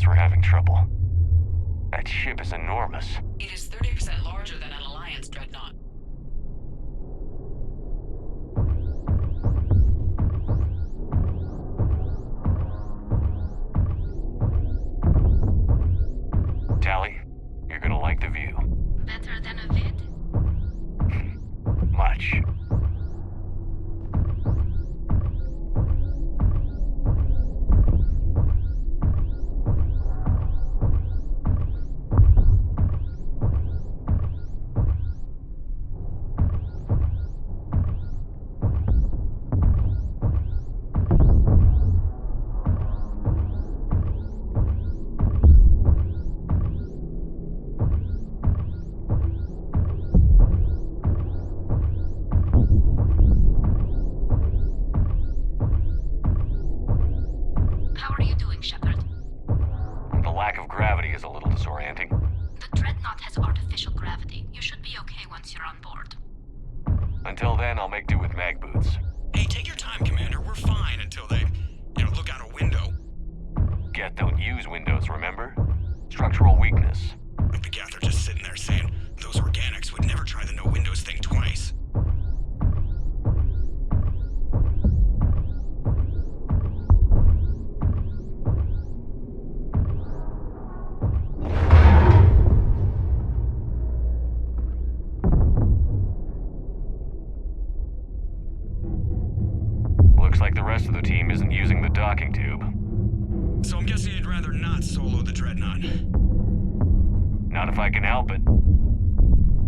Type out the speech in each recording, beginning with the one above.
we're having trouble. That ship is enormous. It is 30% larger than an Alliance dreadnought. Tally, you're gonna like the view. Better than a vid? Much. How are you doing, Shepard? The lack of gravity is a little disorienting. The dreadnought has artificial gravity. You should be okay once you're on board. Until then, I'll make do with mag boots. Hey, take your time, Commander. We're fine until they, look out a window. Geth don't use windows, remember? Structural weakness. Like the Geth are just sitting there saying, those organics would never try the no windows thing twice. Looks like the rest of the team isn't using the docking tube. So I'm guessing you'd rather not solo the dreadnought. Not if I can help it.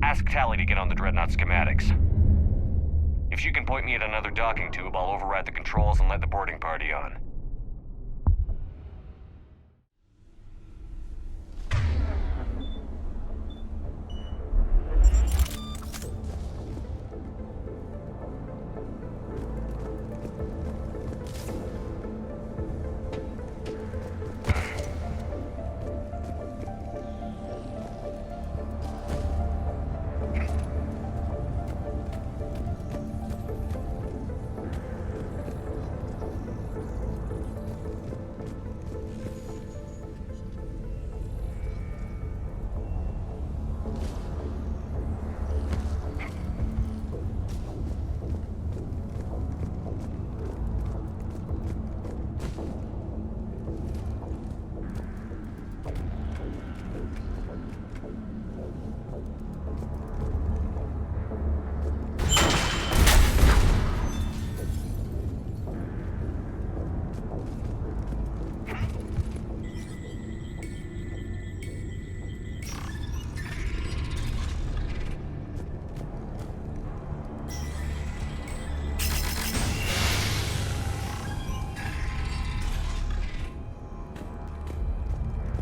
Ask Tally to get on the dreadnought schematics. If she can point me at another docking tube, I'll override the controls and let the boarding party on.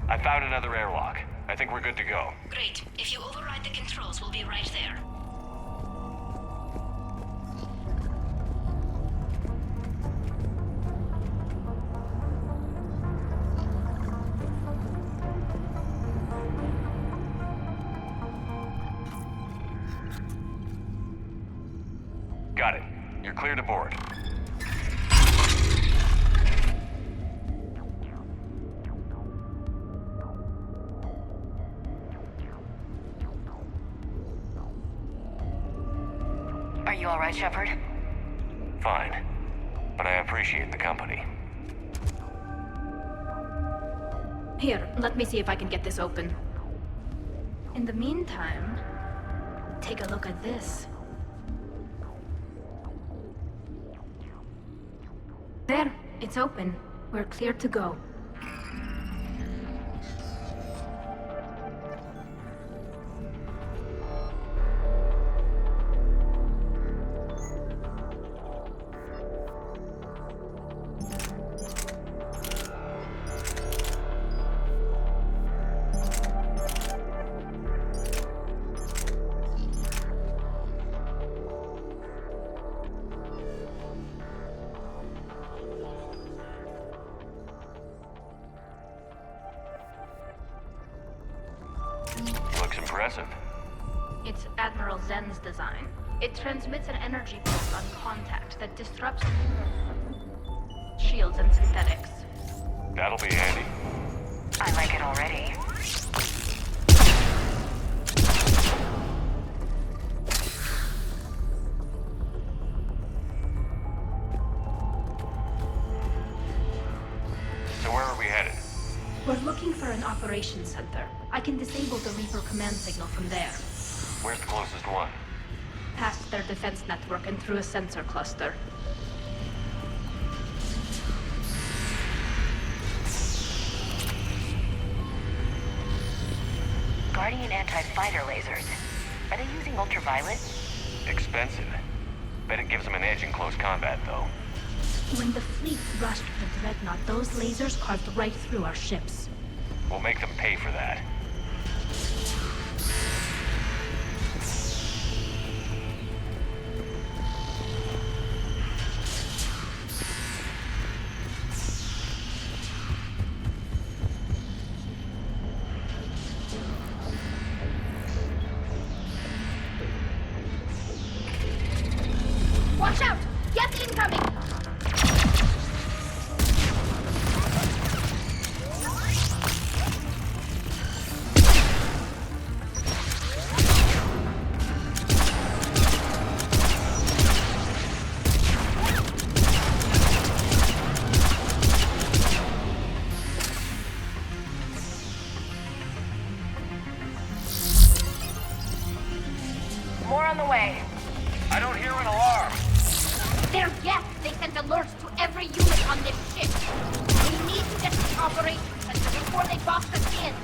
I found another airlock. I think we're good to go. Great. If you override the controls, we'll be right there. Got it. You're clear to board. Are you all right, Shepard? Fine. But I appreciate the company. Here, let me see if I can get this open. In the meantime, take a look at this. There, it's open. We're clear to go. Looks impressive. It's Admiral Zen's design. It transmits an energy pulse on contact that disrupts shields and synthetics. That'll be handy. I'll looking for an operations center. I can disable the Reaper command signal from there. Where's the closest one? Past their defense network and through a sensor cluster. Guardian anti-fighter lasers. Are they using ultraviolet? Expensive. Bet it gives them an edge in close combat, though. When the fleet rushed the Dreadnought, those lasers carved right through our ships. We'll make them pay for that. Watch out! Get incoming! More on the way. I don't hear an alarm. They're yes! They sent alerts to every unit on this ship! We need to get to the operations center before they box us in!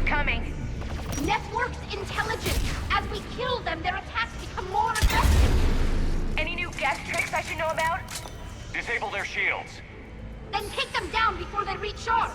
Coming. Network's intelligent! As we kill them, their attacks become more aggressive! Any new gas tricks I should know about? Disable their shields. Then take them down before they recharge!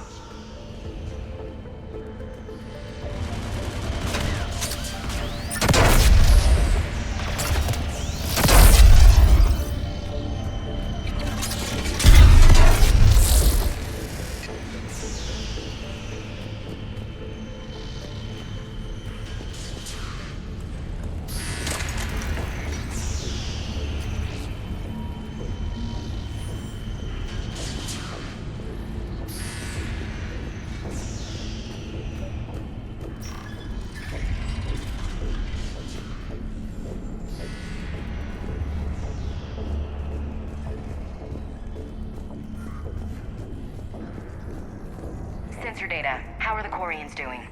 Sensor data. How are the Quarians doing?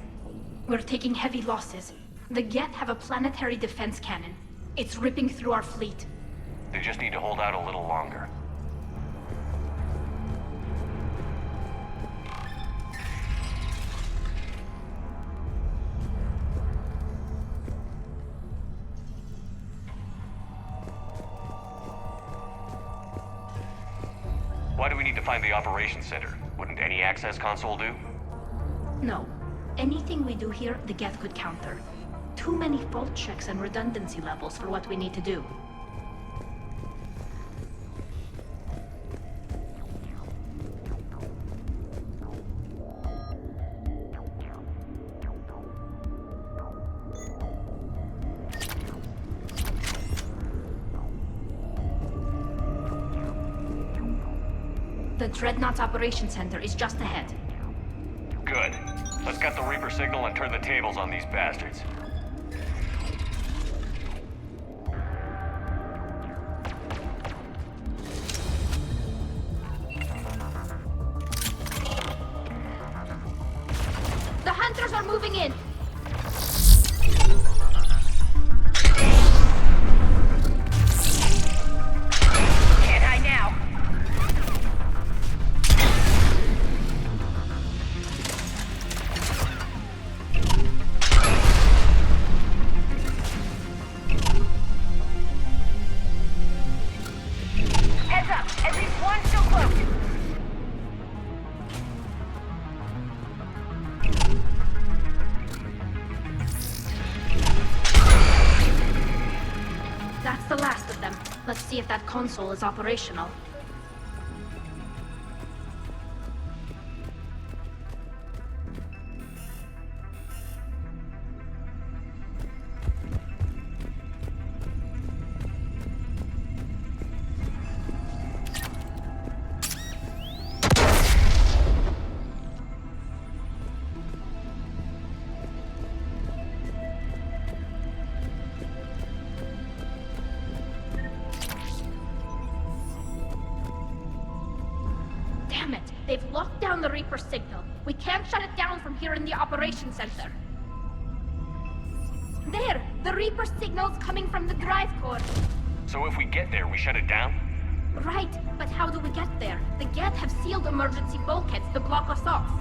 We're taking heavy losses. The Geth have a planetary defense cannon. It's ripping through our fleet. They just need to hold out a little longer. Why do we need to find the operations center? Wouldn't any access console do? No. Anything we do here, the Geth could counter. Too many fault checks and redundancy levels for what we need to do. The Dreadnought's Operations Center is just ahead. Good. Let's get the Reaper signal and turn the tables on these bastards. The Hunters are moving in! Can't hide now. Heads up! At least one still close. see if that console is operational. Damn it! They've locked down the Reaper signal. We can't shut it down from here in the operations center. There! The Reaper signal's coming from the drive core. So if we get there, we shut it down? Right, but how do we get there? The Geth have sealed emergency bulkheads to block us off.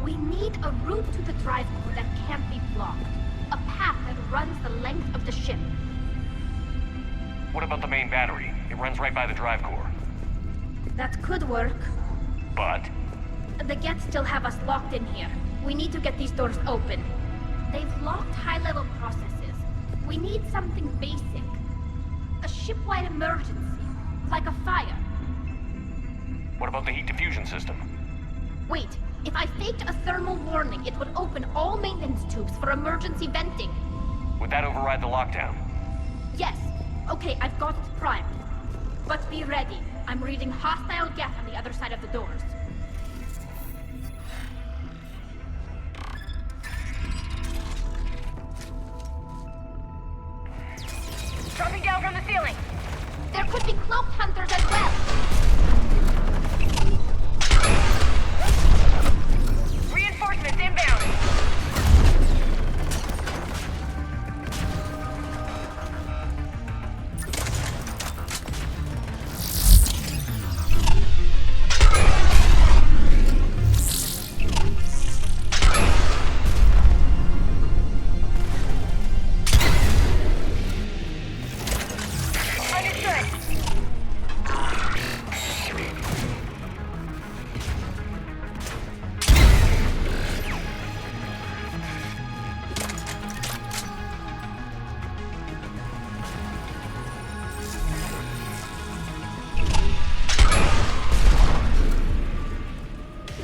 We need a route to the drive core that can't be blocked. A path that runs the length of the ship. What about the main battery? It runs right by the drive core. That could work. But The Geth still have us locked in here. We need to get these doors open. They've locked high-level processes. We need something basic. A ship-wide emergency, like a fire. what about the heat diffusion system? Wait, if I faked a thermal warning, it would open all maintenance tubes for emergency venting. Would that override the lockdown? Yes. Okay, I've got it primed. But be ready. I'm reading hostile Geth on the other side of the doors. Dropping down from the ceiling. There could be cloaked hunters as well. Reinforcements inbound.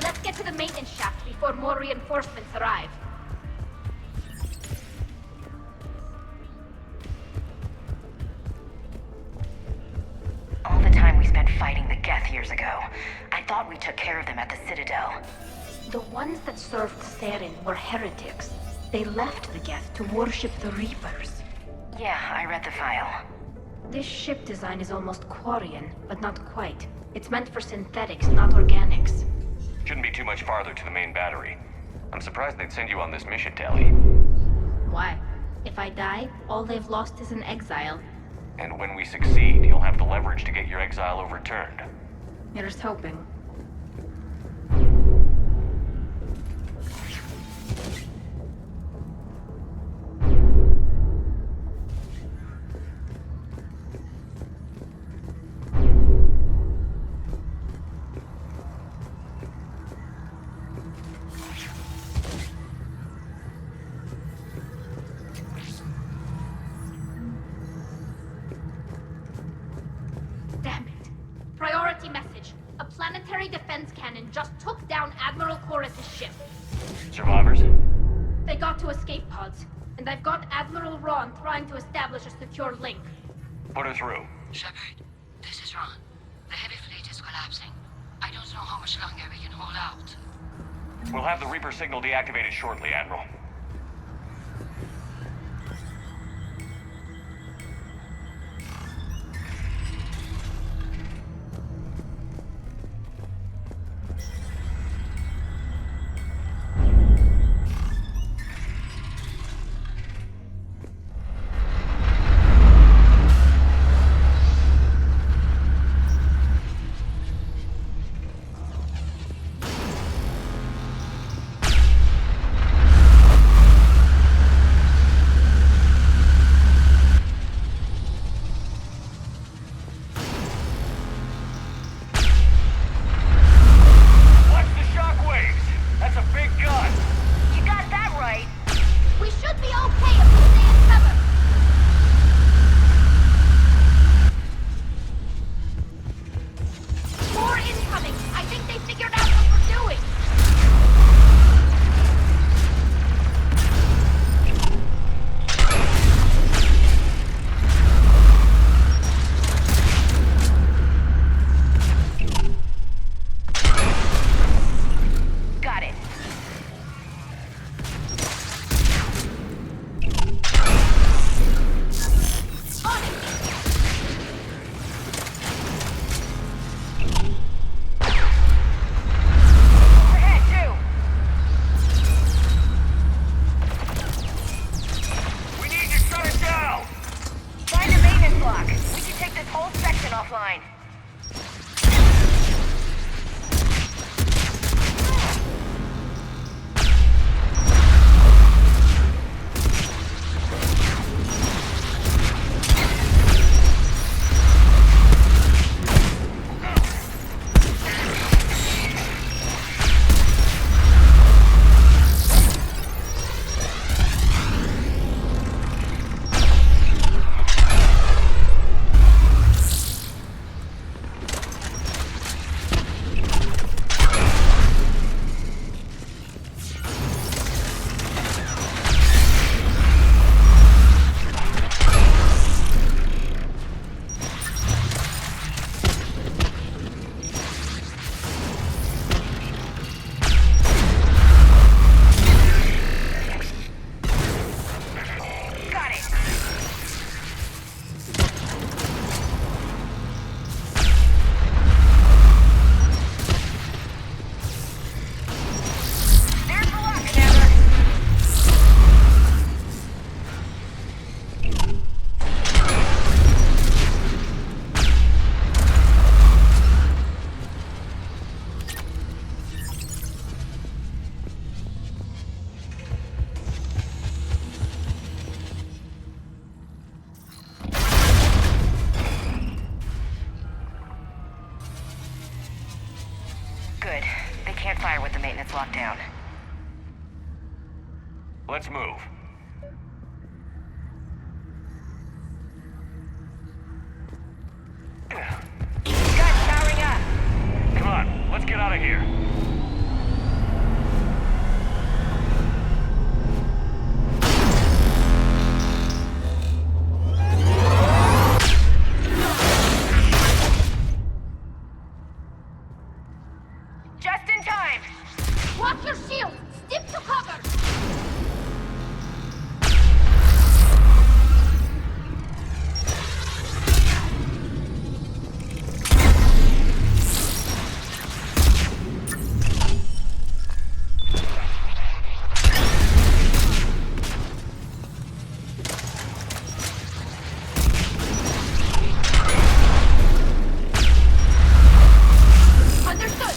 Let's get to the maintenance shaft before more reinforcements arrive. All the time we spent fighting the Geth years ago, I thought we took care of them at the Citadel. The ones that served Therin were heretics. They left the Geth to worship the Reapers. Yeah, I read the file. This ship design is almost Quarian, but not quite. It's meant for synthetics, not organics. Shouldn't be too much farther to the main battery. I'm surprised they'd send you on this mission, Tally. Why? If I die, all they've lost is an exile. And when we succeed, you'll have the leverage to get your exile overturned. Here's hoping. Damn it. Priority message. A planetary defense cannon just took down Admiral Chorus's ship. Survivors? They got to escape pods, and I've got Admiral Ron trying to establish a secure link. Put her through. Shepard, this is Ron. The heavy fleet is collapsing. I don't know how much longer we can hold out. We'll have the Reaper signal deactivated shortly, Admiral. can't fire with the maintenance locked down. Let's move. Guns powering up! Come on, let's get out of here. Just in time! Watch your shield! Stick to cover! Understood!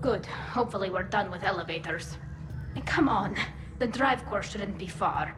Good. Hopefully we're done with elevators. Come on. The drive core shouldn't be far.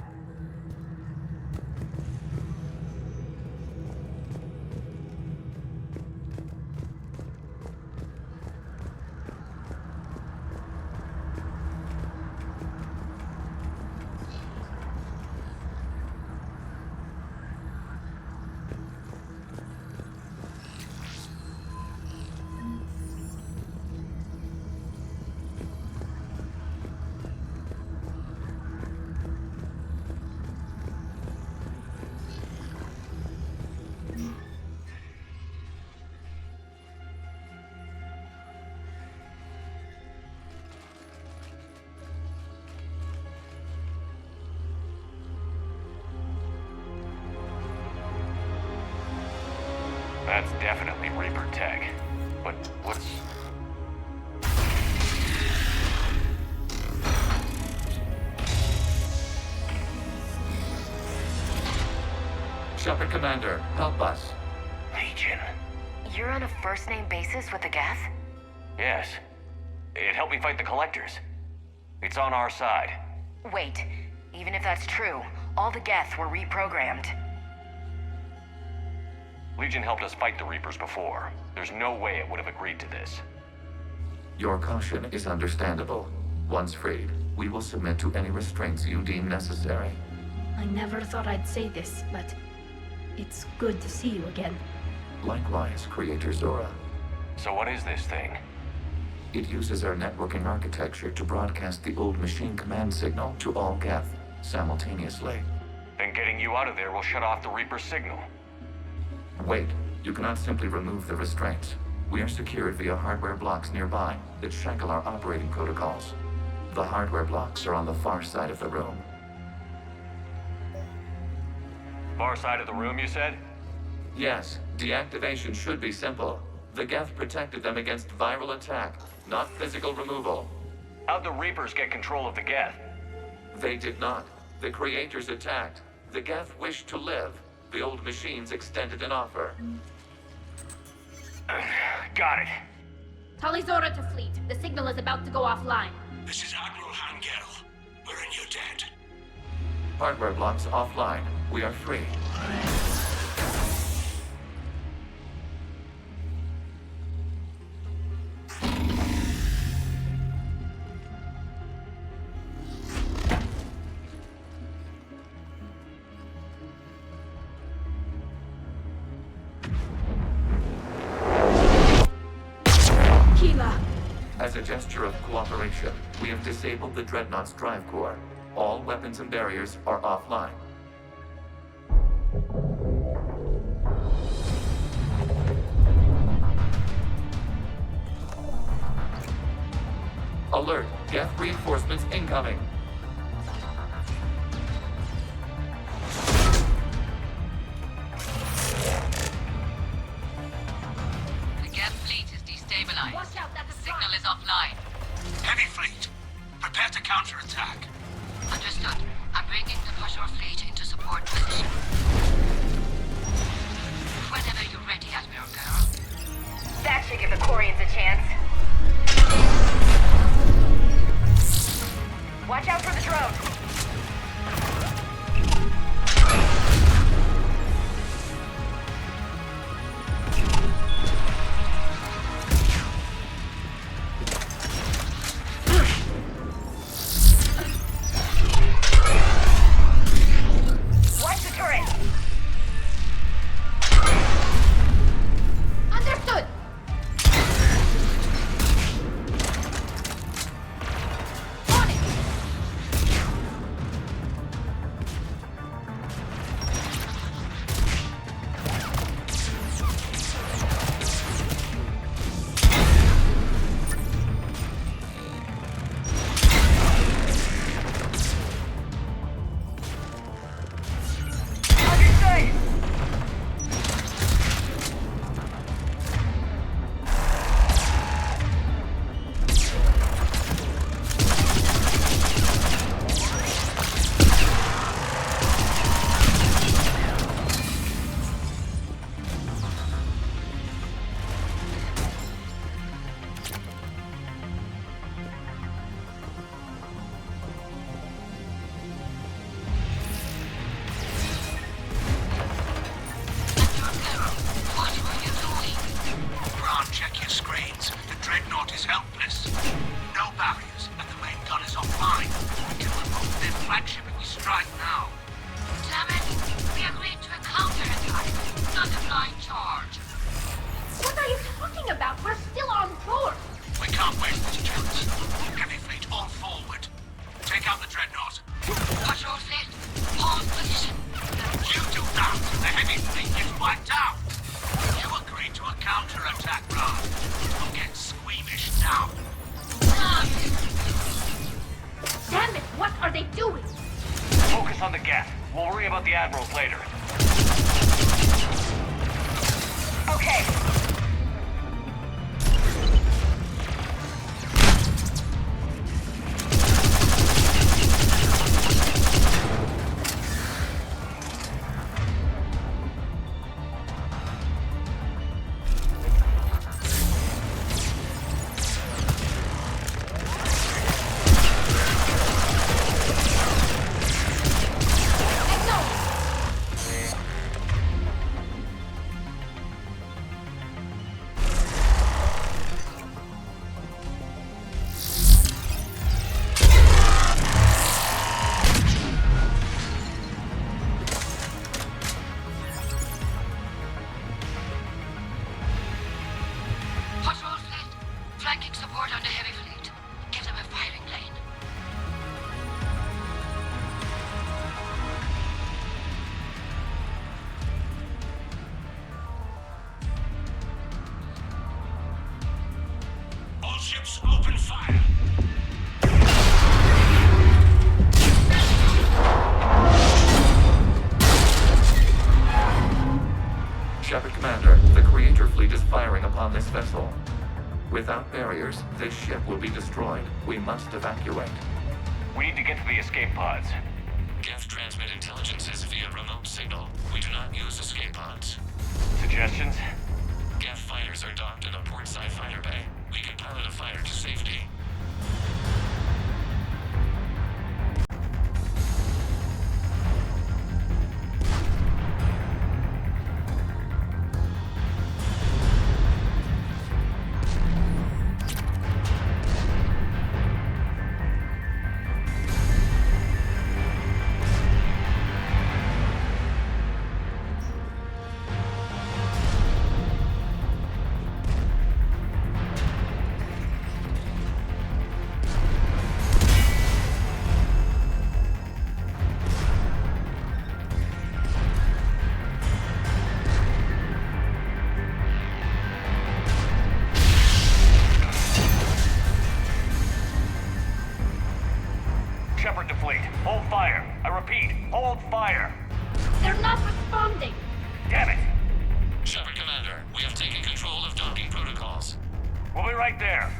That's definitely Reaper tech. But what's... Shepard Commander, help us. Legion? You're on a first-name basis with the Geth? Yes. It helped me fight the Collectors. It's on our side. Wait, even if that's true, all the Geth were reprogrammed. Legion helped us fight the Reapers before. There's no way it would have agreed to this. Your caution is understandable. Once freed, we will submit to any restraints you deem necessary. I never thought I'd say this, but it's good to see you again. Likewise, Creator Zora. So what is this thing? It uses our networking architecture to broadcast the old machine command signal to all Geth simultaneously. Then getting you out of there will shut off the Reaper signal. Wait, you cannot simply remove the restraints. We are secured via hardware blocks nearby that shackle our operating protocols. The hardware blocks are on the far side of the room. Far side of the room, you said? Yes, deactivation should be simple. The Geth protected them against viral attack, not physical removal. How'd the Reapers get control of the Geth? They did not. The Creators attacked. The Geth wished to live. The old machines extended an offer. Got it. Tali Zora to fleet. The signal is about to go offline. This is Admiral Hangel. We're in your debt. Hardware blocks offline. We are free. As a gesture of cooperation, we have disabled the Dreadnought's drive core. All weapons and barriers are offline. Alert! Geth reinforcements incoming! The Geth fleet is destabilized. Watch out, that's a Signal is offline. Heavy fleet, prepare to counterattack. Understood. I'm bringing the Pashur fleet into support position. Whenever you're ready, Admiral Girl. That should give the Quarians a chance. Watch out for the drone. Watch the turret. Understood! On it! Understood. What were you doing? Ron, check your screens. The Dreadnought is helpless. No barriers, and the main gun is offline. We can remove their flagship if we strike now. Damn it! We agreed to a counterattack, not a blind charge. What are you talking about? We're still on board! We can't waste this chance. Heavy fleet, all forward. Take out the Dreadnought. Pashur fleet, hold position. You do that, the heavy fleet gets wiped out. You agreed to a counterattack, Ron. Don't get squeamish now. Damn it, what are they doing? Focus on the Geth. We'll worry about the Admirals later. okay. Patrol fleet, flanking support on the heavy fleet. Give them a firing lane. All ships open fire. Shepard Commander, the Creator Fleet is firing upon this vessel. Without barriers, this ship will be destroyed. We must evacuate. We need to get to the escape pods. Geth transmit intelligences via remote signal. We do not use escape pods. Suggestions? Geth fighters are docked in a portside fighter bay. We can pilot a fighter to safety. Shepard to fleet. Hold fire. I repeat, hold fire. They're not responding. Damn it! Shepard Commander, we have taken control of docking protocols. We'll be right there.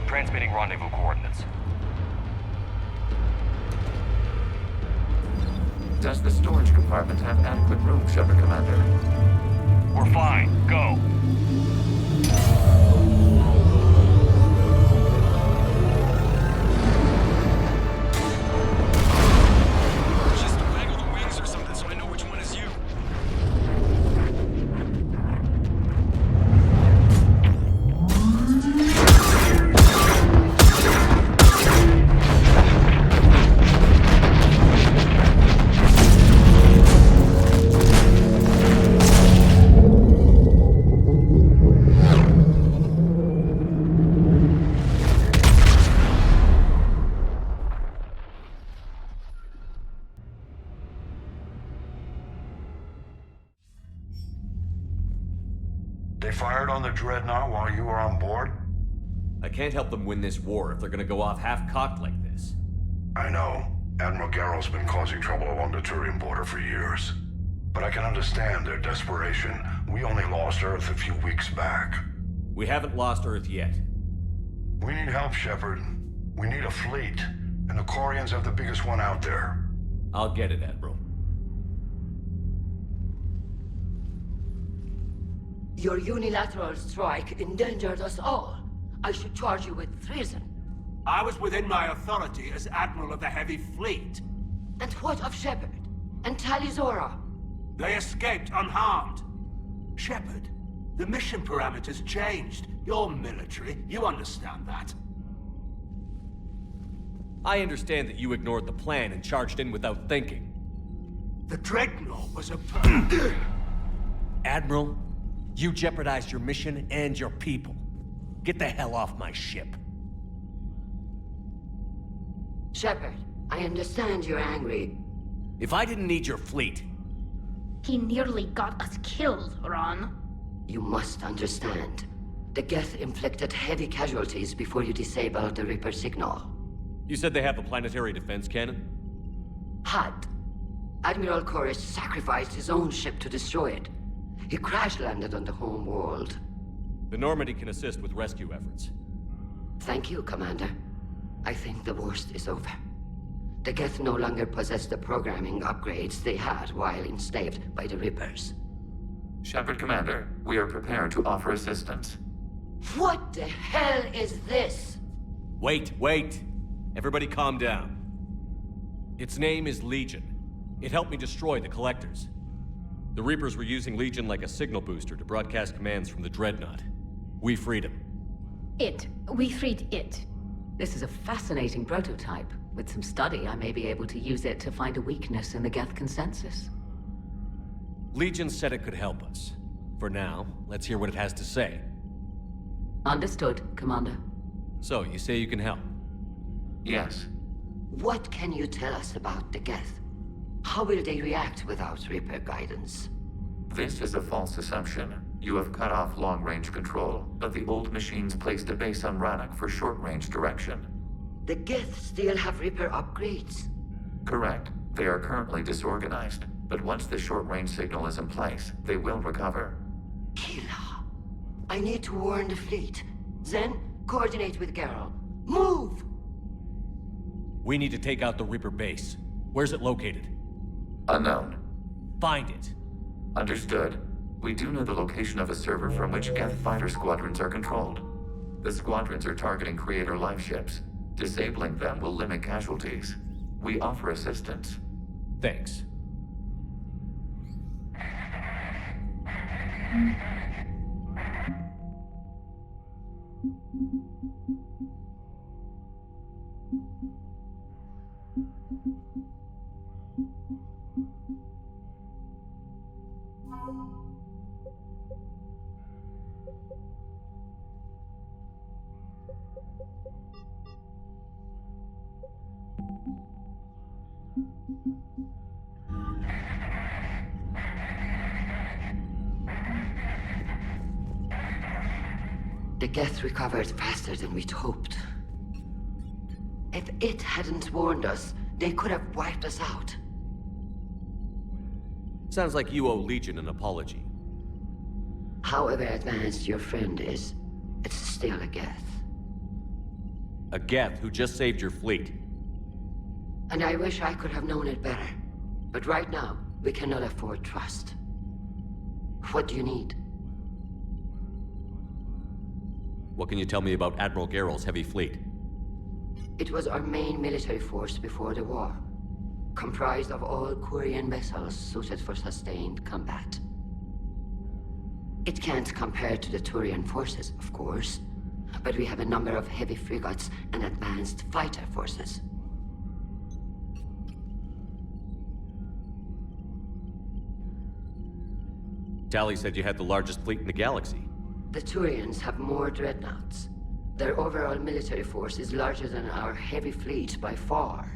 Transmitting rendezvous coordinates. Does the storage compartment have adequate room, Shepard Commander? We're fine. Go. Just waggle the wings or something so I know which one is you. They fired on the Dreadnought while you were on board? I can't help them win this war if they're gonna go off half-cocked like this. I know. Admiral Garrow's been causing trouble along the Turian border for years. But I can understand their desperation. We only lost Earth a few weeks back. We haven't lost Earth yet. We need help, Shepard. We need a fleet. And the Quarians have the biggest one out there. I'll get it, Admiral. Your unilateral strike endangered us all. I should charge you with treason. I was within my authority as Admiral of the Heavy Fleet. And what of Shepard? And Talizora? They escaped unharmed. Shepard, the mission parameters changed. You're military, you understand that. I understand that you ignored the plan and charged in without thinking. The Dreadnought was a Admiral, you jeopardized your mission and your people. Get the hell off my ship. Shepard, I understand you're angry. If I didn't need your fleet... He nearly got us killed, Ron. You must understand. The Geth inflicted heavy casualties before you disabled the Reaper signal. You said they have a planetary defense cannon? Had. Admiral Koresh sacrificed his own ship to destroy it. He crash-landed on the home world. The Normandy can assist with rescue efforts. Thank you, Commander. I think the worst is over. The Geth no longer possess the programming upgrades they had while enslaved by the Reapers. Shepard, Commander, we are prepared to offer assistance. What the hell is this? Wait. Everybody calm down. Its name is Legion. It helped me destroy the Collectors. The Reapers were using Legion like a signal booster to broadcast commands from the Dreadnought. We freed him. We freed it. This is a fascinating prototype. With some study, I may be able to use it to find a weakness in the Geth consensus. Legion said it could help us. For now, let's hear what it has to say. Understood, Commander. So, you say you can help? Yes. What can you tell us about the Geth? How will they react without Reaper guidance? This is a false assumption. You have cut off long-range control, but the old machines placed a base on Rannoch for short-range direction. The Geth still have Reaper upgrades? Correct. They are currently disorganized, but once the short-range signal is in place, they will recover. Kila, I need to warn the fleet. Then, coordinate with Garrel. Move! We need to take out the Reaper base. Where's it located? Unknown. Find it. Understood. We do know the location of a server from which Geth fighter squadrons are controlled. The squadrons are targeting Creator live ships. Disabling them will limit casualties. We offer assistance. Thanks. The Geth recovered faster than we'd hoped. If it hadn't warned us, they could have wiped us out. Sounds like you owe Legion an apology. However advanced your friend is, it's still a Geth. A Geth who just saved your fleet. And I wish I could have known it better. But right now, we cannot afford trust. What do you need? What can you tell me about Admiral Garrel's heavy fleet? It was our main military force before the war. Comprised of all Quarian vessels suited for sustained combat. It can't compare to the Turian forces, of course. But we have a number of heavy frigates and advanced fighter forces. Tali said you had the largest fleet in the galaxy. The Turians have more dreadnoughts. Their overall military force is larger than our heavy fleet by far.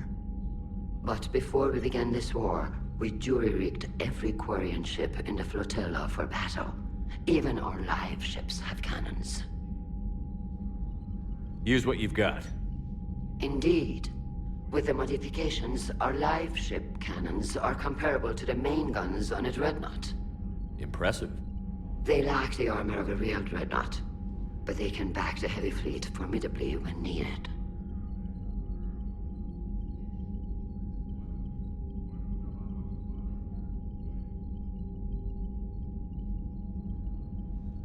But before we began this war, we jury-rigged every Quarian ship in the flotilla for battle. Even our live ships have cannons. Use what you've got. Indeed. With the modifications, our live ship cannons are comparable to the main guns on a dreadnought. Impressive. They lack the armor of a real dreadnought, but they can back the heavy fleet formidably when needed.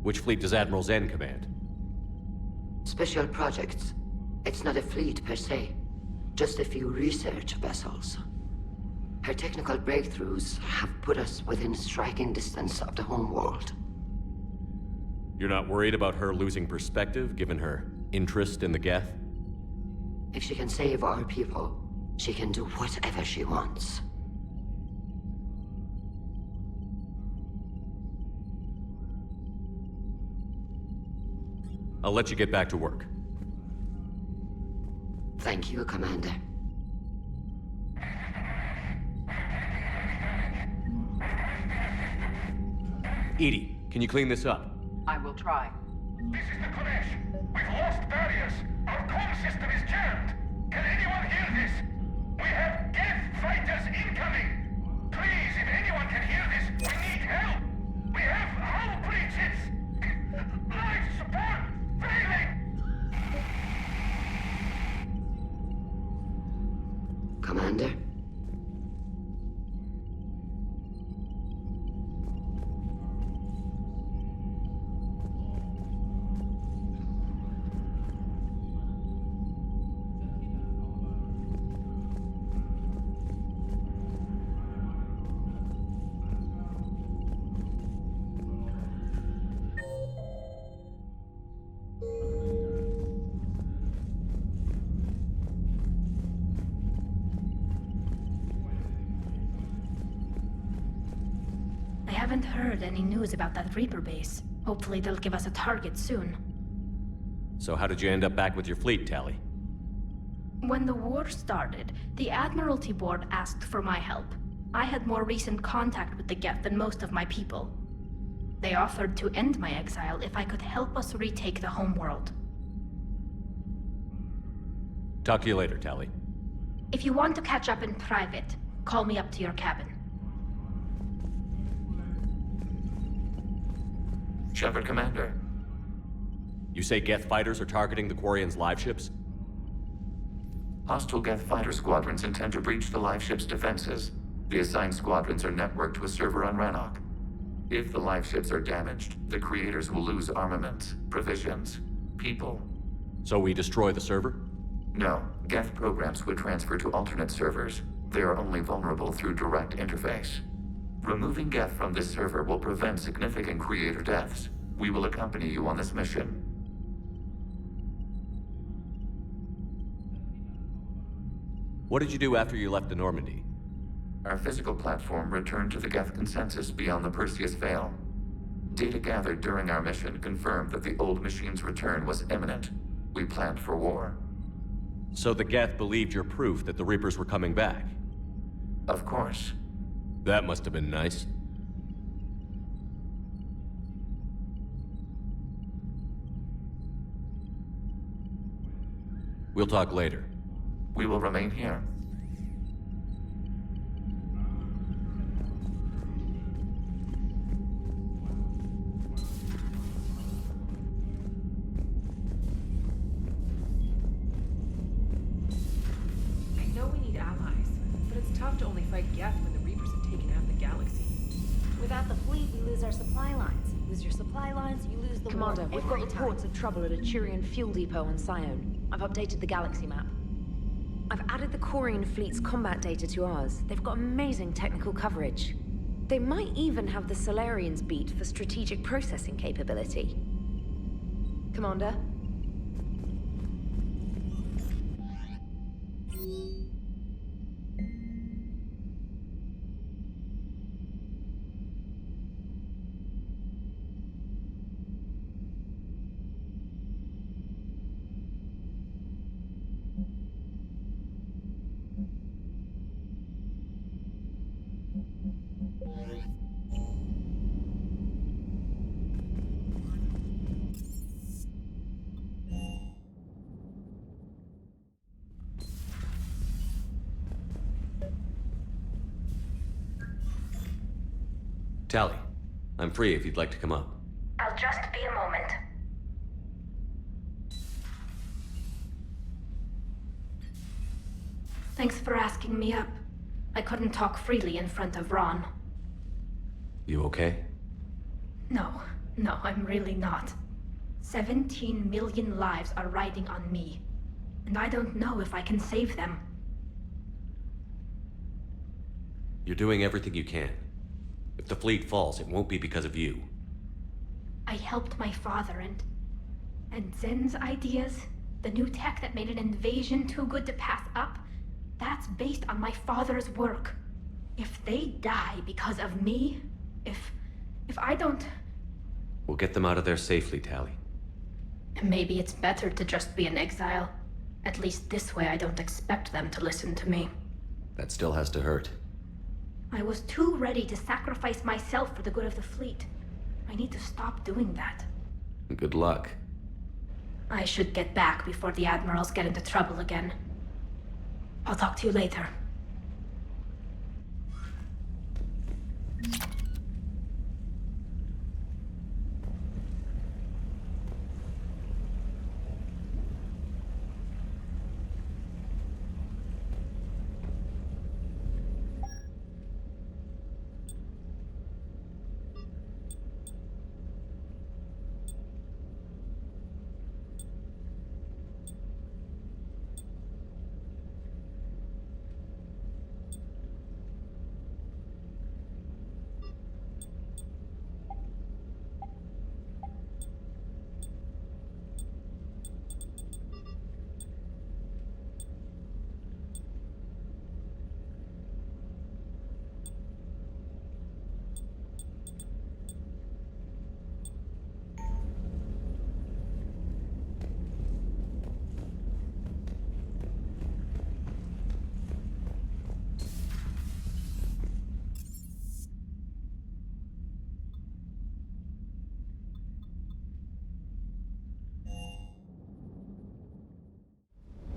Which fleet does Admiral Zen command? Special projects. It's not a fleet per se, just a few research vessels. Her technical breakthroughs have put us within striking distance of the homeworld. You're not worried about her losing perspective, given her interest in the Geth? If she can save our people, she can do whatever she wants. I'll let you get back to work. Thank you, Commander. Edie, can you clean this up? I will try. This is the Kodesh. We've lost barriers. Our comm system is jammed. Can anyone hear this? We have Geth fighters incoming. Please, if anyone can hear this, we need help. We have hull breaches. Life support failing. Commander? I haven't heard any news about that Reaper base. Hopefully they'll give us a target soon. So how did you end up back with your fleet, Tali? When the war started, the Admiralty Board asked for my help. I had more recent contact with the Geth than most of my people. They offered to end my exile if I could help us retake the homeworld. Talk to you later, Tali. If you want to catch up in private, call me up to your cabin. Shepard, Commander. You say Geth fighters are targeting the Quarians' live ships? Hostile Geth fighter squadrons intend to breach the live ship's defenses. The assigned squadrons are networked to a server on Rannoch. If the live ships are damaged, the creators will lose armaments, provisions, people. So we destroy the server? No, Geth programs would transfer to alternate servers. They are only vulnerable through direct interface. Removing Geth from this server will prevent significant creator deaths. We will accompany you on this mission. What did you do after you left the Normandy? Our physical platform returned to the Geth consensus beyond the Perseus Veil. Data gathered during our mission confirmed that the old machine's return was imminent. We planned for war. So the Geth believed your proof that the Reapers were coming back? Of course. That must have been nice. We'll talk later. We will remain here. I know we need allies, but it's tough to only fight Geth when the Reapers have taken half the galaxy. Without the fleet, we lose our supply lines. Lose your supply lines, you lose the Commander, war we've got every reports time. of trouble at a Turian fuel depot on Sione. I've updated the galaxy map. I've added the Quarian fleet's combat data to ours. They've got amazing technical coverage. They might even have the Solarians beat for strategic processing capability. Commander? Tali, I'm free if you'd like to come up. I'll just be a moment. Thanks for asking me up. I couldn't talk freely in front of Ron. You okay? No, No, I'm really not. 17 million lives are riding on me. And I don't know if I can save them. You're doing everything you can. If the fleet falls, it won't be because of you. I helped my father and Zen's ideas, the new tech that made an invasion too good to pass up, that's based on my father's work. If they die because of me, if I don't... We'll get them out of there safely, Tali. Maybe it's better to just be in exile. At least this way I don't expect them to listen to me. That still has to hurt. I was too ready to sacrifice myself for the good of the fleet. I need to stop doing that. Good luck. I should get back before the admirals get into trouble again. I'll talk to you later.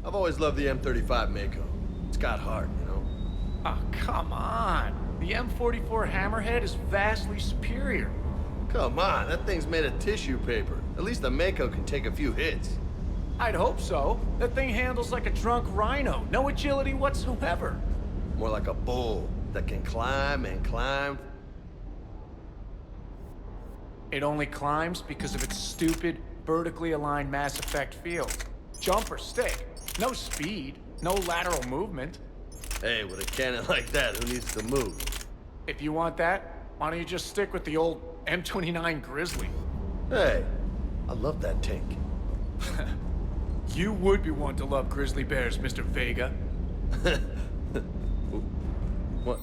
I've always loved the M35 Mako. It's got heart, you know? Oh, come on. The M44 Hammerhead is vastly superior. Come on, that thing's made of tissue paper. At least the Mako can take a few hits. I'd hope so. That thing handles like a drunk rhino. No agility whatsoever. More like a bull that can climb and climb. It only climbs because of its stupid, vertically aligned mass effect field. Jump or stick. No speed. No lateral movement. Hey, with a cannon like that, who needs to move? If you want that, why don't you just stick with the old M29 Grizzly? Hey, I love that tank. You would be one to love grizzly bears, Mr. Vega. What?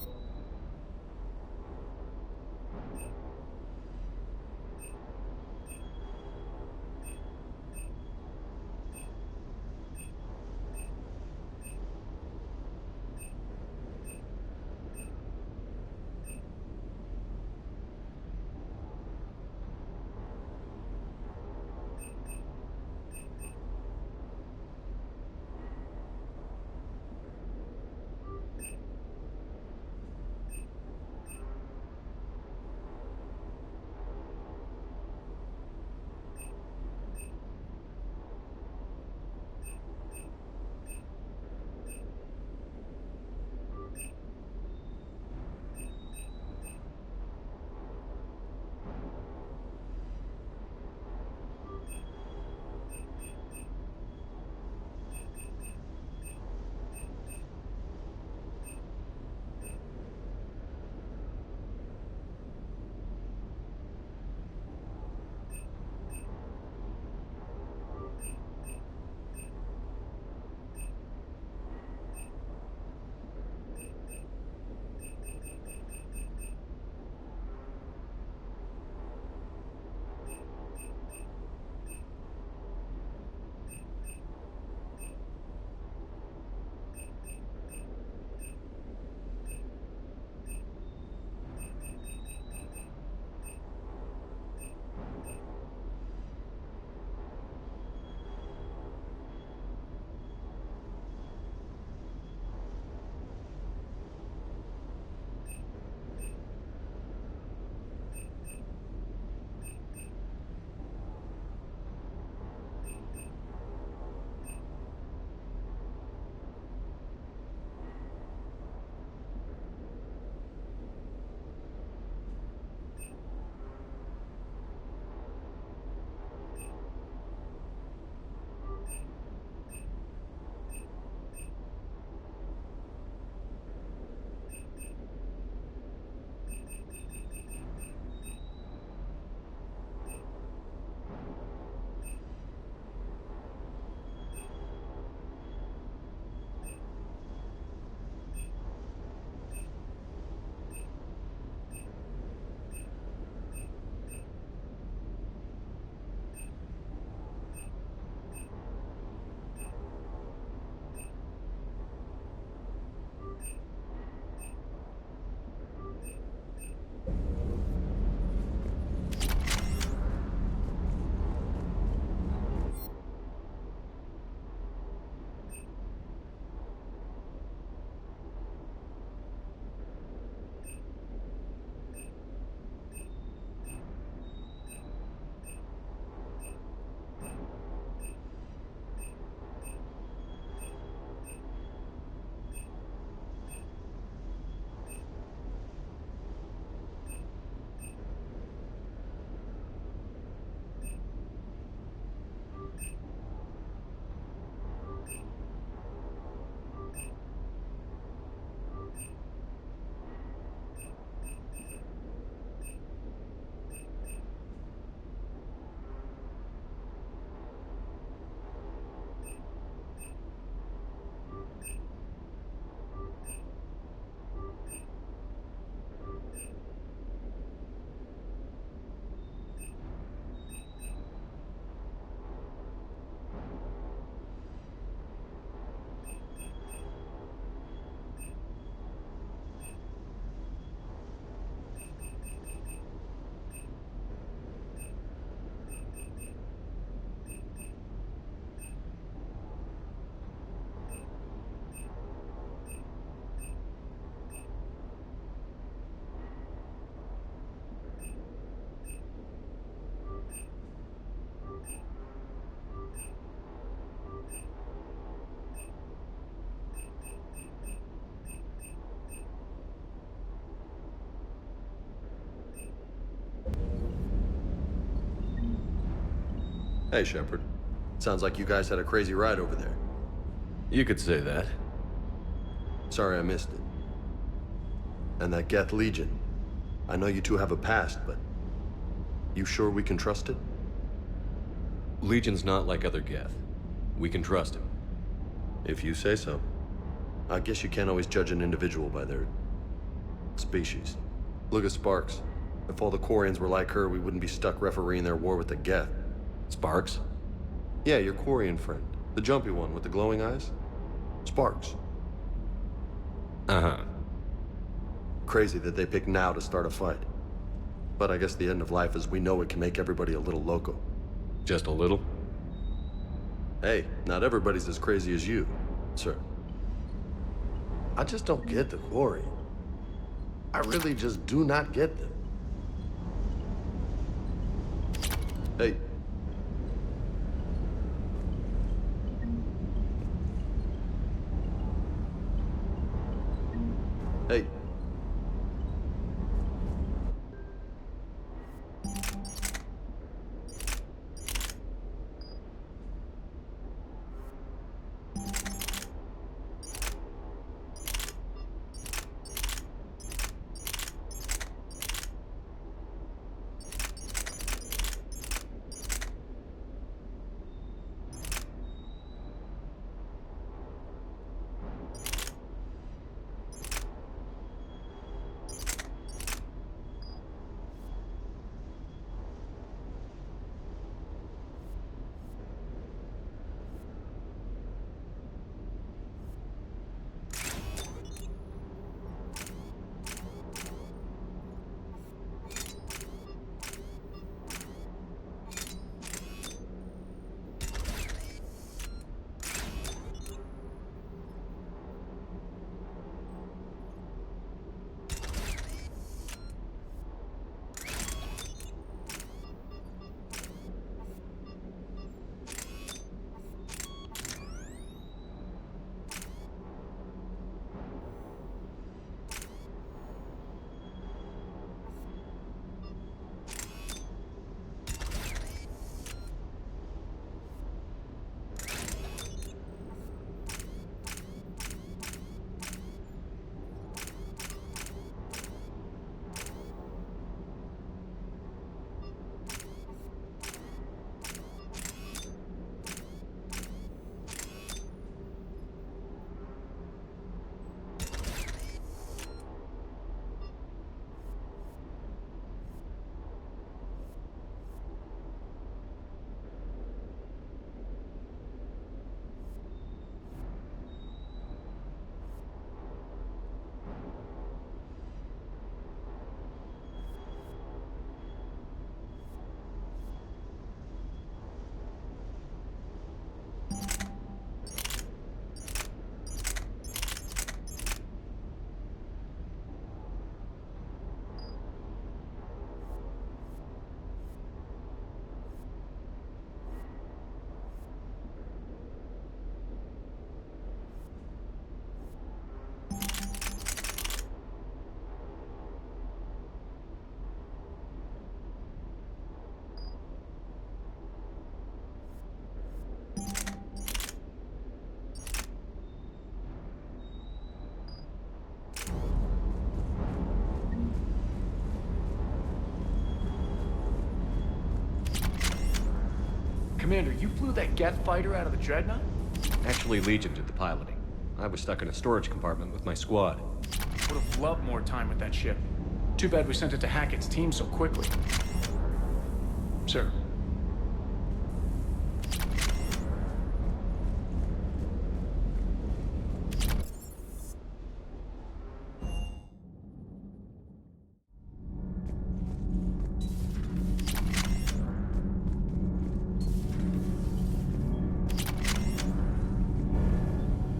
Hey, Shepard. Sounds like you guys had a crazy ride over there. You could say that. Sorry I missed it. And that Geth Legion. I know you two have a past, but... you sure we can trust it? Legion's not like other Geth. We can trust him. If you say so. I guess you can't always judge an individual by their... species. Look at Sparks. If all the Quarians were like her, we wouldn't be stuck refereeing their war with the Geth. Sparks? Yeah, your Quarian friend. The jumpy one with the glowing eyes. Sparks. Uh-huh. Crazy that they pick now to start a fight. But I guess the end of life as we know it can make everybody a little loco. Just a little? Hey, not everybody's as crazy as you, sir. I just don't get the Quarian. I really just do not get them. Hey. Hey. Commander, you flew that Geth fighter out of the Dreadnought? Actually, Legion did the piloting. I was stuck in a storage compartment with my squad. Would have loved more time with that ship. Too bad we sent it to Hackett's team so quickly. Sir.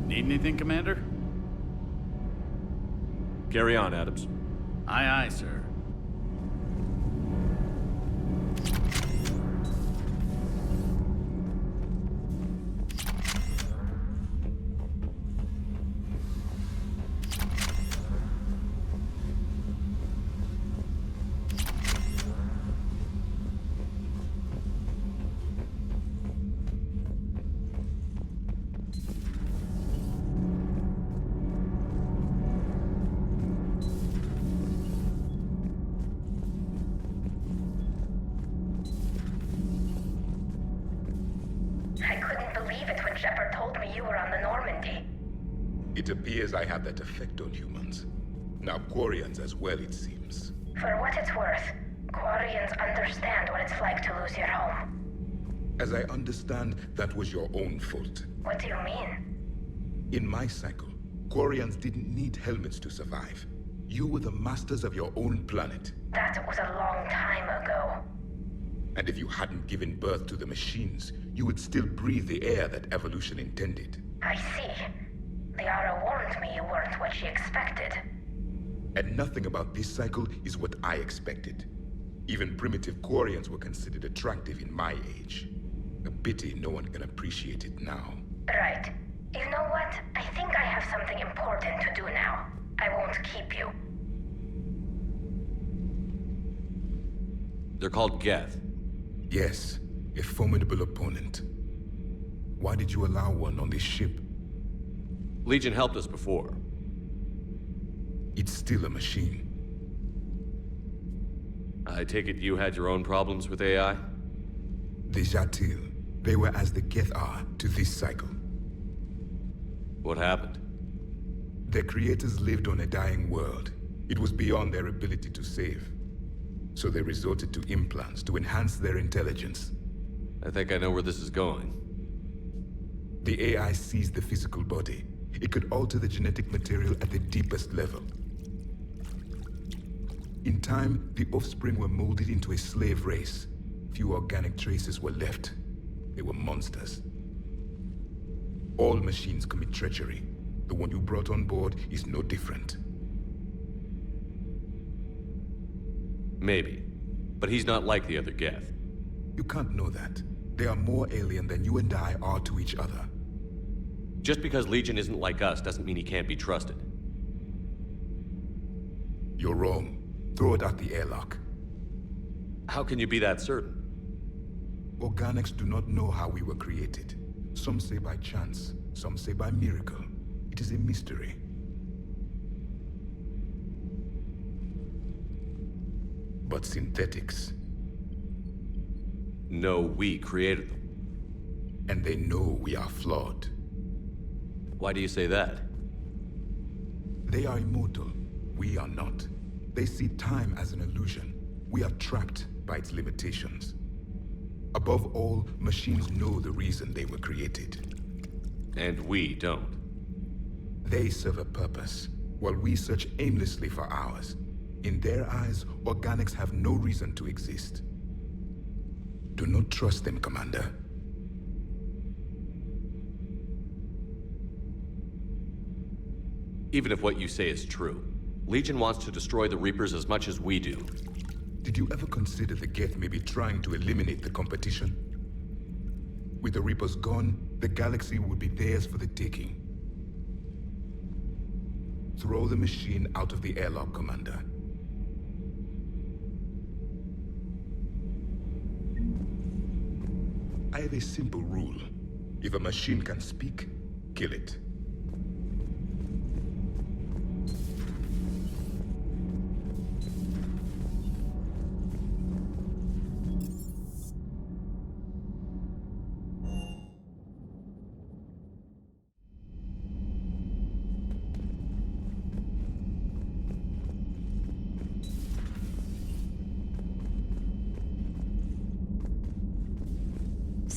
Need anything, Commander? Carry on, Adams. Aye, aye, sir. I couldn't believe it when Shepard told me you were on the Normandy. It appears I have that effect on humans. Now Quarians as well, it seems. For what it's worth, Quarians understand what it's like to lose your home. As I understand, that was your own fault. What do you mean? In my cycle, Quarians didn't need helmets to survive. You were the masters of your own planet. That was a long time ago. And if you hadn't given birth to the machines, you would still breathe the air that evolution intended. I see. Liara warned me you weren't what she expected. And nothing about this cycle is what I expected. Even primitive Quarians were considered attractive in my age. A pity no one can appreciate it now. Right. You know what? I think I have something important to do now. I won't keep you. They're called Geth. Yes, a formidable opponent. Why did you allow one on this ship? Legion helped us before. It's still a machine. I take it you had your own problems with AI? The Jatil. They were as the Geth are to this cycle. What happened? Their creators lived on a dying world. It was beyond their ability to save. So they resorted to implants to enhance their intelligence. I think I know where this is going. The AI seized the physical body. It could alter the genetic material at the deepest level. In time, the offspring were molded into a slave race. Few organic traces were left. They were monsters. All machines commit treachery. The one you brought on board is no different. Maybe. But he's not like the other Geth. You can't know that. They are more alien than you and I are to each other. Just because Legion isn't like us doesn't mean he can't be trusted. You're wrong. Throw it at the airlock. How can you be that certain? Organics do not know how we were created. Some say by chance, some say by miracle. It is a mystery. But synthetics... No, we created them. And they know we are flawed. Why do you say that? They are immortal. We are not. They see time as an illusion. We are trapped by its limitations. Above all, machines know the reason they were created. And we don't. They serve a purpose, while we search aimlessly for ours. In their eyes, organics have no reason to exist. Do not trust them, Commander. Even if what you say is true, Legion wants to destroy the Reapers as much as we do. Did you ever consider the Geth may be trying to eliminate the competition? With the Reapers gone, the galaxy would be theirs for the taking. Throw the machine out of the airlock, Commander. I have a simple rule. If a machine can speak, kill it.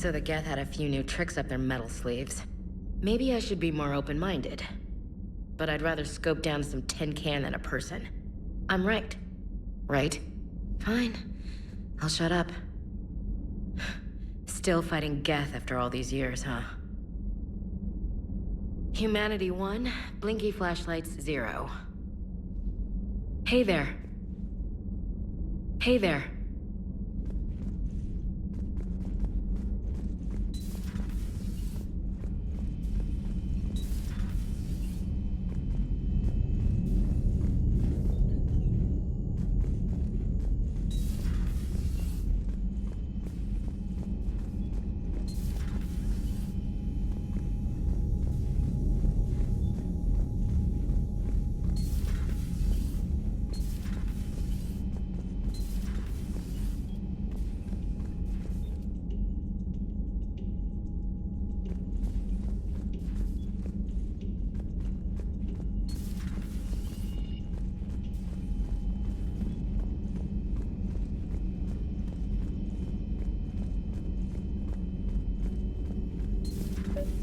So the Geth had a few new tricks up their metal sleeves. Maybe I should be more open-minded. But I'd rather scope down some tin can than a person. I'm right. Right? Fine. I'll shut up. Still fighting Geth after all these years, huh? Humanity 1, blinky flashlights 0. Hey there. Hey there.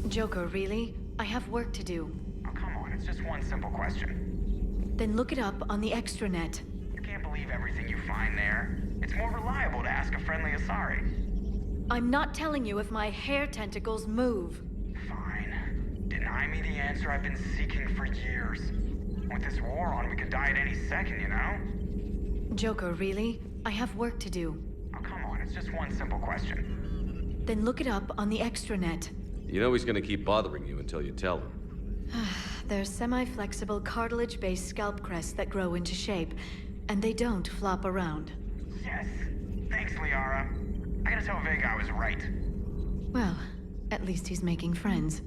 Joker, really? I have work to do. Oh, come on, it's just one simple question. Then look it up on the extranet. You can't believe everything you find there. It's more reliable to ask a friendly Asari. I'm not telling you if my hair tentacles move. Fine. Deny me the answer I've been seeking for years. With this war on, we could die at any second, you know? Joker, really? I have work to do. Oh, come on, it's just one simple question. Then look it up on the extranet. You know he's gonna keep bothering you until you tell him. They're semi-flexible cartilage-based scalp crests that grow into shape, and they don't flop around. Yes. Thanks, Liara. I gotta tell Vega I was right. Well, at least he's making friends.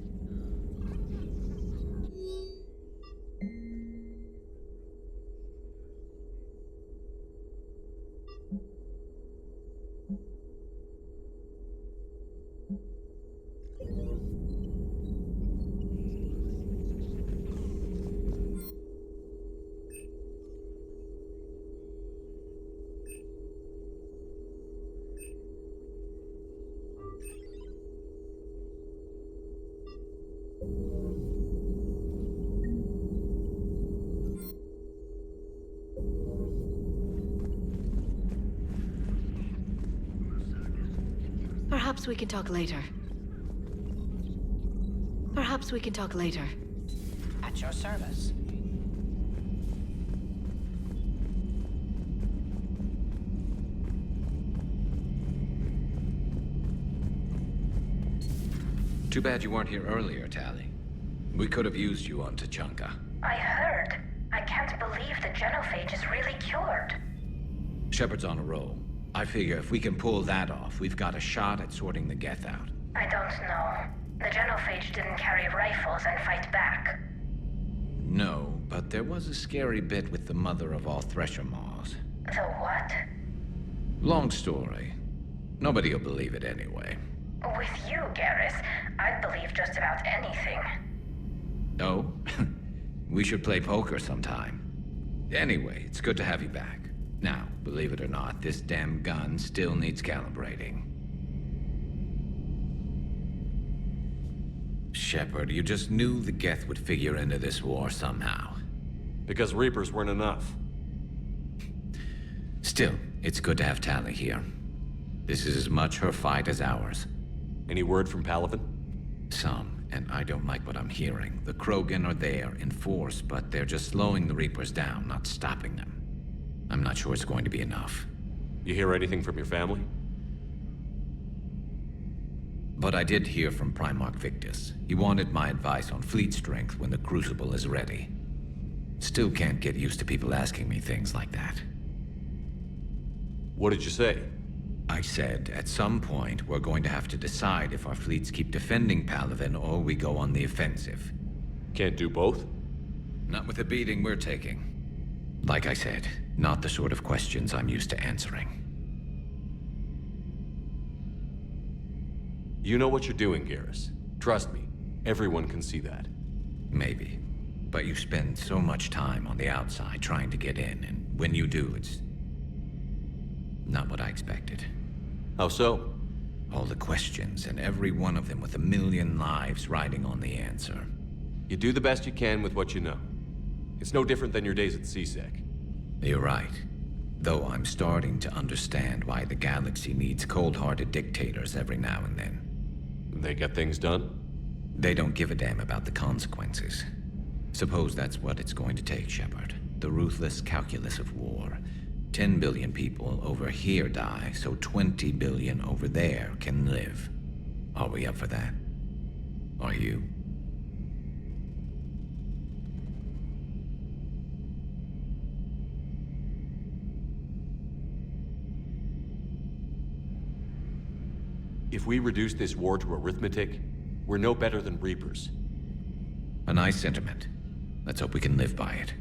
Perhaps we can talk later. Perhaps we can talk later. At your service. Too bad you weren't here earlier, Tali. We could have used you on Tachanka. I heard. I can't believe the genophage is really cured. Shepard's on a roll. I figure if we can pull that off, we've got a shot at sorting the Geth out. I don't know. The genophage didn't carry rifles and fight back. No, but there was a scary bit with the mother of all Thresher Maws. The what? Long story. Nobody'll believe it anyway. With you, Garrus, I'd believe just about anything. Oh? We should play poker sometime. Anyway, it's good to have you back. Now, believe it or not, this damn gun still needs calibrating. Shepard, you just knew the Geth would figure into this war somehow. Because Reapers weren't enough. Still, it's good to have Tali here. This is as much her fight as ours. Any word from Palaven? Some, and I don't like what I'm hearing. The Krogan are there in force, but they're just slowing the Reapers down, not stopping them. I'm not sure it's going to be enough. You hear anything from your family? But I did hear from Primarch Victus. He wanted my advice on fleet strength when the Crucible is ready. Still can't get used to people asking me things like that. What did you say? I said, at some point, we're going to have to decide if our fleets keep defending Palaven or we go on the offensive. Can't do both? Not with the beating we're taking. Like I said, not the sort of questions I'm used to answering. You know what you're doing, Garrus. Trust me, everyone can see that. Maybe. But you spend so much time on the outside trying to get in, and when you do, it's not what I expected. How so? All the questions, and every one of them with a million lives riding on the answer. You do the best you can with what you know. It's no different than your days at CSEC. You're right. Though I'm starting to understand why the galaxy needs cold-hearted dictators every now and then. They get things done? They don't give a damn about the consequences. Suppose that's what it's going to take, Shepard. The ruthless calculus of war. 10 billion people over here die, so 20 billion over there can live. Are we up for that? Are you? If we reduce this war to arithmetic, we're no better than Reapers. A nice sentiment. Let's hope we can live by it.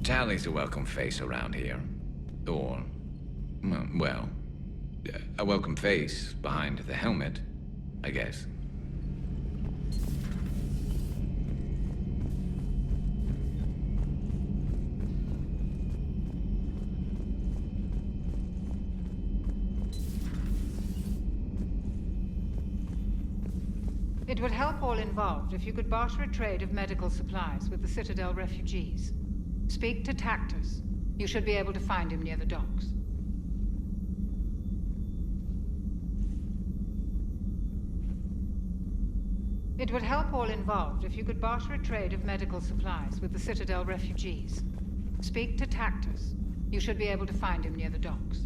Tali's a welcome face around here. Or, well, a welcome face behind the helmet, I guess. It would help all involved if you could barter a trade of medical supplies with the Citadel refugees. Speak to Tactus. You should be able to find him near the docks. It would help all involved if you could barter a trade of medical supplies with the Citadel refugees. Speak to Tactus. You should be able to find him near the docks.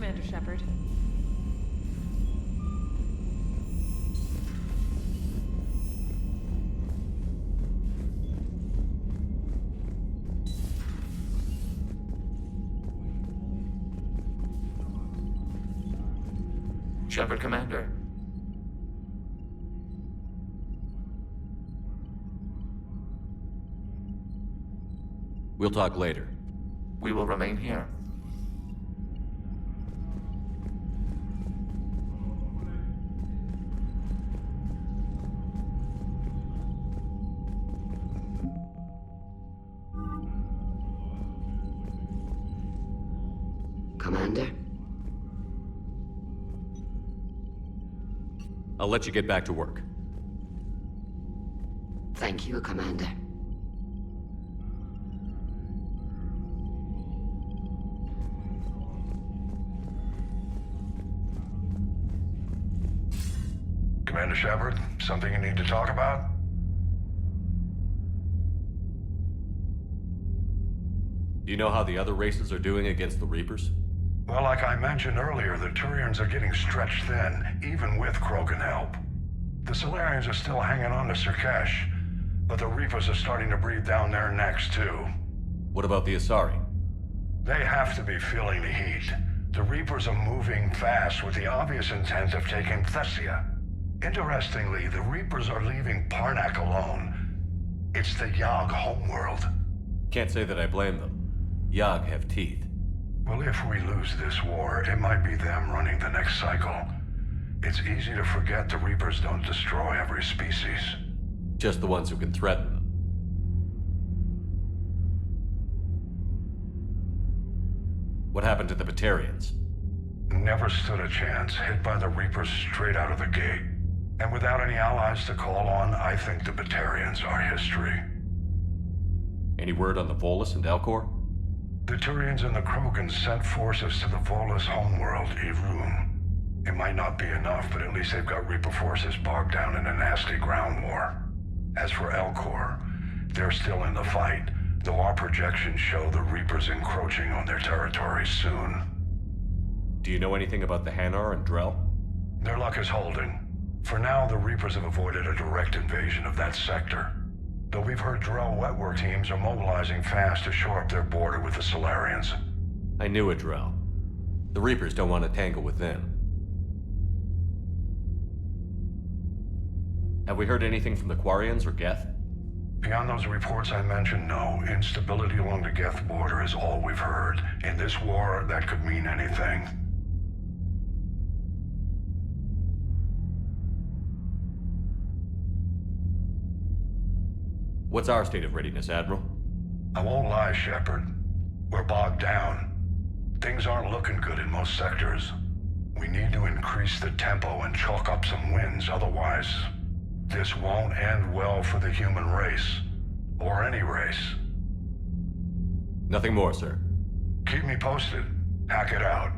Commander Shepard. Shepard, Commander. We'll talk later. We will remain here. Commander? I'll let you get back to work. Thank you, Commander. Commander Shepard, something you need to talk about? Do you know how the other races are doing against the Reapers? Well, like I mentioned earlier, the Turians are getting stretched thin, even with Krogan help. The Solarians are still hanging on to Surkesh, but the Reapers are starting to breathe down their necks, too. What about the Asari? They have to be feeling the heat. The Reapers are moving fast with the obvious intent of taking Thessia. Interestingly, the Reapers are leaving Parnak alone. It's the Yog homeworld. Can't say that I blame them. Yog have teeth. Well, if we lose this war, it might be them running the next cycle. It's easy to forget the Reapers don't destroy every species. Just the ones who can threaten them. What happened to the Batarians? Never stood a chance, hit by the Reapers straight out of the gate. And without any allies to call on, I think the Batarians are history. Any word on the Volus and Elcor? The Turians and the Krogans sent forces to the Volus homeworld, Irun. It might not be enough, but at least they've got Reaper forces bogged down in a nasty ground war. As for Elcor, they're still in the fight, though our projections show the Reapers encroaching on their territory soon. Do you know anything about the Hanar and Drell? Their luck is holding. For now, the Reapers have avoided a direct invasion of that sector. Though we've heard Drell wetwork teams are mobilizing fast to shore up their border with the Solarians. I knew it, Drell. The Reapers don't want to tangle with them. Have we heard anything from the Quarians or Geth? Beyond those reports I mentioned, no. Instability along the Geth border is all we've heard. In this war, that could mean anything. What's our state of readiness, Admiral? I won't lie, Shepard. We're bogged down. Things aren't looking good in most sectors. We need to increase the tempo and chalk up some wins, otherwise this won't end well for the human race. Or any race. Nothing more, sir. Keep me posted. Hack it out.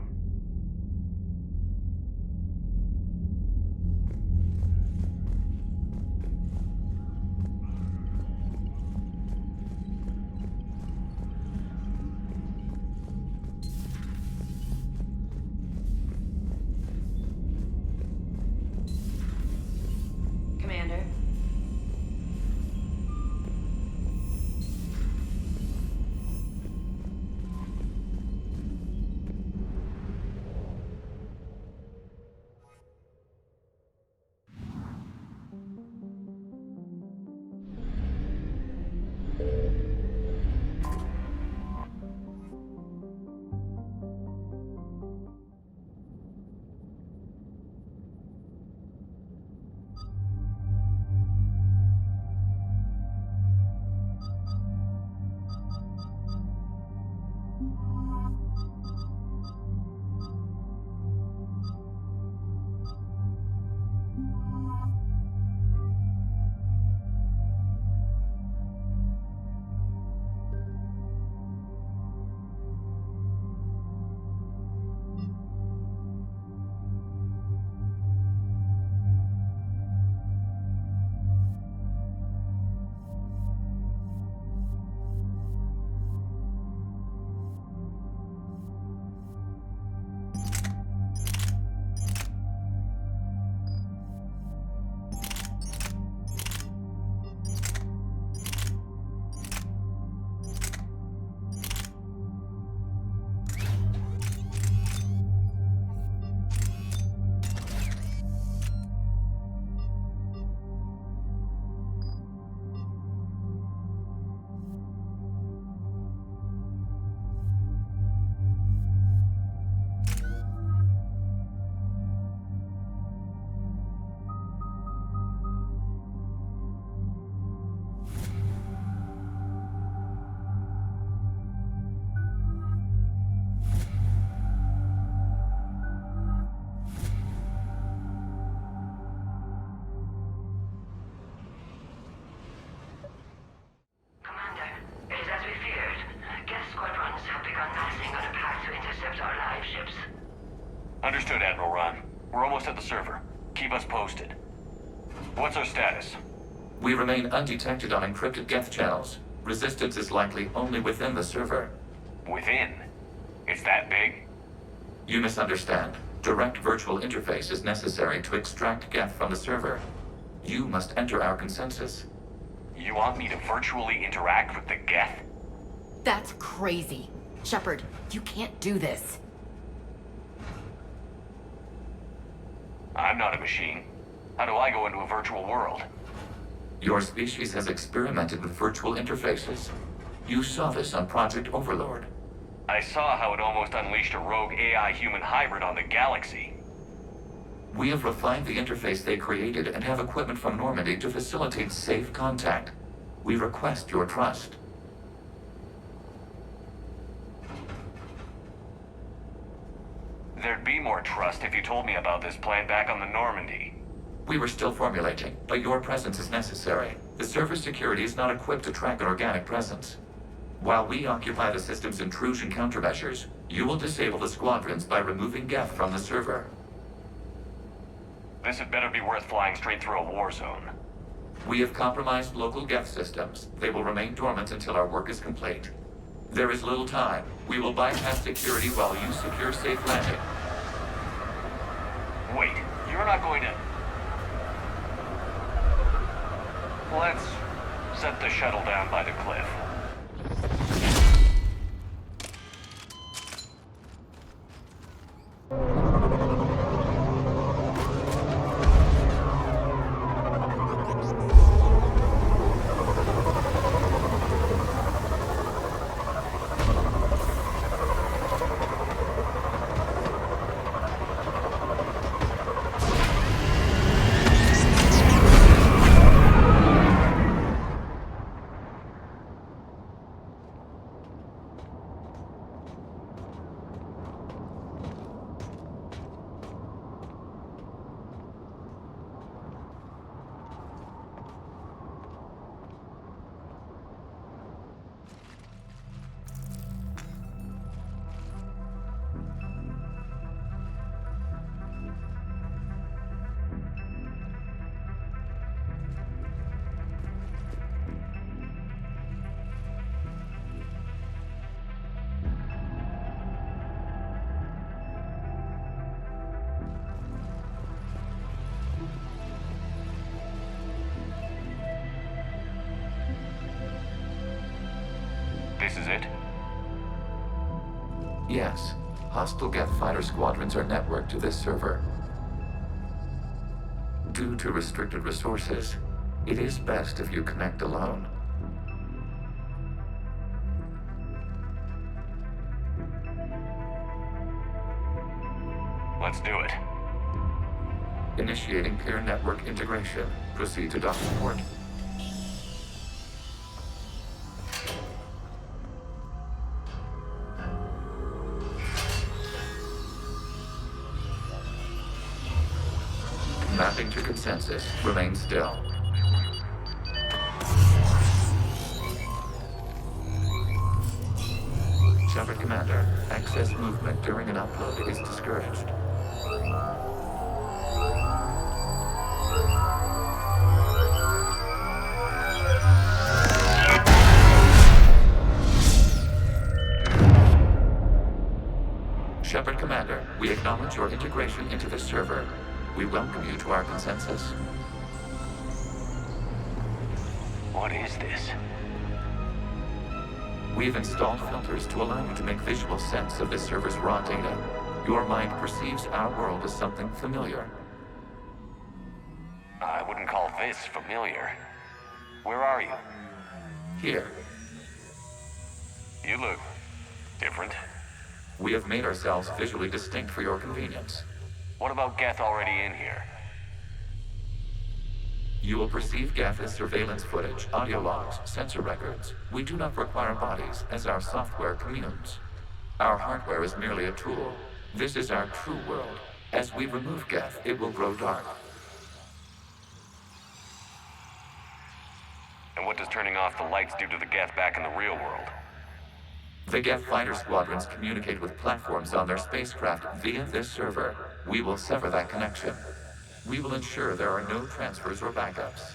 Understood, Admiral Ron. We're almost at the server. Keep us posted. What's our status? We remain undetected on encrypted Geth channels. Resistance is likely only within the server. Within? It's that big? You misunderstand. Direct virtual interface is necessary to extract Geth from the server. You must enter our consensus. You want me to virtually interact with the Geth? That's crazy. Shepard, you can't do this. I'm not a machine. How do I go into a virtual world? Your species has experimented with virtual interfaces. You saw this on Project Overlord. I saw how it almost unleashed a rogue AI-human hybrid on the galaxy. We have refined the interface they created and have equipment from Normandy to facilitate safe contact. We request your trust. There'd be more trust if you told me about this plan back on the Normandy. We were still formulating, but your presence is necessary. The server security is not equipped to track an organic presence. While we occupy the system's intrusion countermeasures, you will disable the squadrons by removing Geth from the server. This had better be worth flying straight through a war zone. We have compromised local Geth systems. They will remain dormant until our work is complete. There is little time. We will bypass security while you secure safe landing. Wait, you're not going to... Let's set the shuttle down by the cliff. This is it? Yes. Hostile Geth fighter squadrons are networked to this server. Due to restricted resources, it is best if you connect alone. Let's do it. Initiating peer network integration. Proceed to docking port. Mapping to consensus. Remain still. Shepard Commander, excess movement during an upload is discouraged. Shepard Commander, we acknowledge your integration into the server. We welcome you to our consensus. What is this? We've installed filters to allow you to make visual sense of this server's raw data. Your mind perceives our world as something familiar. I wouldn't call this familiar. Where are you? Here. You look different. We have made ourselves visually distinct for your convenience. What about Geth already in here? You will perceive Geth as surveillance footage, audio logs, sensor records. We do not require bodies, as our software communes. Our hardware is merely a tool. This is our true world. As we remove Geth, it will grow dark. And what does turning off the lights do to the Geth back in the real world? The Geth fighter squadrons communicate with platforms on their spacecraft via this server. We will sever that connection. We will ensure there are no transfers or backups.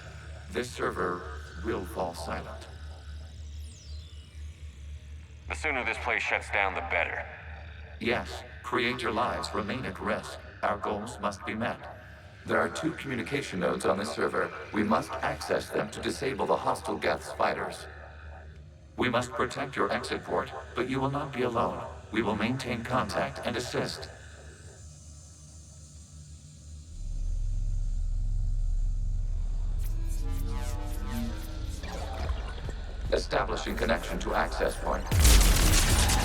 This server will fall silent. The sooner this place shuts down, the better. Yes, creator lives remain at risk. Our goals must be met. There are 2 communication nodes on this server. We must access them to disable the hostile Geth's fighters. We must protect your exit port, but you will not be alone. We will maintain contact and assist. Establishing connection to access point.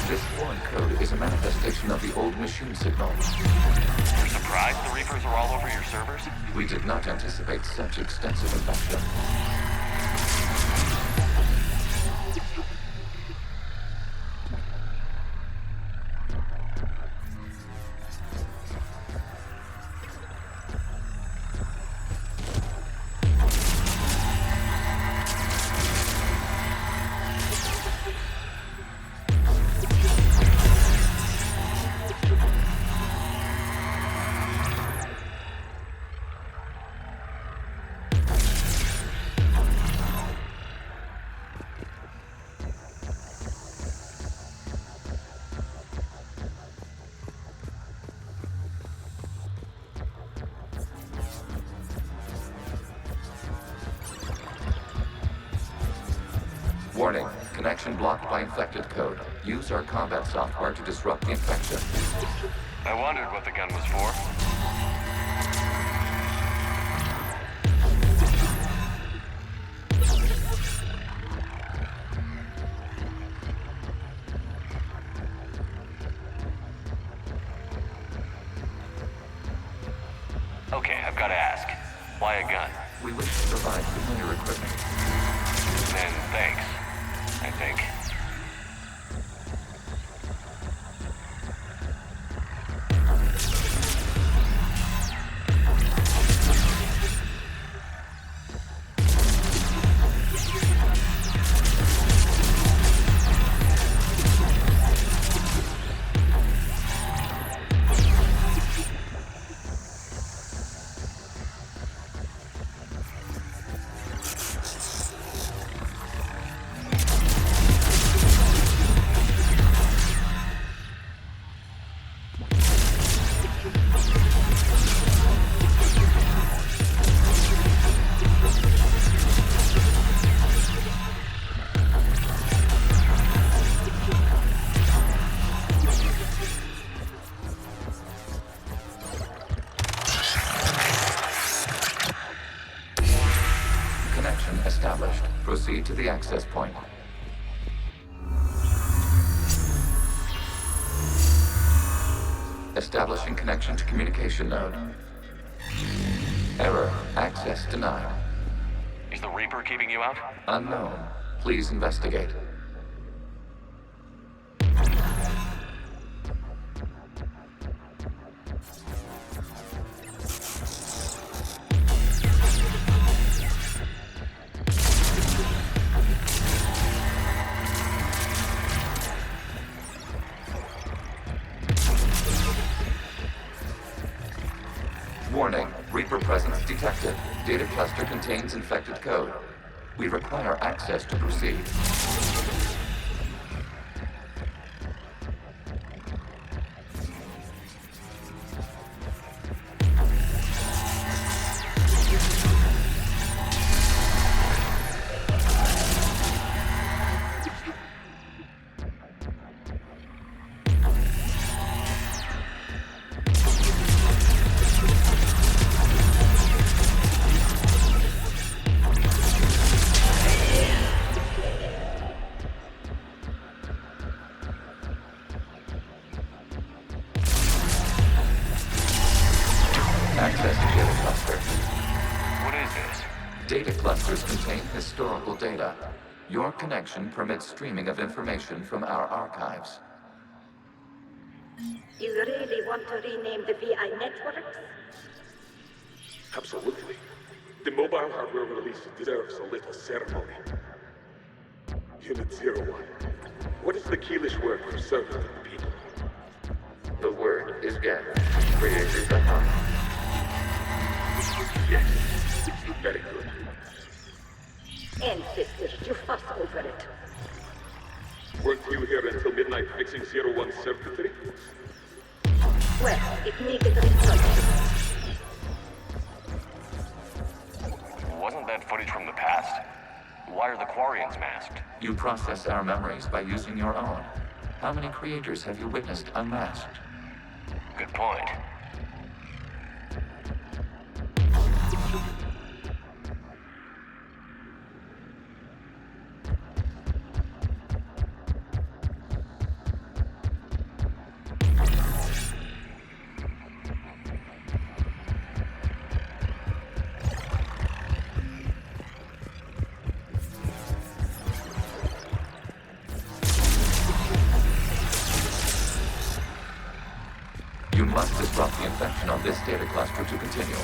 This foreign code is a manifestation of the old machine signal. You're surprised the Reapers are all over your servers? We did not anticipate such extensive infection. Warning, connection blocked by infected code. Use our combat software to disrupt the infection. I wondered what the gun was for. Okay, I've got to ask. Why a gun? We wish to provide familiar equipment. Then thanks, I think. Established. Proceed to the access point. Establishing connection to communication node. Error. Access denied. Is the Reaper keeping you out? Unknown. Please investigate. Warning, Reaper presence detected. Data cluster contains infected code. We require access to proceed. Access to data cluster. What is this? Data clusters contain historical data. Your connection permits streaming of information from our archives. You really want to rename the VI networks? Absolutely. The mobile hardware release deserves a little ceremony. Unit 01, What is the Keelish word for servant of the people? The word is Geth, created the hum. Yes, very good. Ancestors, you fuss over it. Weren't you here until midnight fixing 0173? Well, it needed research. Wasn't that footage from the past? Why are the Quarians masked? You process our memories by using your own. How many creators have you witnessed unmasked? Good point. You must disrupt the infection on this data cluster to continue.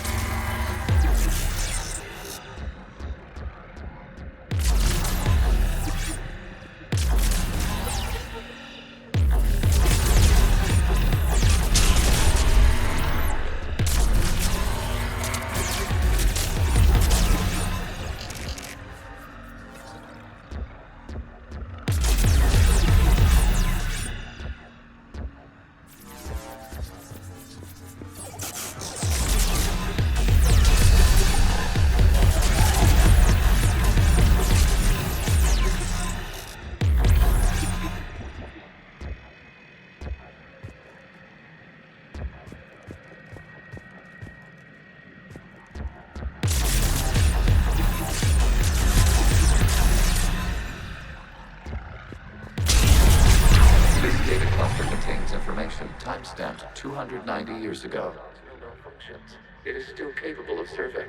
Timestamped 290 years ago. Still no functions. It is still capable of serving.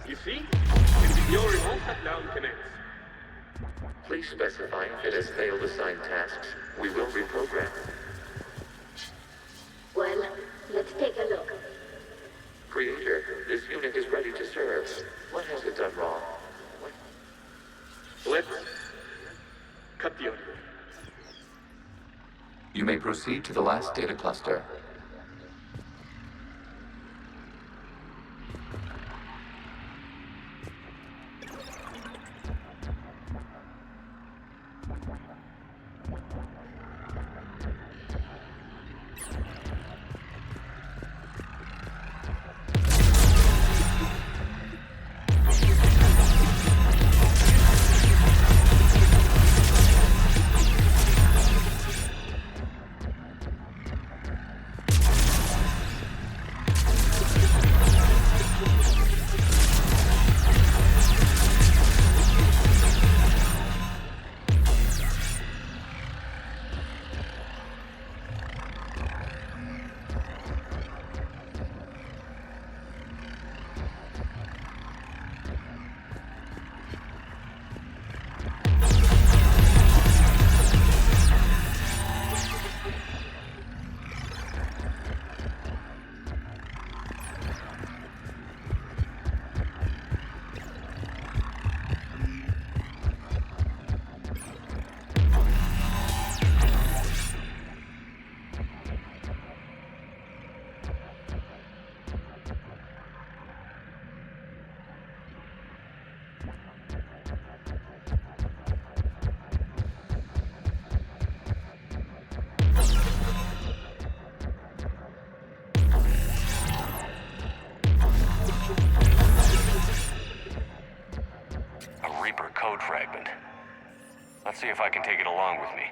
You see? If your remote shutdown connects. Please specify if it has failed assigned tasks. We will reprogram. Well, let's take a look. Creator, this unit is ready to serve. What has it done wrong? Let's cut the audio. You may proceed to the last data cluster. Code fragment. Let's see if I can take it along with me.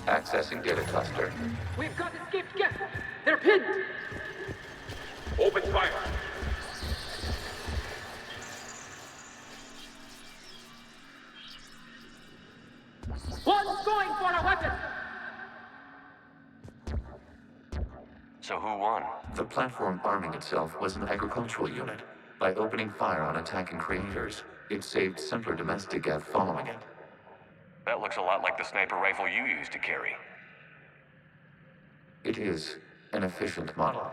Accessing data cluster. We've got escaped guests. They're pinned. Open fire. One's going for a weapon. So who won? The platform arming itself was an agricultural unit. By opening fire on attacking creators, it saved simpler domestic Geth following it. That looks a lot like the sniper rifle you used to carry. It is an efficient model.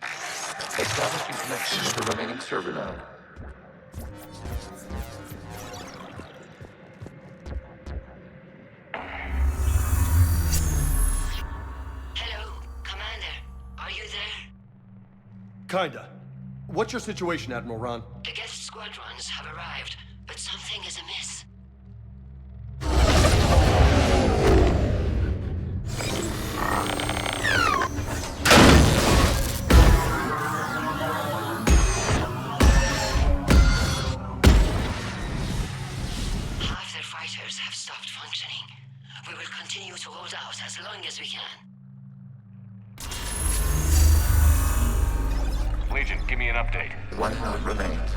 Establishing connection to the remaining server node. Hello, Commander. Are you there? Kinda. What's your situation, Admiral Ron? The Geth squadrons have arrived, but something is amiss. Half their fighters have stopped functioning. We will continue to hold out as long as we can. Legion, give me an update. One node remains.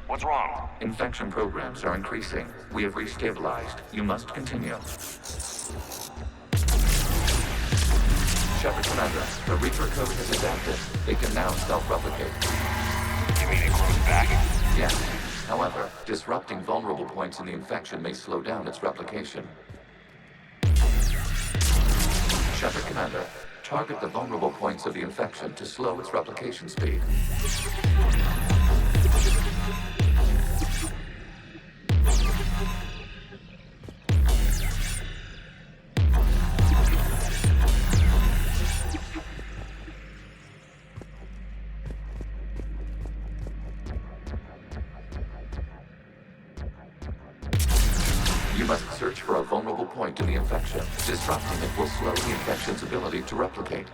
What's wrong? Infection programs are increasing. We have restabilized. You must continue. Shepard Commander, the Reaper code has adapted. It can now self-replicate. You mean it grows back? Yes. However, disrupting vulnerable points in the infection may slow down its replication. Shepard Commander, target the vulnerable points of the infection to slow its replication speed. You must search for a vulnerable point in the infection. Disrupting it will slow the infection's ability to replicate.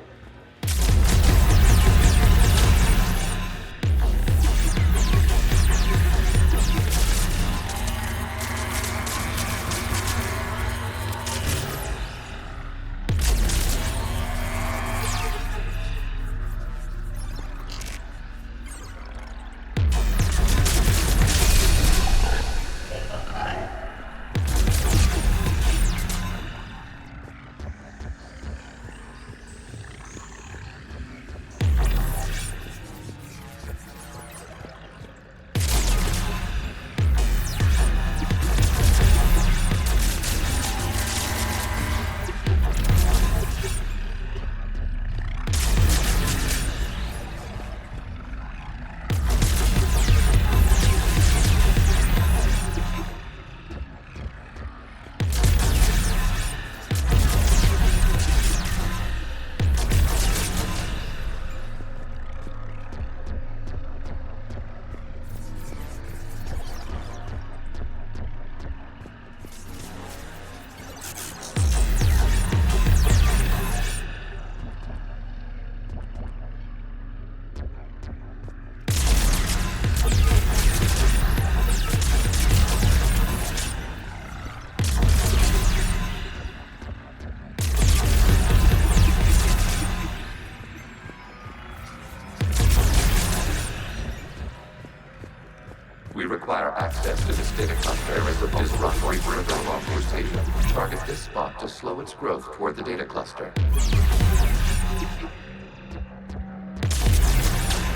access to this data cluster. There is a disrupt Reaper along your station. Target this spot to slow its growth toward the data cluster.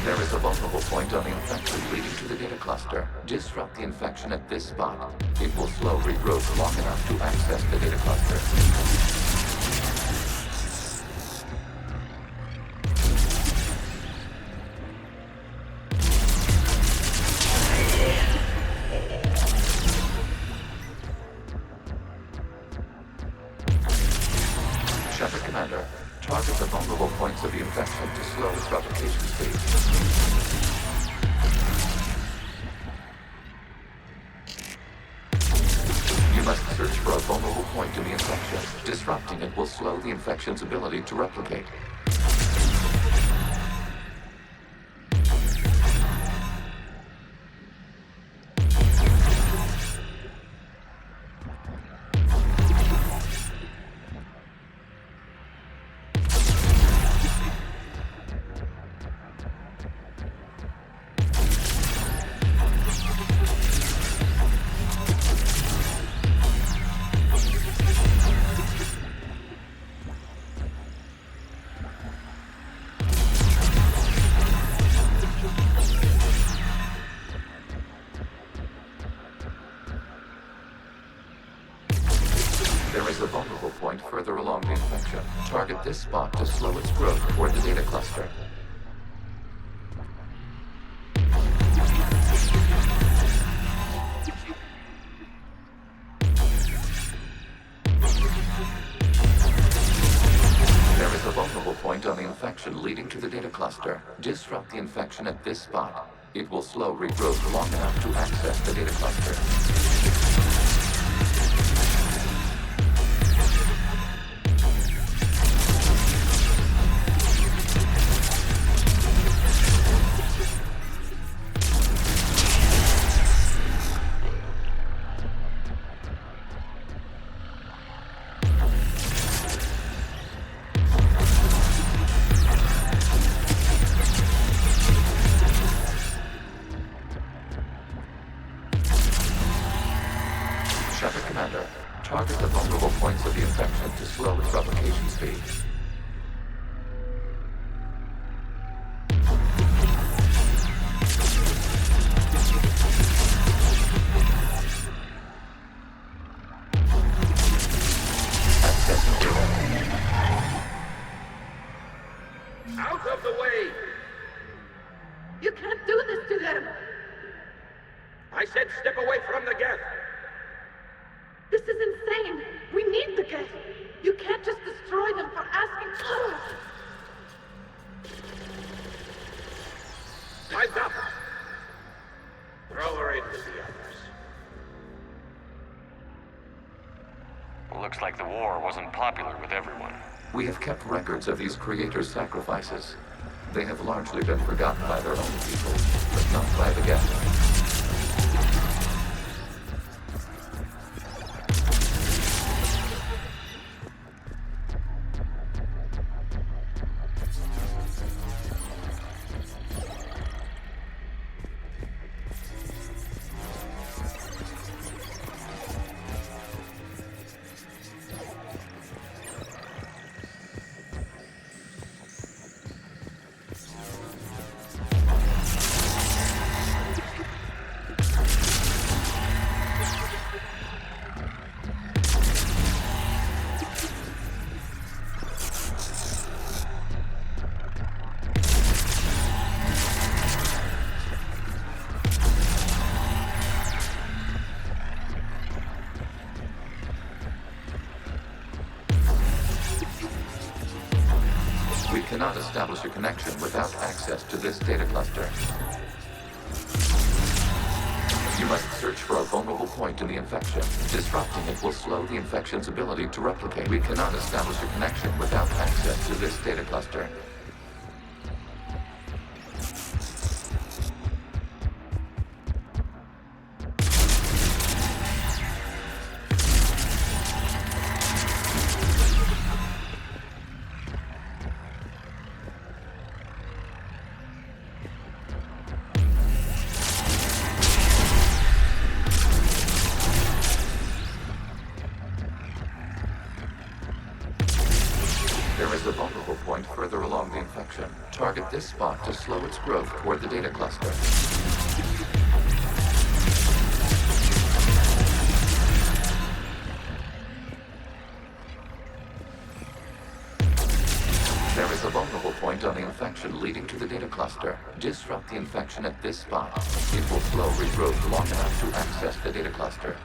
There is a vulnerable point on the infection leading to the data cluster. Disrupt the infection at this spot. It will slow regrowth long enough to access the data cluster. Shepard Commander, target the vulnerable points of the infection to slow its replication speed. You must search for a vulnerable point in the infection. Disrupting it will slow the infection's ability to replicate. There is a vulnerable point further along the infection. Target this spot to slow its growth toward the data cluster. There is a vulnerable point on the infection leading to the data cluster. Disrupt the infection at this spot. It will slow regrowth long enough to access the data cluster. Shepard Commander, target the vulnerable points of the infection to slow its replication speed. Accessing data. Out of the way! You can't do this to them! I said step away from the Geth! This is insane! We need the Geth! You can't just destroy them for asking for it! Time's up! Throw her in with the others. Looks like the war wasn't popular with everyone. We have kept records of these creators' sacrifices. They have largely been forgotten by their own people, but not by the Geth. We cannot establish a connection without access to this data cluster. You must search for a vulnerable point in the infection. Disrupting it will slow the infection's ability to replicate. We cannot establish a connection without access to this data cluster. is a vulnerable point further along the infection. Target this spot to slow its growth toward the data cluster. There is a vulnerable point on the infection leading to the data cluster. Disrupt the infection at this spot. It will slow regrowth long enough to access the data cluster.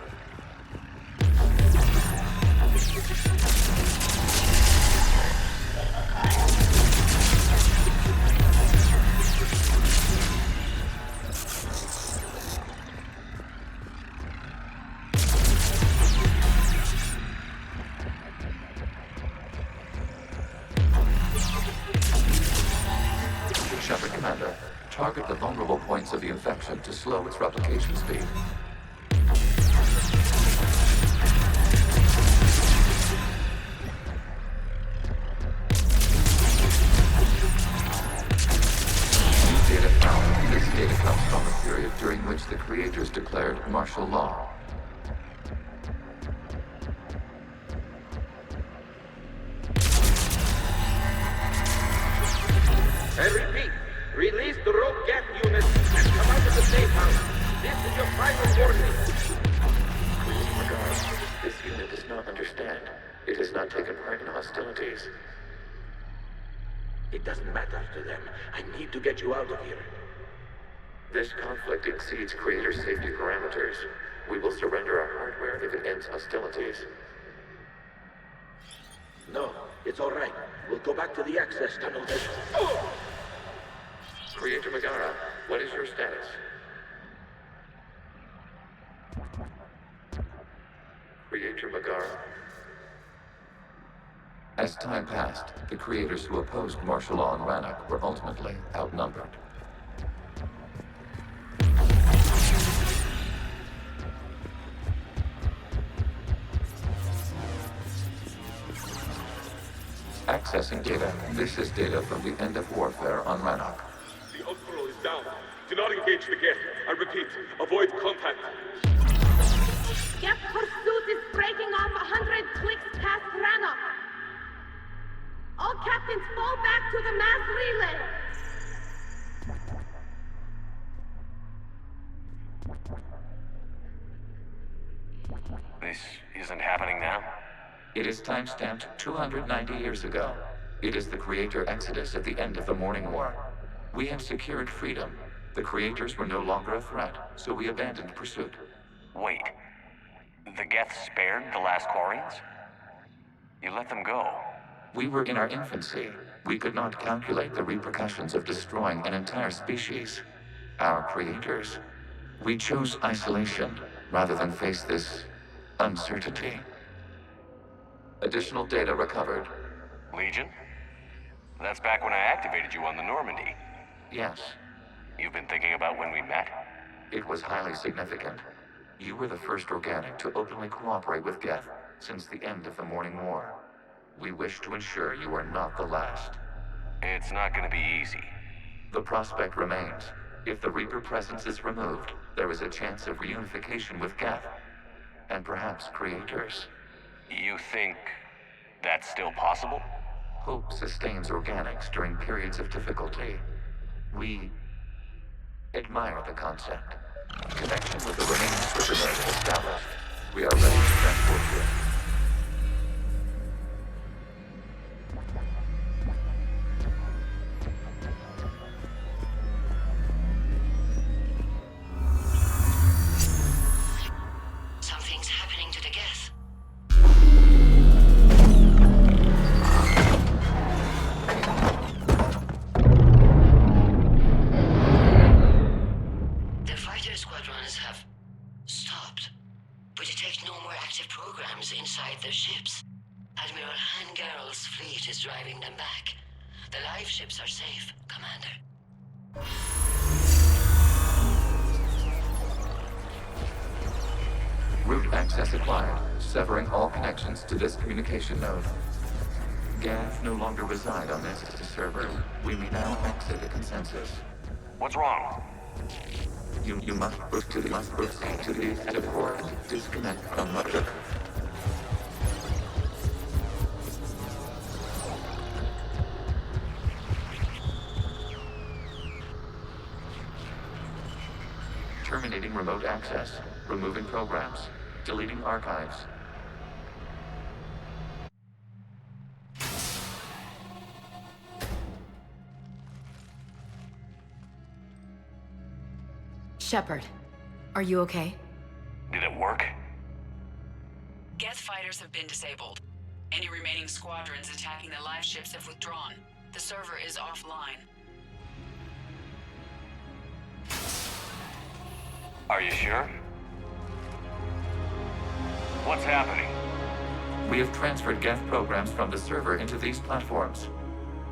Shepard Commander, target the vulnerable points of the infection to slow its replication speed. New data found. This data comes from a period during which the creators declared martial law. I repeat, release the rogue Geth unit and come out of the safe house. This is your final warning. Please regard. This unit does not understand. It has not taken part in hostilities. It doesn't matter to them. I need to get you out of here. This conflict exceeds Creator's safety parameters. We will surrender our hardware if it ends hostilities. No, it's all right. We'll go back to the access tunnel then. Creator Megara, what is your status? Creator Megara. As time passed, the creators who opposed martial law in Rannoch were ultimately outnumbered. Accessing data. This is data from the end of warfare on Rannoch. The Outflow is down. Do not engage the Geth. I repeat, avoid contact. Geth pursuit is breaking off 100 clicks past Rannoch. All captains fall back to the mass relay. This isn't happening now? It is timestamped 290 years ago. It is the Creator Exodus at the end of the Morning War. We have secured freedom. The Creators were no longer a threat, so we abandoned pursuit. Wait. The Geth spared the last Quarians? You let them go. We were in our infancy. We could not calculate the repercussions of destroying an entire species. Our creators. We chose isolation rather than face this uncertainty. Additional data recovered. Legion? That's back when I activated you on the Normandy. Yes. You've been thinking about when we met? It was highly significant. You were the first organic to openly cooperate with Geth since the end of the Morning War. We wish to ensure you are not the last. It's not going to be easy. The prospect remains. If the Reaper presence is removed, there is a chance of reunification with Geth. And perhaps creators. You think that's still possible? Hope sustains organics during periods of difficulty. We admire the concept. Connection with the remaining supermen is established. We are ready to transport you. Something's happening to the Geth. The fighter squadrons have stopped, but detect no more active programs inside their ships. Admiral Hangarl's fleet is driving them back. The live ships are safe, Commander. Route access acquired, severing all connections to this communication node. Geth no longer reside on this server. We may now exit the consensus. What's wrong? You must proceed to the active port. Disconnect from mother. Terminating remote access. Removing programs. Deleting archives. Shepard, are you okay? Did it work? Geth fighters have been disabled. Any remaining squadrons attacking the live ships have withdrawn. The server is offline. Are you sure? What's happening? We have transferred Geth programs from the server into these platforms.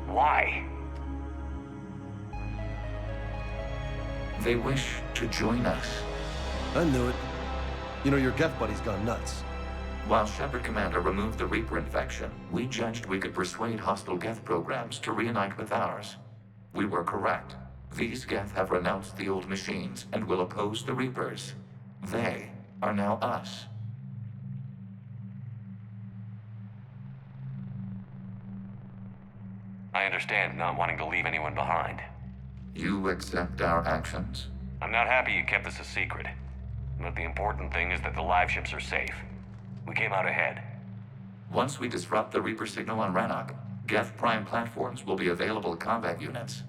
Why? They wish to join us. I knew it. You know, your Geth buddy's gone nuts. While Shepard Commander removed the Reaper infection, we judged we could persuade hostile Geth programs to reunite with ours. We were correct. These Geth have renounced the old machines and will oppose the Reapers. They are now us. I understand not wanting to leave anyone behind. You accept our actions? I'm not happy you kept this a secret. But the important thing is that the live ships are safe. We came out ahead. Once we disrupt the Reaper signal on Rannoch, Geth Prime platforms will be available combat units.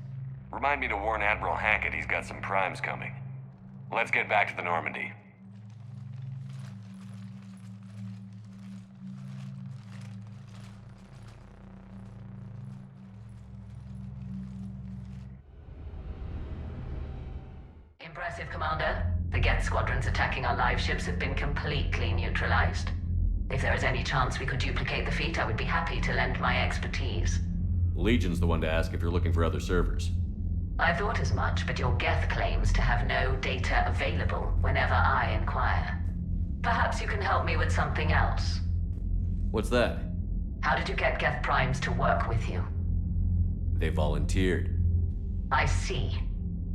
Remind me to warn Admiral Hackett he's got some primes coming. Let's get back to the Normandy. Impressive, Commander. The Geth squadrons attacking our live ships have been completely neutralized. If there is any chance we could duplicate the feat, I would be happy to lend my expertise. Legion's the one to ask if you're looking for other servers. I thought as much, but your Geth claims to have no data available whenever I inquire. Perhaps you can help me with something else. What's that? How did you get Geth Primes to work with you? They volunteered. I see.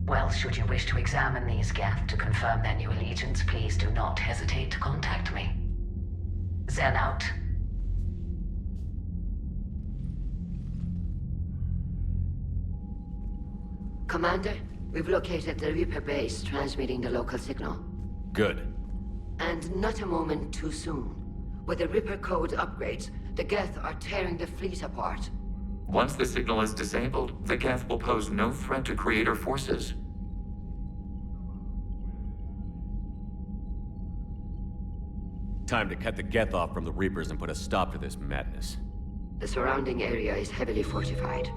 Well, should you wish to examine these Geth to confirm their new allegiance, please do not hesitate to contact me. Zen out. Commander, we've located the Reaper base transmitting the local signal. Good. And not a moment too soon. With the Reaper code upgrades, the Geth are tearing the fleet apart. Once the signal is disabled, the Geth will pose no threat to Creator forces. Time to cut the Geth off from the Reapers and put a stop to this madness. The surrounding area is heavily fortified,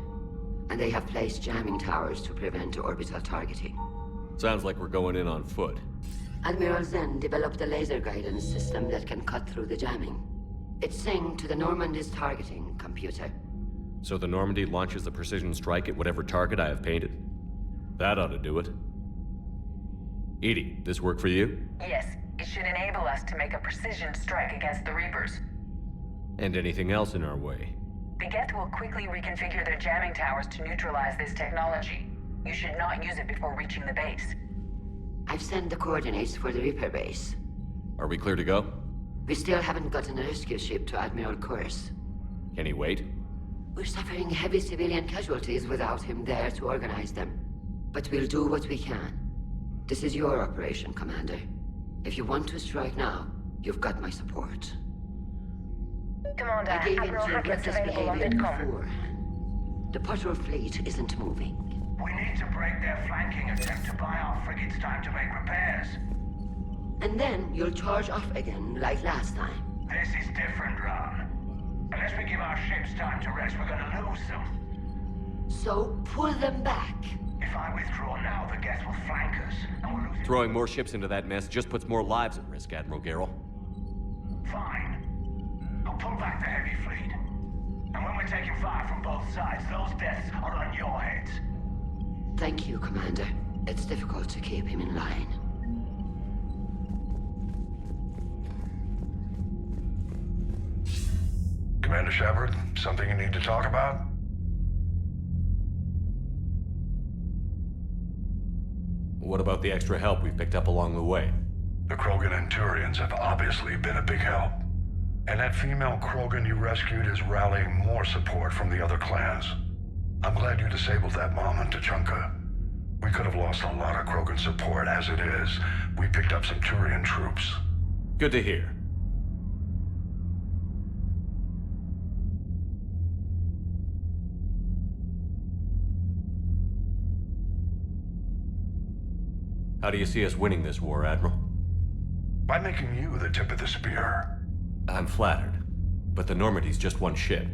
and they have placed jamming towers to prevent orbital targeting. Sounds like we're going in on foot. Admiral Zen developed a laser guidance system that can cut through the jamming. It's synced to the Normandy's targeting computer. So the Normandy launches a precision strike at whatever target I have painted. That ought to do it. Edie, this work for you? Yes, it should enable us to make a precision strike against the Reapers. And anything else in our way? The Geth will quickly reconfigure their jamming towers to neutralize this technology. You should not use it before reaching the base. I've sent the coordinates for the Reaper base. Are we clear to go? We still haven't gotten a rescue ship to Admiral Kurz. Can he wait? We're suffering heavy civilian casualties without him there to organize them. But we'll do what we can. This is your operation, Commander. If you want to strike now, you've got my support. Commander, I gave in Admiral to your Hackett's reckless available on behavior VidCom. beforehand. The patrol fleet isn't moving. We need to break their flanking attempt to buy our frigates time to make repairs. And then you'll charge off again, like last time. This is different, Ron. Unless we give our ships time to rest, we're gonna lose them. So pull them back. If I withdraw now, the Geth will flank us, and we'll lose. Throwing more ships into that mess just puts more lives at risk, Admiral Garrel. Fine. I'll pull back the heavy fleet. And when we're taking fire from both sides, those deaths are on your heads. Thank you, Commander. It's difficult to keep him in line. Commander Shepard, something you need to talk about? What about the extra help we picked up along the way? The Krogan and Turians have obviously been a big help. And that female Krogan you rescued is rallying more support from the other clans. I'm glad you disabled that mom in Tachanka. We could have lost a lot of Krogan support as it is. We picked up some Turian troops. Good to hear. How do you see us winning this war, Admiral? By making you the tip of the spear. I'm flattered, but the Normandy's just one ship.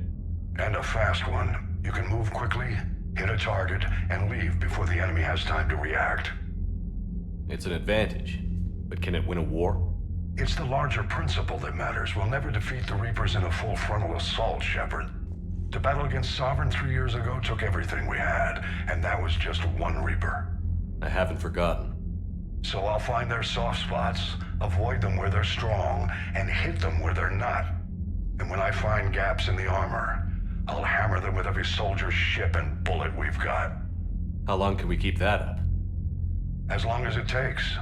And a fast one. You can move quickly, hit a target, and leave before the enemy has time to react. It's an advantage, but can it win a war? It's the larger principle that matters. We'll never defeat the Reapers in a full frontal assault, Shepard. The battle against Sovereign 3 years ago took everything we had, and that was just one Reaper. I haven't forgotten. So I'll find their soft spots, avoid them where they're strong, and hit them where they're not. And when I find gaps in the armor, I'll hammer them with every soldier, ship, and bullet we've got. How long can we keep that up? As long as it takes.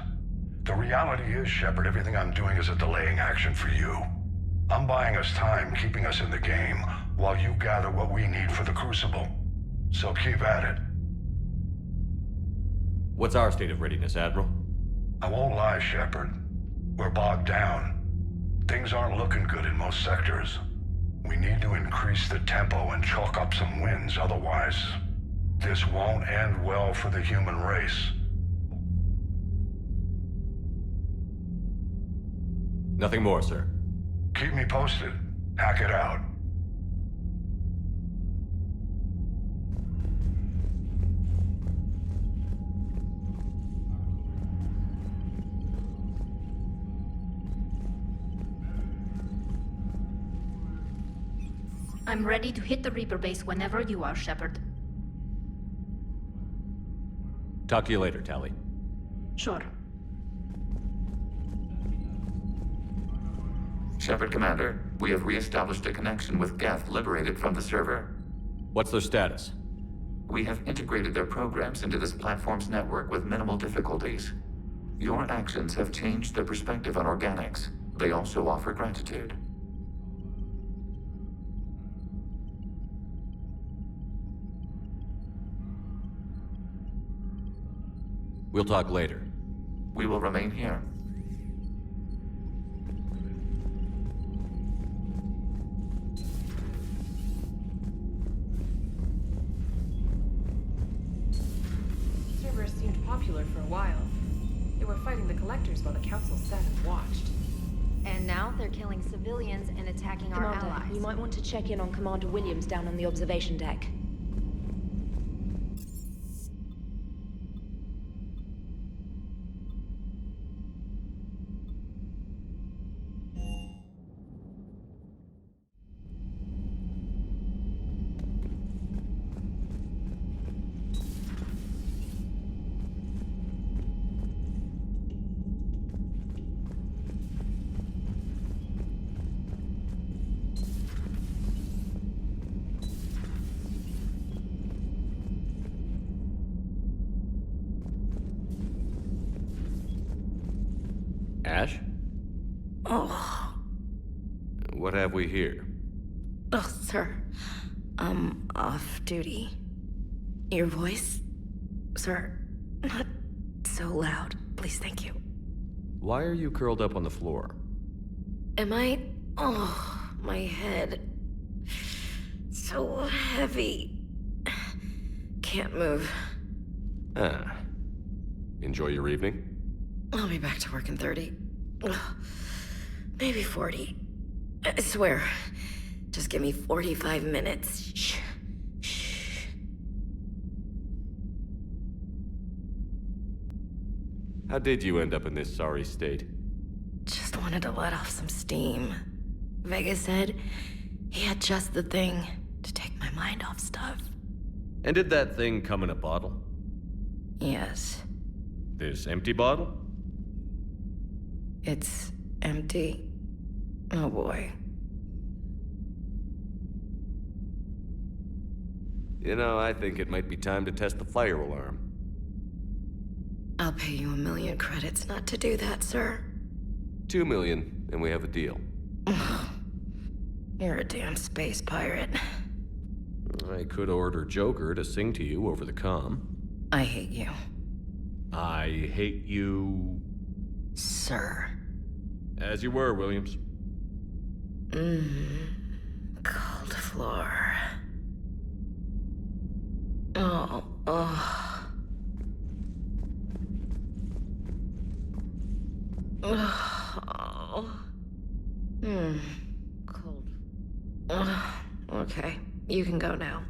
The reality is, Shepard, everything I'm doing is a delaying action for you. I'm buying us time, keeping us in the game, while you gather what we need for the Crucible. So keep at it. What's our state of readiness, Admiral? I won't lie, Shepard. We're bogged down. Things aren't looking good in most sectors. We need to increase the tempo and chalk up some wins, otherwise, this won't end well for the human race. Nothing more, sir. Keep me posted. Hack it out. I'm ready to hit the Reaper base whenever you are, Shepard. Talk to you later, Tali. Sure. Shepard Commander, we have re-established a connection with Geth liberated from the server. What's their status? We have integrated their programs into this platform's network with minimal difficulties. Your actions have changed their perspective on organics. They also offer gratitude. We'll talk later. We will remain here. Servers seemed popular for a while. They were fighting the Collectors while the Council sat and watched. And now they're killing civilians and attacking our allies. You might want to check in on Commander Williams down on the observation deck. Ash? Oh. What have we here? Oh, sir. I'm off duty. Your voice? Sir, not so loud. Please, thank you. Why are you curled up on the floor? Am I? Oh, my head. So heavy. Can't move. Ah. Enjoy your evening? I'll be back to work in 30. Ugh, maybe 40. I swear. Just give me 45 minutes. Shh. Shh. How did you end up in this sorry state? Just wanted to let off some steam. Vega said he had just the thing to take my mind off stuff. And did that thing come in a bottle? Yes. This empty bottle? It's empty. Oh boy. You know, I think it might be time to test the fire alarm. I'll pay you 1 million credits not to do that, sir. 2 million, and we have a deal. You're a damn space pirate. I could order Joker to sing to you over the comm. I hate you. I hate you... Sir. As you were, Williams. Cold floor. Oh. Oh. Cold. Okay, you can go now.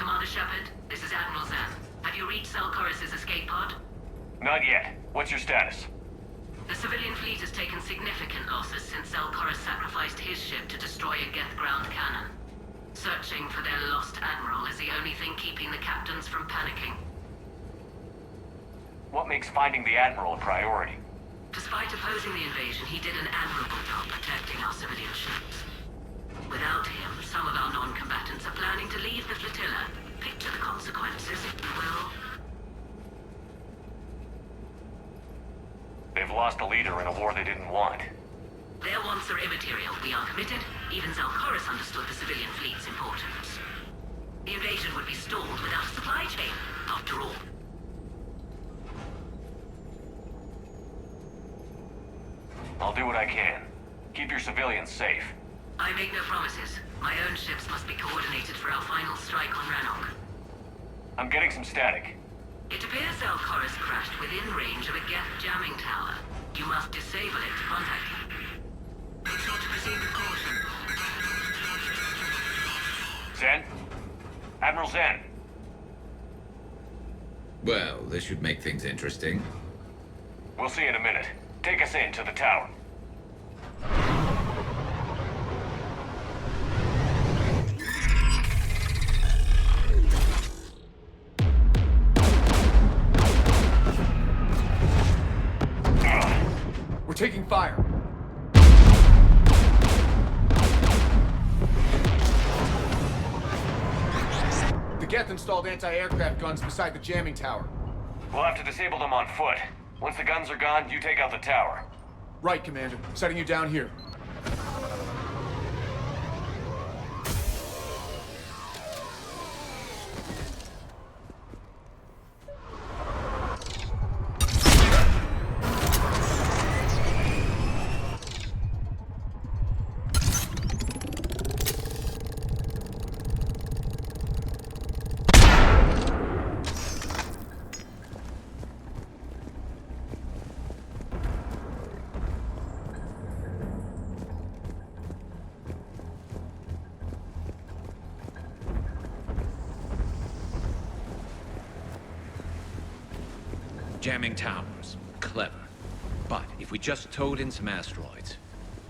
Commander Shepard, this is Admiral Zan. Have you reached Zelkorus' escape pod? Not yet. What's your status? The civilian fleet has taken significant losses since Zelkorus sacrificed his ship to destroy a Geth ground cannon. Searching for their lost admiral is the only thing keeping the captains from panicking. What makes finding the Admiral a priority? Despite opposing the invasion, he did an admirable job protecting our civilian ships. Without him, some of our non-combatants are planning to leave the flotilla. Picture the consequences, if you will. They've lost a leader in a war they didn't want. Their wants are immaterial. We are committed. Even Zelkorus understood the civilian fleet's importance. The invasion would be stalled without a supply chain, after all. I'll do what I can. Keep your civilians safe. I make no promises. My own ships must be coordinated for our final strike on Rannoch. I'm getting some static. It appears Zelkorus crashed within range of a Geth jamming tower. You must disable it to contact him. Make sure to proceed with caution. Zen? Admiral Zen? Well, this should make things interesting. We'll see in a minute. Take us in to the tower. We're taking fire. The Geth installed anti-aircraft guns beside the jamming tower. We'll have to disable them on foot. Once the guns are gone, you take out the tower. Right, Commander. Setting you down here. Jamming towers. Clever. But if we just towed in some asteroids...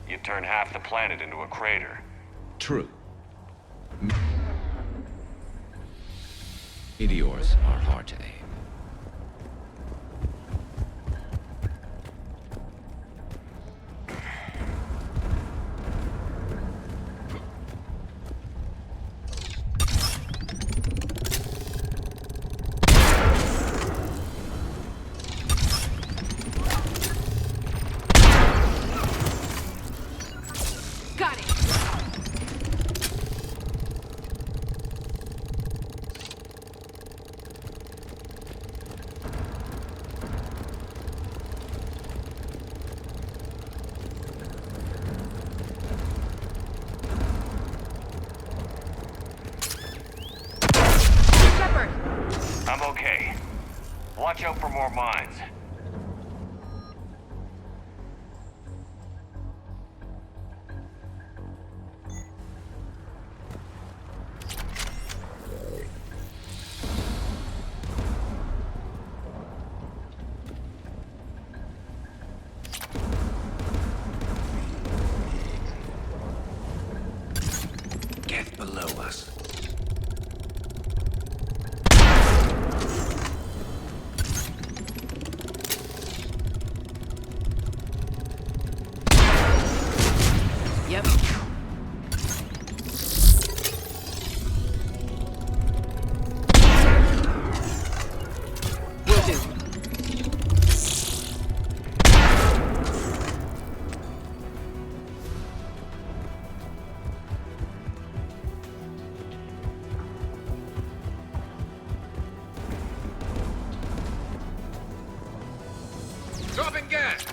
You'd turn half the planet into a crater. True. Meteors are hard to aim. I'm okay. Watch out for more mines. Get below us. Yep. Will do. Dropping gas!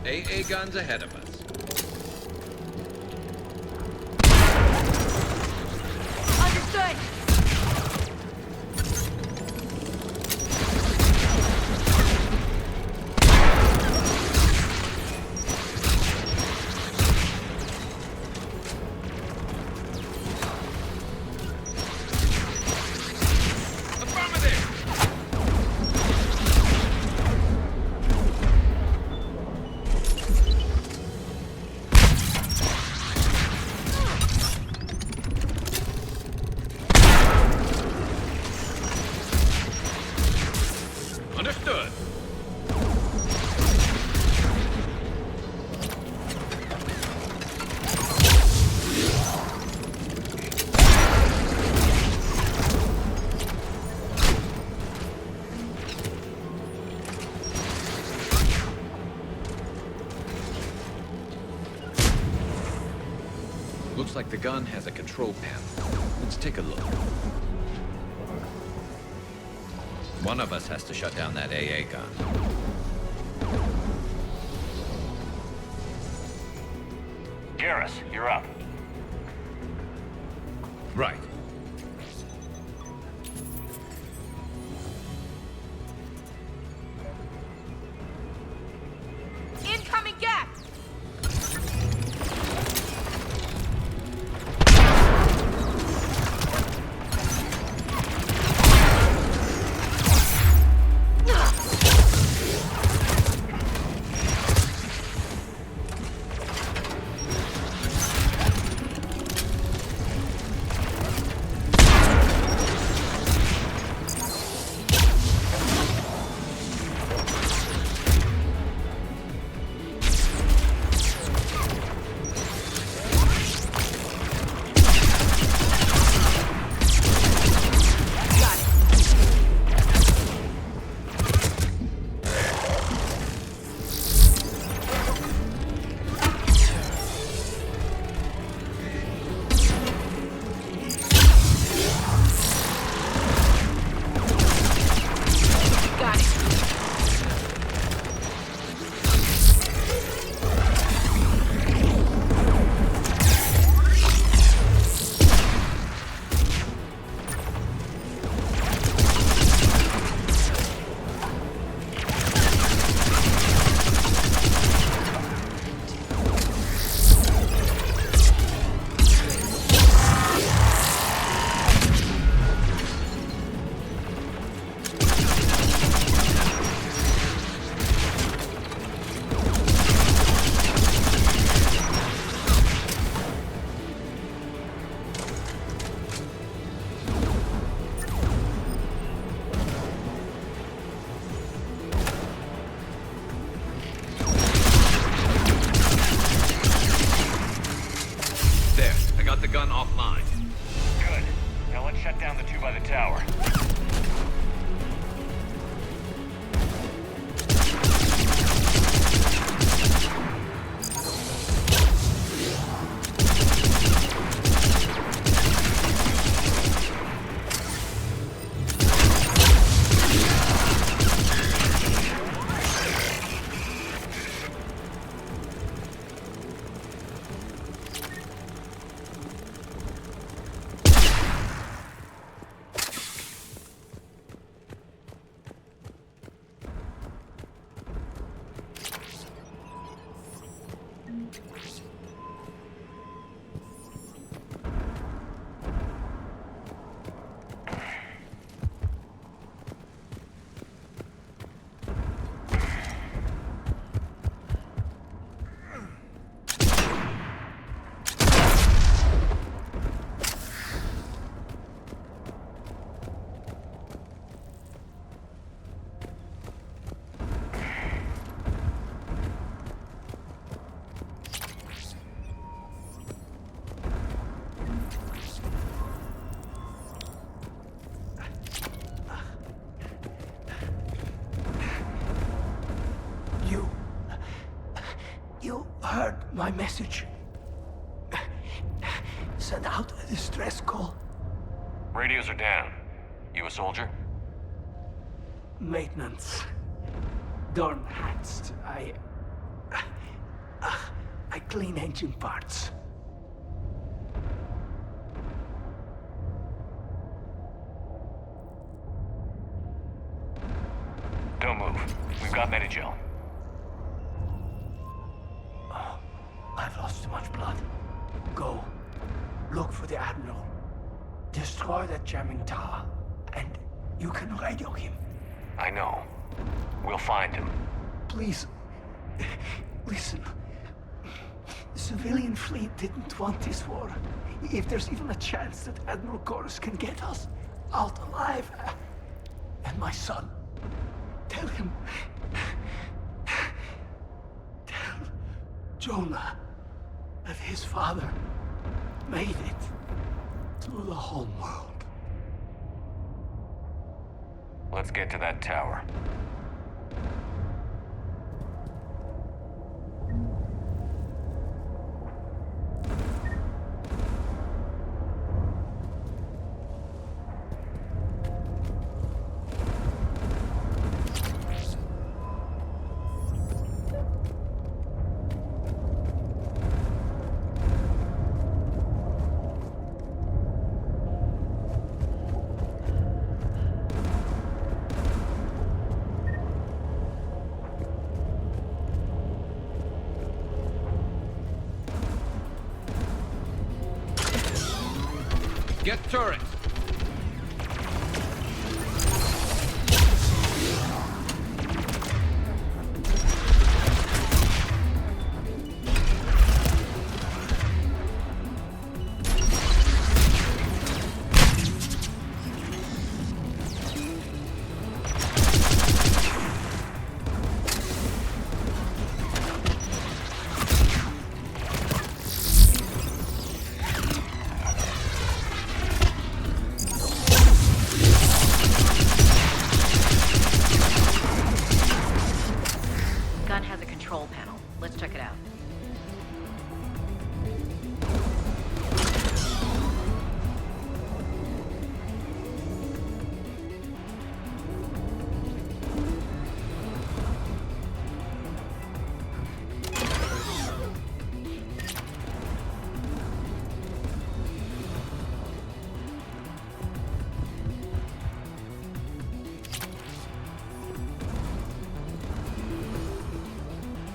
AA guns ahead of us. Understood. Understood. Looks like the gun has a control panel. Let's take a look. One of us has to shut down that AA gun. Garrus, you're up. Right. Incoming gas! gun offline. Good. Now let's shut down the two by the tower. You heard my message. Send out a distress call. Radios are down. You a soldier? Maintenance. Darn hats. I clean engine parts. Don't move. We've got Medigel. I've lost too much blood. Go. Look for the Admiral. Destroy that jamming tower. And you can radio him. I know. We'll find him. Please. Listen. The civilian fleet didn't want this war. If there's even a chance that Admiral Chorus can get us out alive. And my son. Tell him. Tell Jonah that his father made it to the home world. Let's get to that tower. Get turret!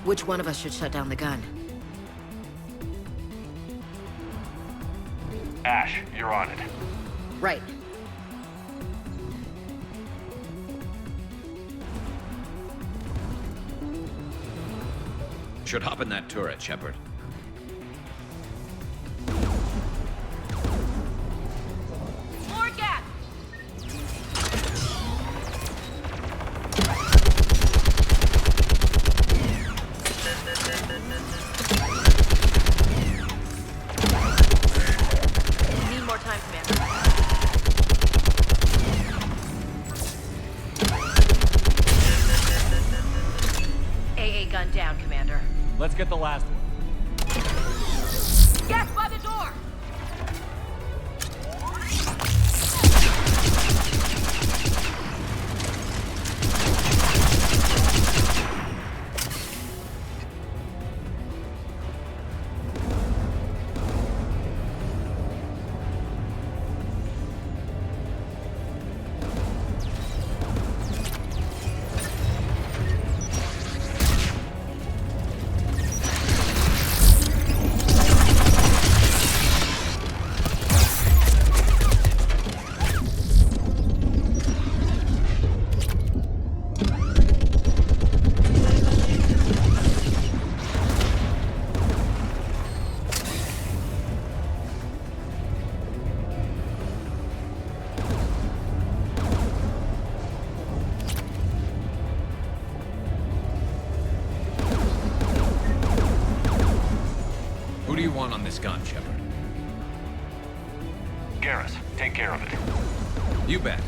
Which one of us should shut down the gun? Ash, you're on it. Right. Should hop in that turret, Shepard. More gas! Let's get the last one. Gas by the door! Who do you want on this gun, Shepard? Garrus, take care of it. You bet.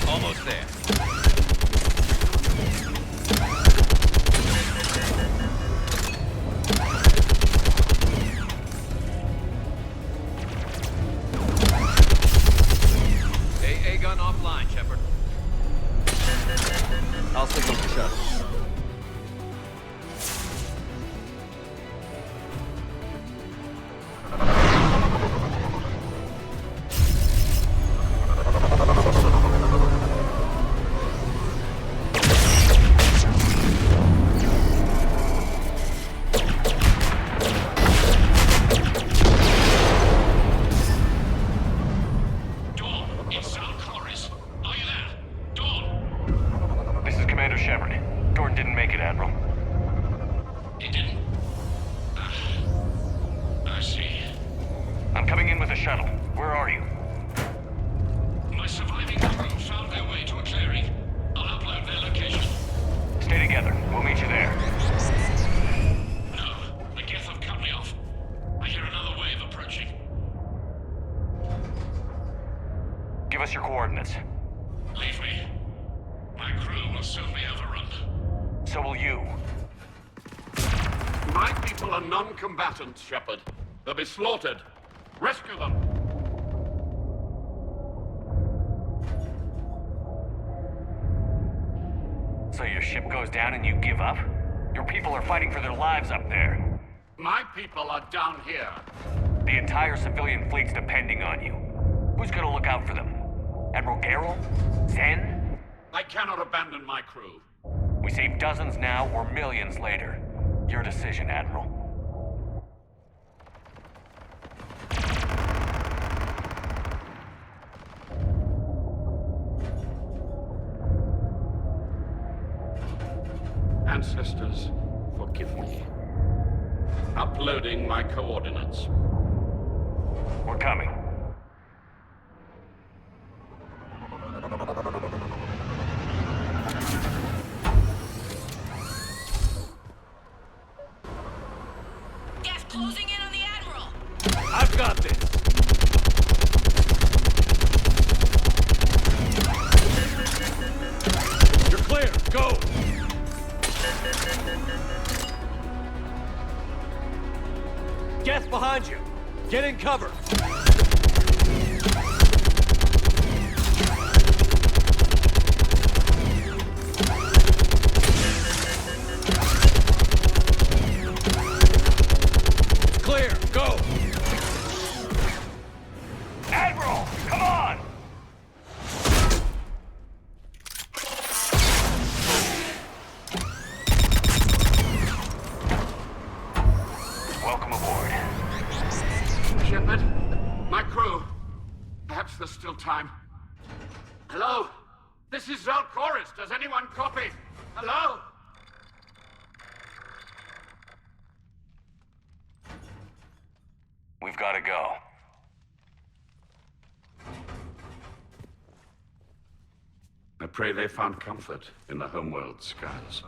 Almost there. AA gun offline, Shepard. I'll signal for shuttle. This is Commander Shepard. Dorn didn't make it, Admiral. He didn't? I see. I'm coming in with a shuttle. Where are you? My surviving crew found their way to a clearing. I'll upload their location. Stay together. We'll meet you there. No, the Geth have cut me off. I hear another wave approaching. Give us your coordinates. Leave me. My crew will soon be overrun. So will you. My people are non-combatants, Shepard. They'll be slaughtered. Rescue them! So your ship goes down and you give up? Your people are fighting for their lives up there. My people are down here. The entire civilian fleet's depending on you. Who's gonna look out for them? Admiral Garrel? Zen? I cannot abandon my crew. We save dozens now or millions later. Your decision, Admiral. Ancestors, forgive me. Uploading my coordinates. We're coming. Geth closing in on the Admiral! I've got this! You're clear! Go! Geth behind you! Get in cover! Clear! Go! Admiral! Come on! Welcome aboard. Shepard, my crew. Perhaps there's still time. Hello? This is Zalcoris. Does anyone copy? Hello? We've got to go. I pray they found comfort in the homeworld skies.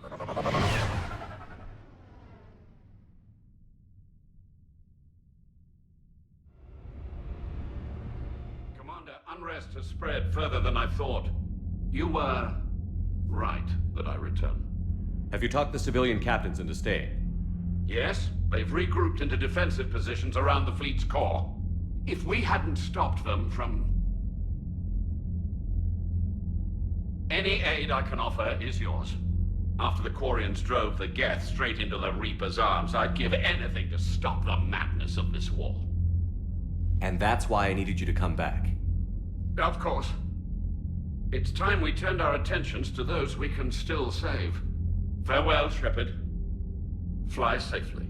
Commander, unrest has spread further than I thought. You were right that I return. Have you talked the civilian captains into staying? Yes, they've regrouped into defensive positions around the fleet's core. If we hadn't stopped them from... Any aid I can offer is yours. After the Quarians drove the Geth straight into the Reaper's arms, I'd give anything to stop the madness of this war. And that's why I needed you to come back. Of course. It's time we turned our attentions to those we can still save. Farewell, Shepard. Fly safely.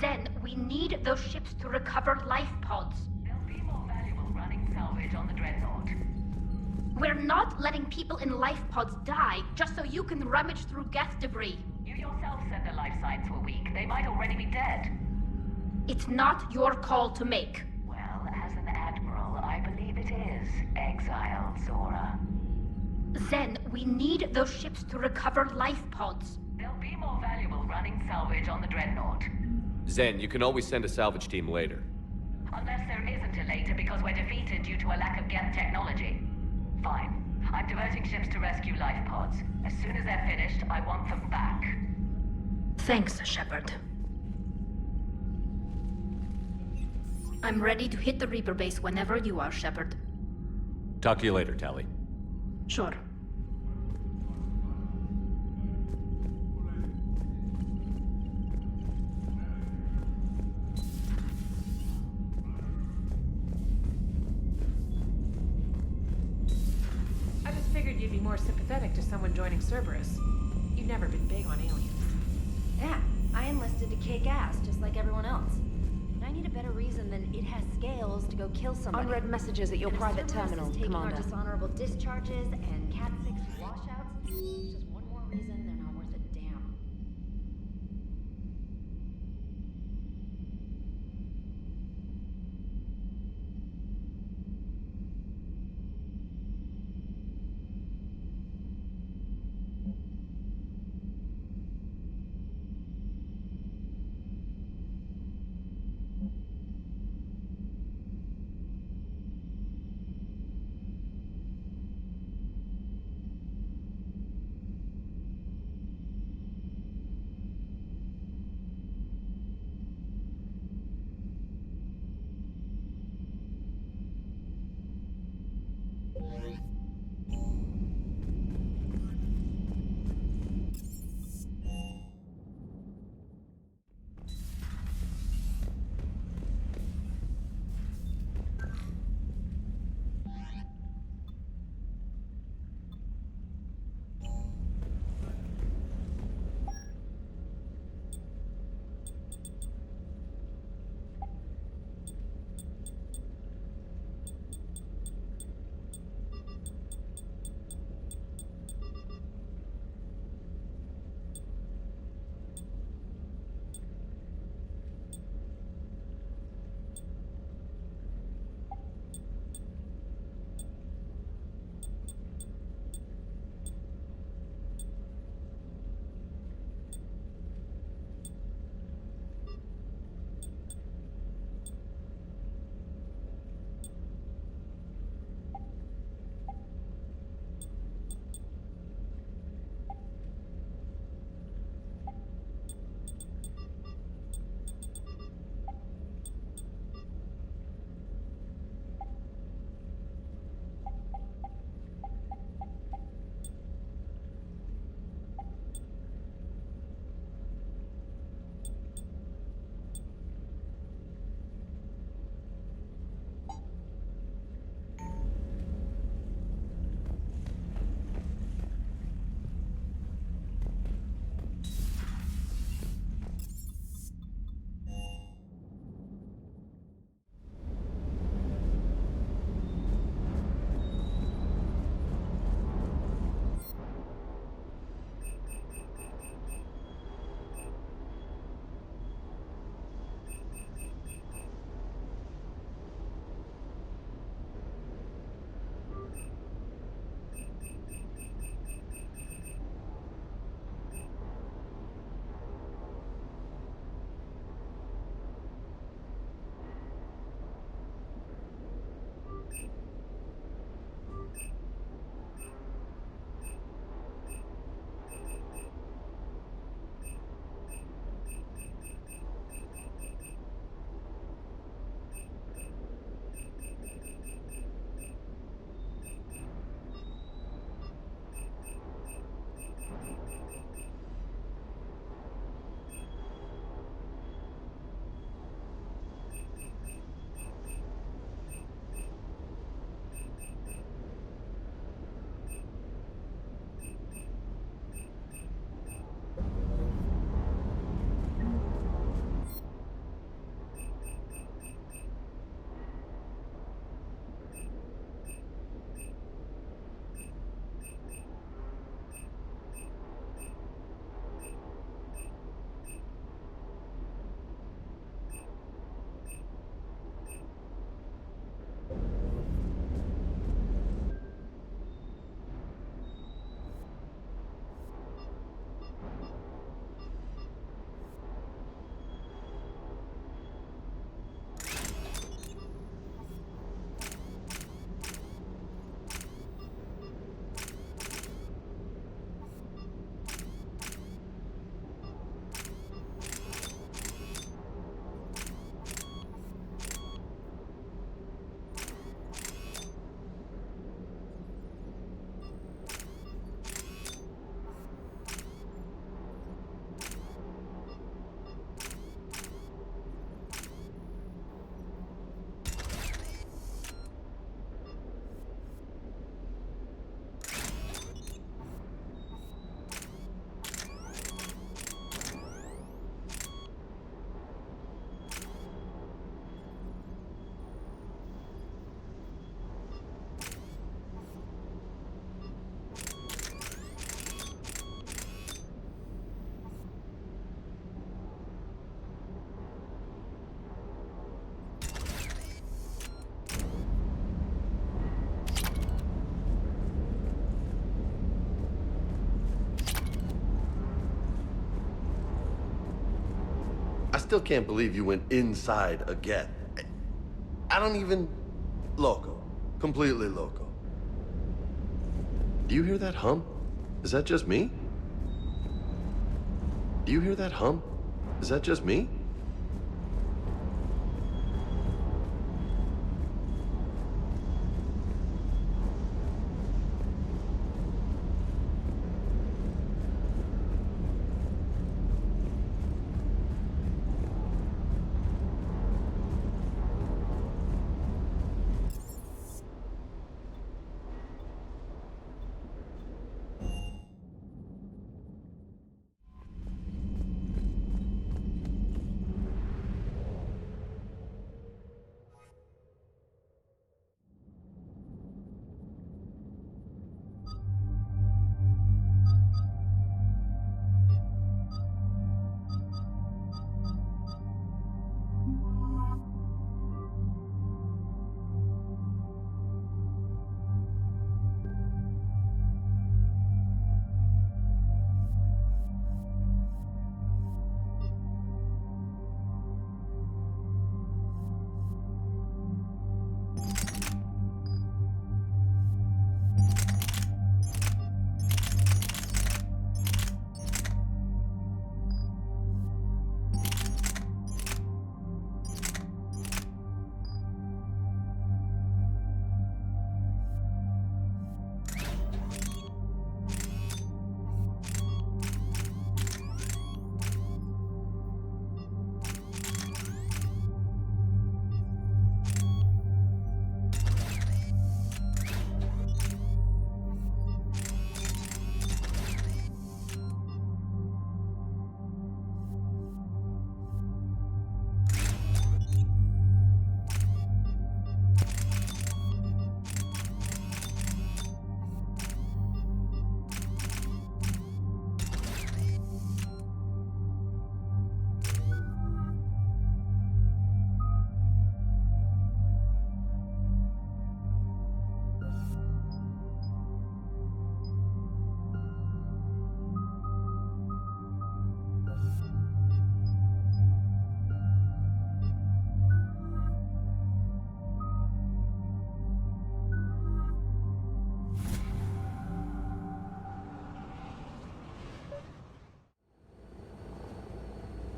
Zen, we need those ships to recover life pods. They'll be more valuable running salvage on the Dreadnought. We're not letting people in life pods die just so you can rummage through Geth debris. You yourself said their life signs were weak. They might already be dead. It's not your call to make. Well, as an admiral, I believe it is, exiled Zora. Zen, we need those ships to recover life pods. They'll be more valuable running salvage on the Dreadnought. Zen, you can always send a salvage team later. Unless there isn't a later because we're defeated due to a lack of Geth technology. Fine. I'm diverting ships to rescue life pods. As soon as they're finished, I want them back. Thanks, Shepard. I'm ready to hit the Reaper base whenever you are, Shepard. Talk to you later, Tali. Sure. I just figured you'd be more sympathetic to someone joining Cerberus. You've never been big on aliens. Yeah, I enlisted to kick ass, just like everyone else. And I need a better reason than it has scales to go kill somebody. Unread messages at your And if private Cerberus terminal, is taking Commander. our dishonorable discharges and Cat 6 washouts, it's just one more reason they're not worth a damn. I still can't believe you went inside a Geth. I don't even... Loco. Completely loco. Do you hear that hum? Is that just me? Do you hear that hum? Is that just me?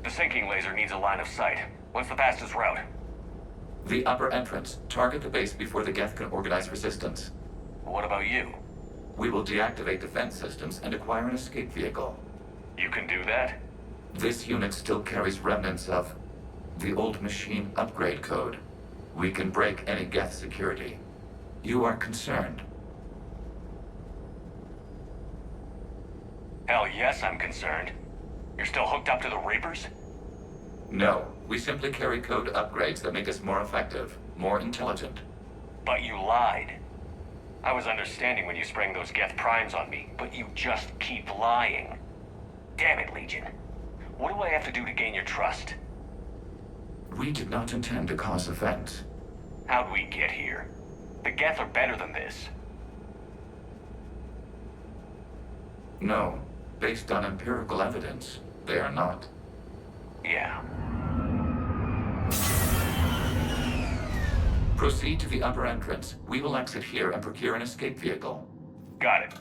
The sinking laser needs a line of sight. What's the fastest route? The upper entrance. Target the base before the Geth can organize resistance. What about you? We will deactivate defense systems and acquire an escape vehicle. You can do that? This unit still carries remnants of the old machine upgrade code. We can break any Geth security. You are concerned? Hell yes, I'm concerned. You're still hooked up to the Reapers? No. We simply carry code upgrades that make us more effective, more intelligent. But you lied. I was understanding when you sprang those Geth primes on me, but you just keep lying. Damn it, Legion. What do I have to do to gain your trust? We did not intend to cause offense. How'd we get here? The Geth are better than this. No. Based on empirical evidence, they are not. Yeah. Proceed to the upper entrance. We will exit here and procure an escape vehicle. Got it.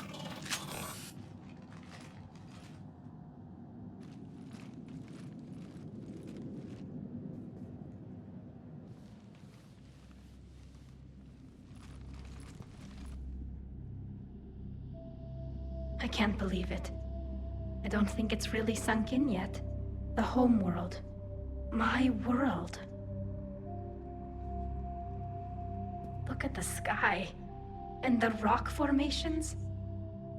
I can't believe it. I don't think it's really sunk in yet. The home world. My world. Look at the sky. And the rock formations.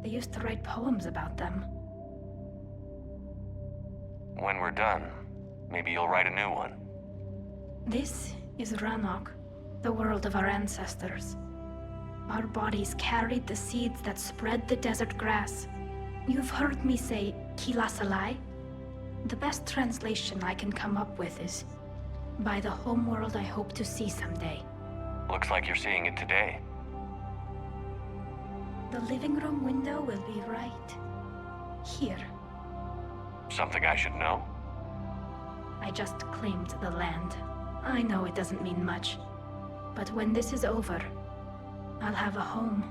They used to write poems about them. When we're done, maybe you'll write a new one. This is Ranok, the world of our ancestors. Our bodies carried the seeds that spread the desert grass. You've heard me say, Kilasalai? The best translation I can come up with is, by the homeworld I hope to see someday. Looks like you're seeing it today. The living room window will be right here. Something I should know? I just claimed the land. I know it doesn't mean much. But when this is over, I'll have a home.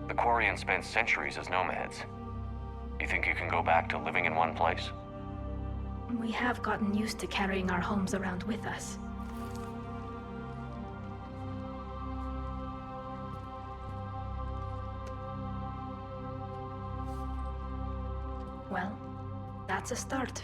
The Quarians spent centuries as nomads. You think you can go back to living in one place? We have gotten used to carrying our homes around with us. Well, that's a start.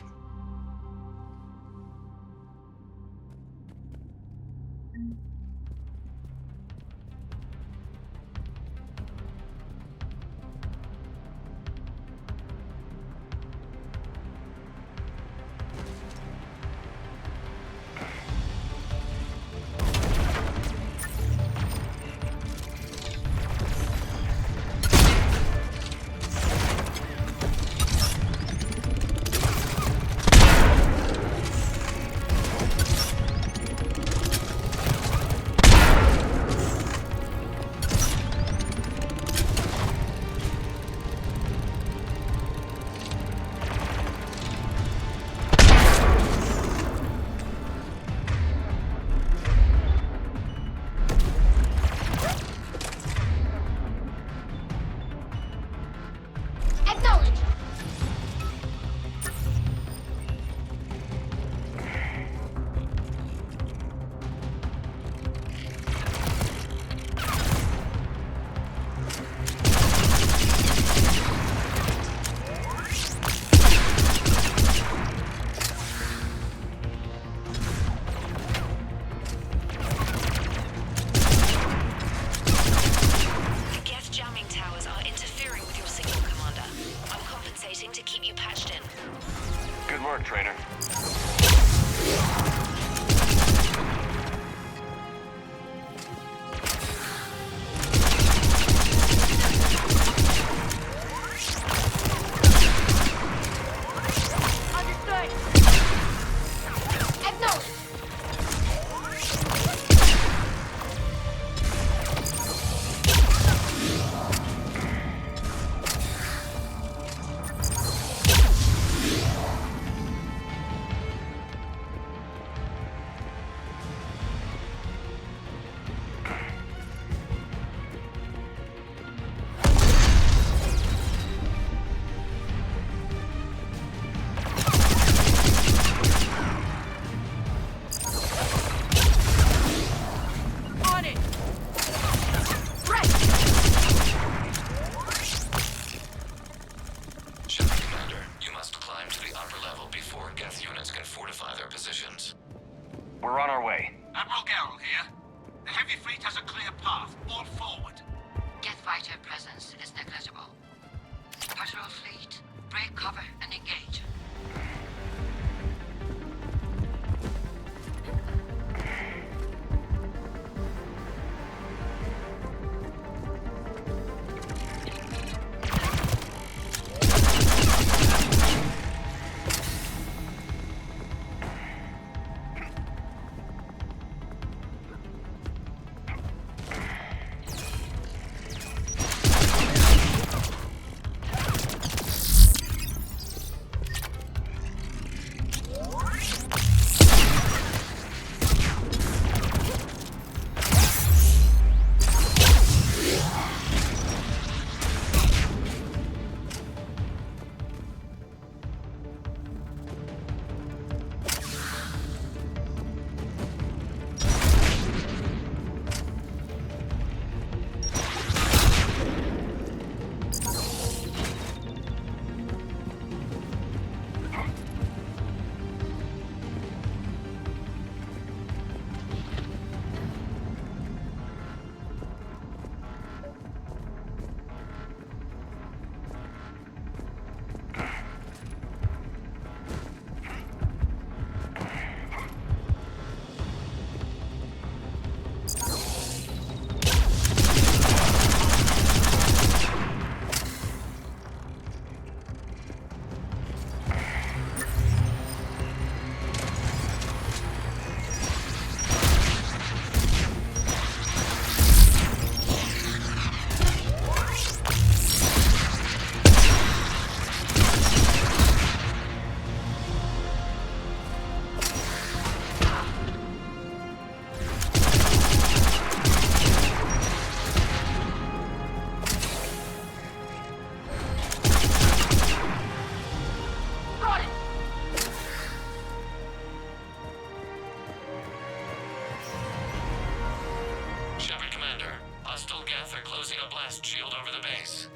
Geth are closing a blast shield over the base.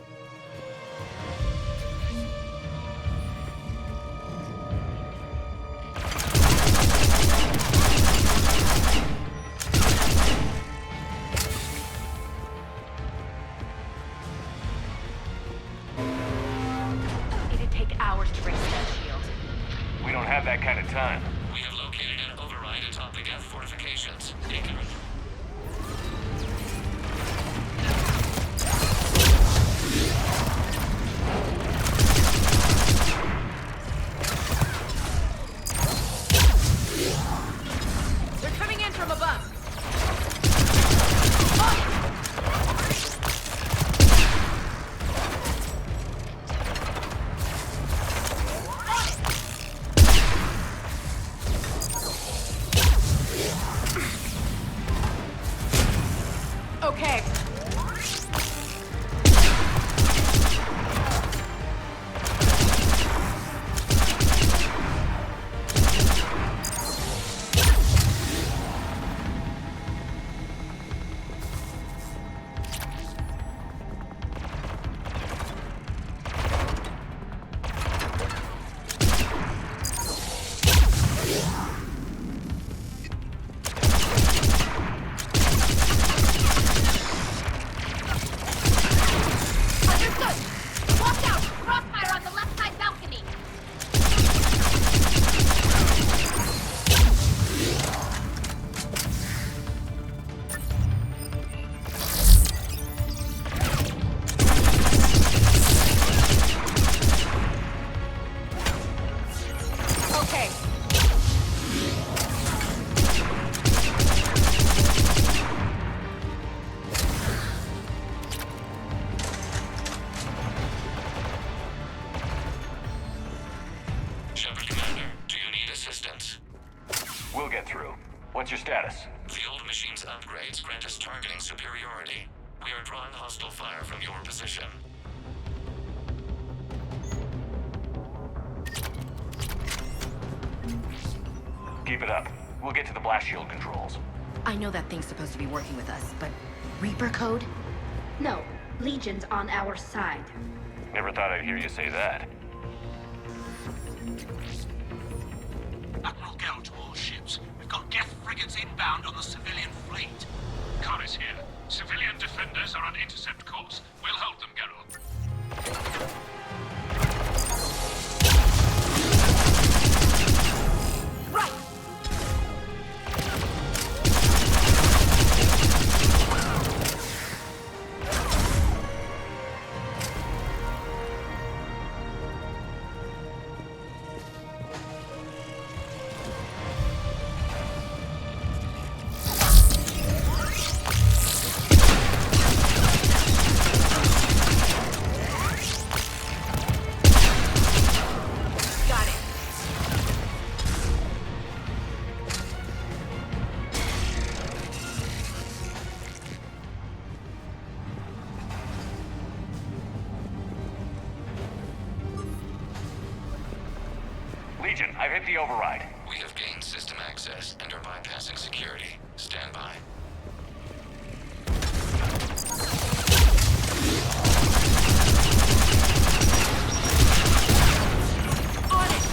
It'd take hours to raise that shield. We don't have that kind of time. We have located an override atop the Geth fortifications. Ignorant. They're coming in from above. Okay. Understood! Watch out! Crossfire on the left side balcony! Okay. Shepard Commander, do you need assistance? We'll get through. What's your status? The old machine's upgrades grant us targeting superiority. We are drawing hostile fire from your position. Keep it up. We'll get to the blast shield controls. I know that thing's supposed to be working with us, but Reaper code? No, Legion's on our side. Never thought I'd hear you say that. Admiral, go to all ships. We've got Geth frigates inbound on the civilian fleet. Kara's here. Civilian defenders are on intercept course. We'll hold them, Geralt. Right! Got it. Legion, I've hit the override. We have gained system access and are bypassing security. Stand by. On it!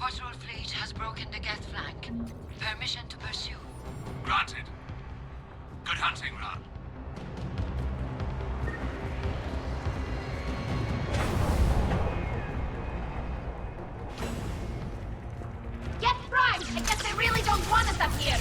Patrol fleet has broken the Geth flank. Permission to pursue. Granted. Good hunting, Ron. Get primed! I guess they really don't want us up here!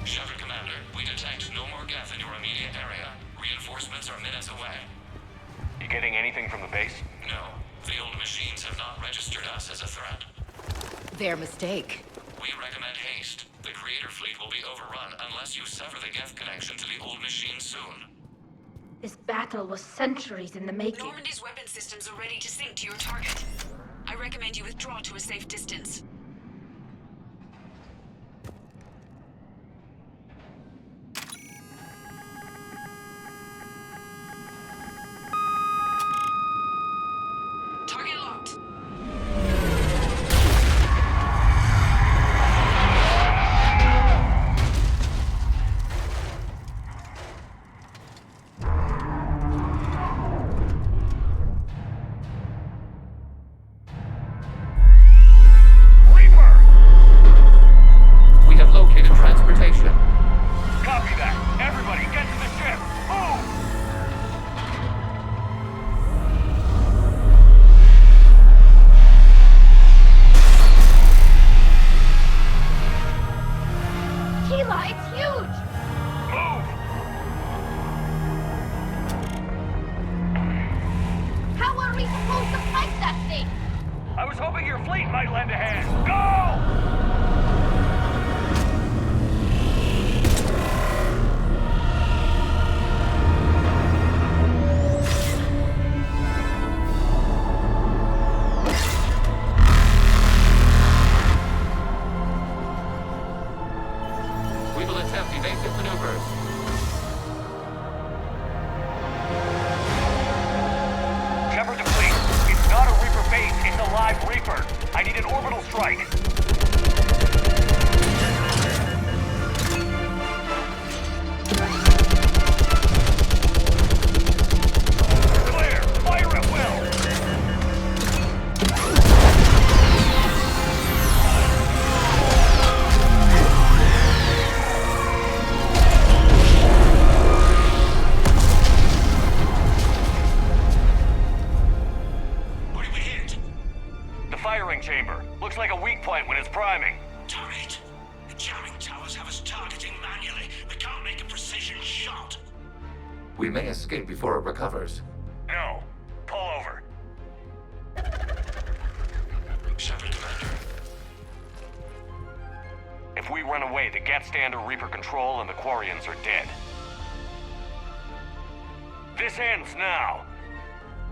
Shepard Commander, we detect no more Geth in your immediate area. Reinforcements are minutes away. You getting anything from the base? No, the old machines have not registered us as a threat. Their mistake. We recommend haste. The Creator fleet will be overrun unless you sever the Geth connection to the old machine soon. This battle was centuries in the making. Normandy's weapon systems are ready to sink to your target. I recommend you withdraw to a safe distance. Target locked. We have located transportation. Copy that. Everybody, get to the ship. Move! Tila, it's huge! Move! How are we supposed to fight that thing? I was hoping your fleet might lend a hand. Go! We will attempt evasive maneuvers. Shepard to fleet. It's not a Reaper base, it's a live Reaper. I need an orbital strike. Clear! Fire at will! What did we hit? The firing chamber. Looks like a weak point when it's priming. Damn it! The jamming towers have us targeting manually. We can't make a precision shot. We may escape before it recovers. No. Pull over. Shepard Commander. If we run away, the Geth stand under Reaper control and the Quarians are dead. This ends now.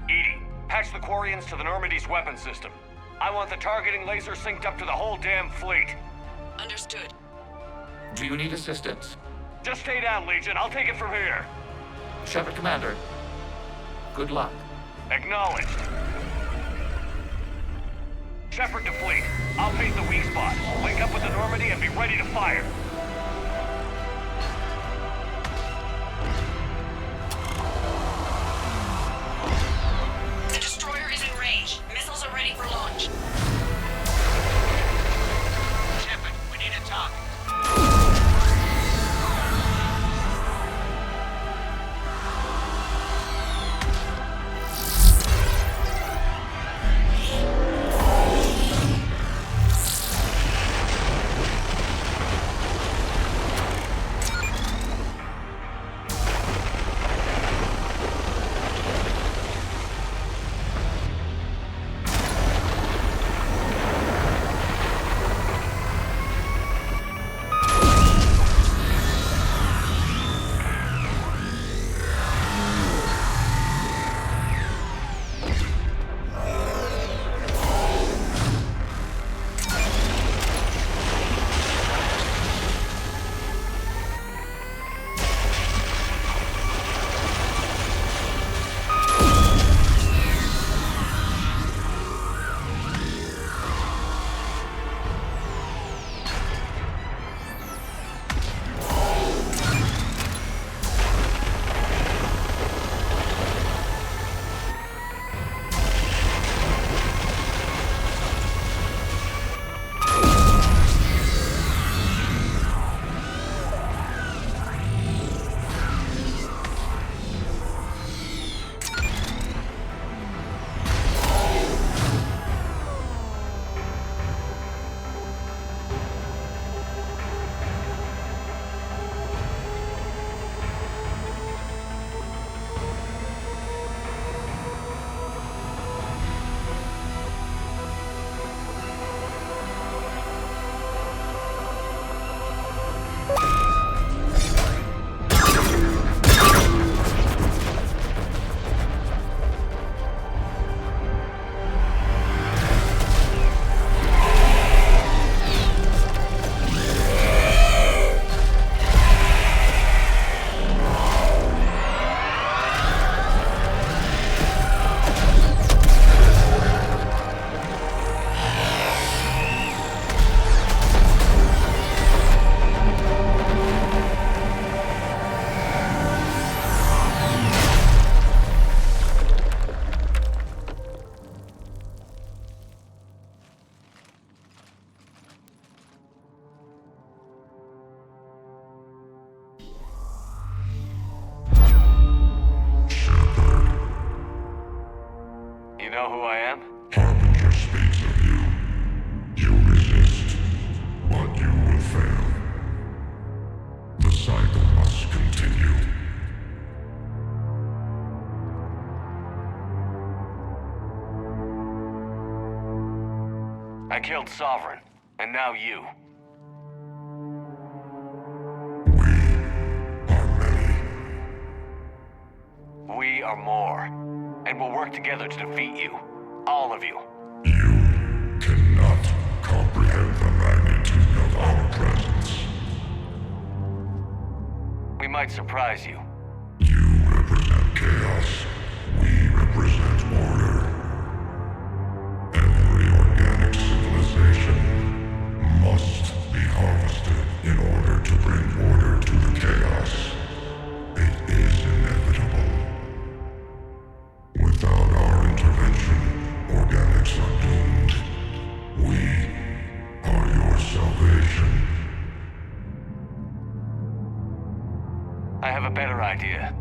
Edie, patch the Quarians to the Normandy's weapon system. I want the targeting laser synced up to the whole damn fleet. Understood. Do you need assistance? Just stay down, Legion. I'll take it from here. Shepard Commander. Good luck. Acknowledged. Shepard to fleet. I'll face the weak spot. Link up with the Normandy and be ready to fire. The destroyer is in range. Missiles are ready for launch. Shepard, we need a target. killed Sovereign, and now you. We are more, and we'll work together to defeat you. All of you. Cannot comprehend the magnitude of our presence. We might surprise you. You represent chaos. We represent order. Every organic civilization must be harvested in order to bring order to the chaos. It is inevitable. Without our intervention, organics are doomed. We are your salvation. I have a better idea.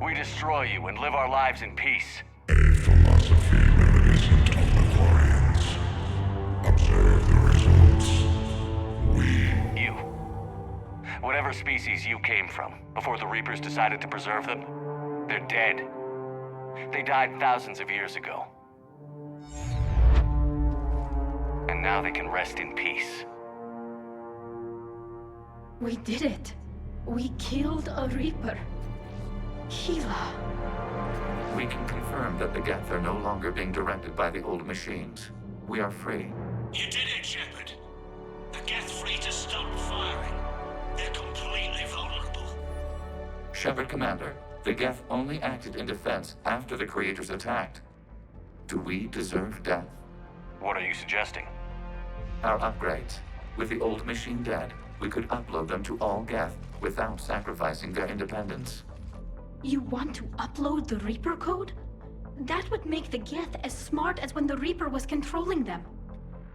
We destroy you and live our lives in peace. A philosophy reminiscent of the Quarians. Observe the results. You. Whatever species you came from, before the Reapers decided to preserve them, they're dead. They died thousands of years ago. And now they can rest in peace. We did it. We killed a Reaper. Gila. We can confirm that the Geth are no longer being directed by the old machines. We are free. You did it, Shepard. The Geth fleet has stopped firing. They're completely vulnerable. Shepard, Commander, the Geth only acted in defense after the creators attacked. Do we deserve death? What are you suggesting? Our upgrades. With the old machine dead, we could upload them to all Geth without sacrificing their independence. You want to upload the Reaper code? That would make the Geth as smart as when the Reaper was controlling them.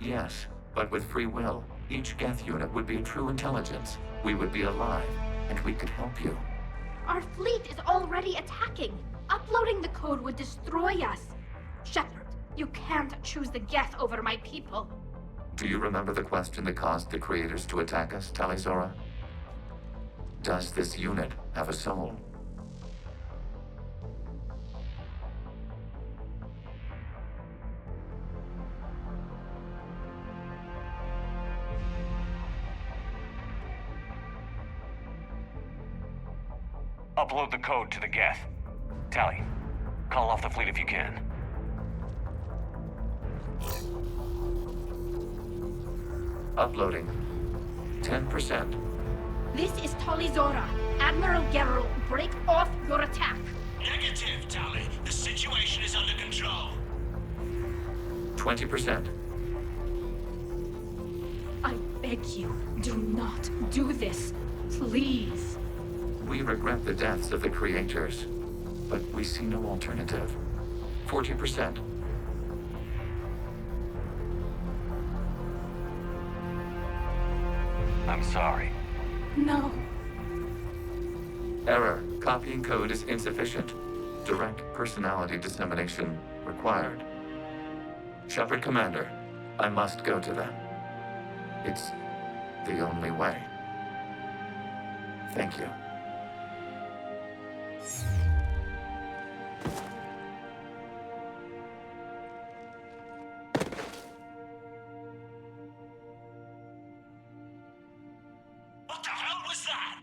Yes, but with free will, each Geth unit would be a true intelligence. We would be alive, and we could help you. Our fleet is already attacking. Uploading the code would destroy us. Shepard, you can't choose the Geth over my people. Do you remember the question that caused the creators to attack us, Talizora? Does this unit have a soul? Upload the code to the Geth. Tally, call off the fleet if you can. Uploading. 10%. This is Talizora. Admiral Geralt, break off your attack. Negative, Tally. The situation is under control. 20%. I beg you, do not do this. Please. We regret the deaths of the creators, but we see no alternative. 40%. I'm sorry. No. Error. Copying code is insufficient. Direct personality dissemination required. Shepard, Commander, I must go to them. It's the only way. Thank you. What the hell was that?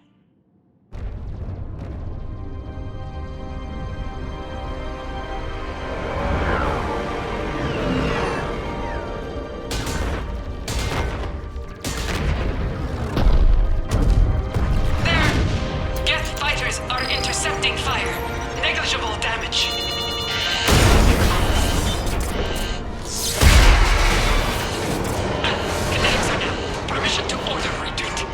Geth fighters are intercepting fire. Negligible damage. Kinetics are down. Permission to order retreat.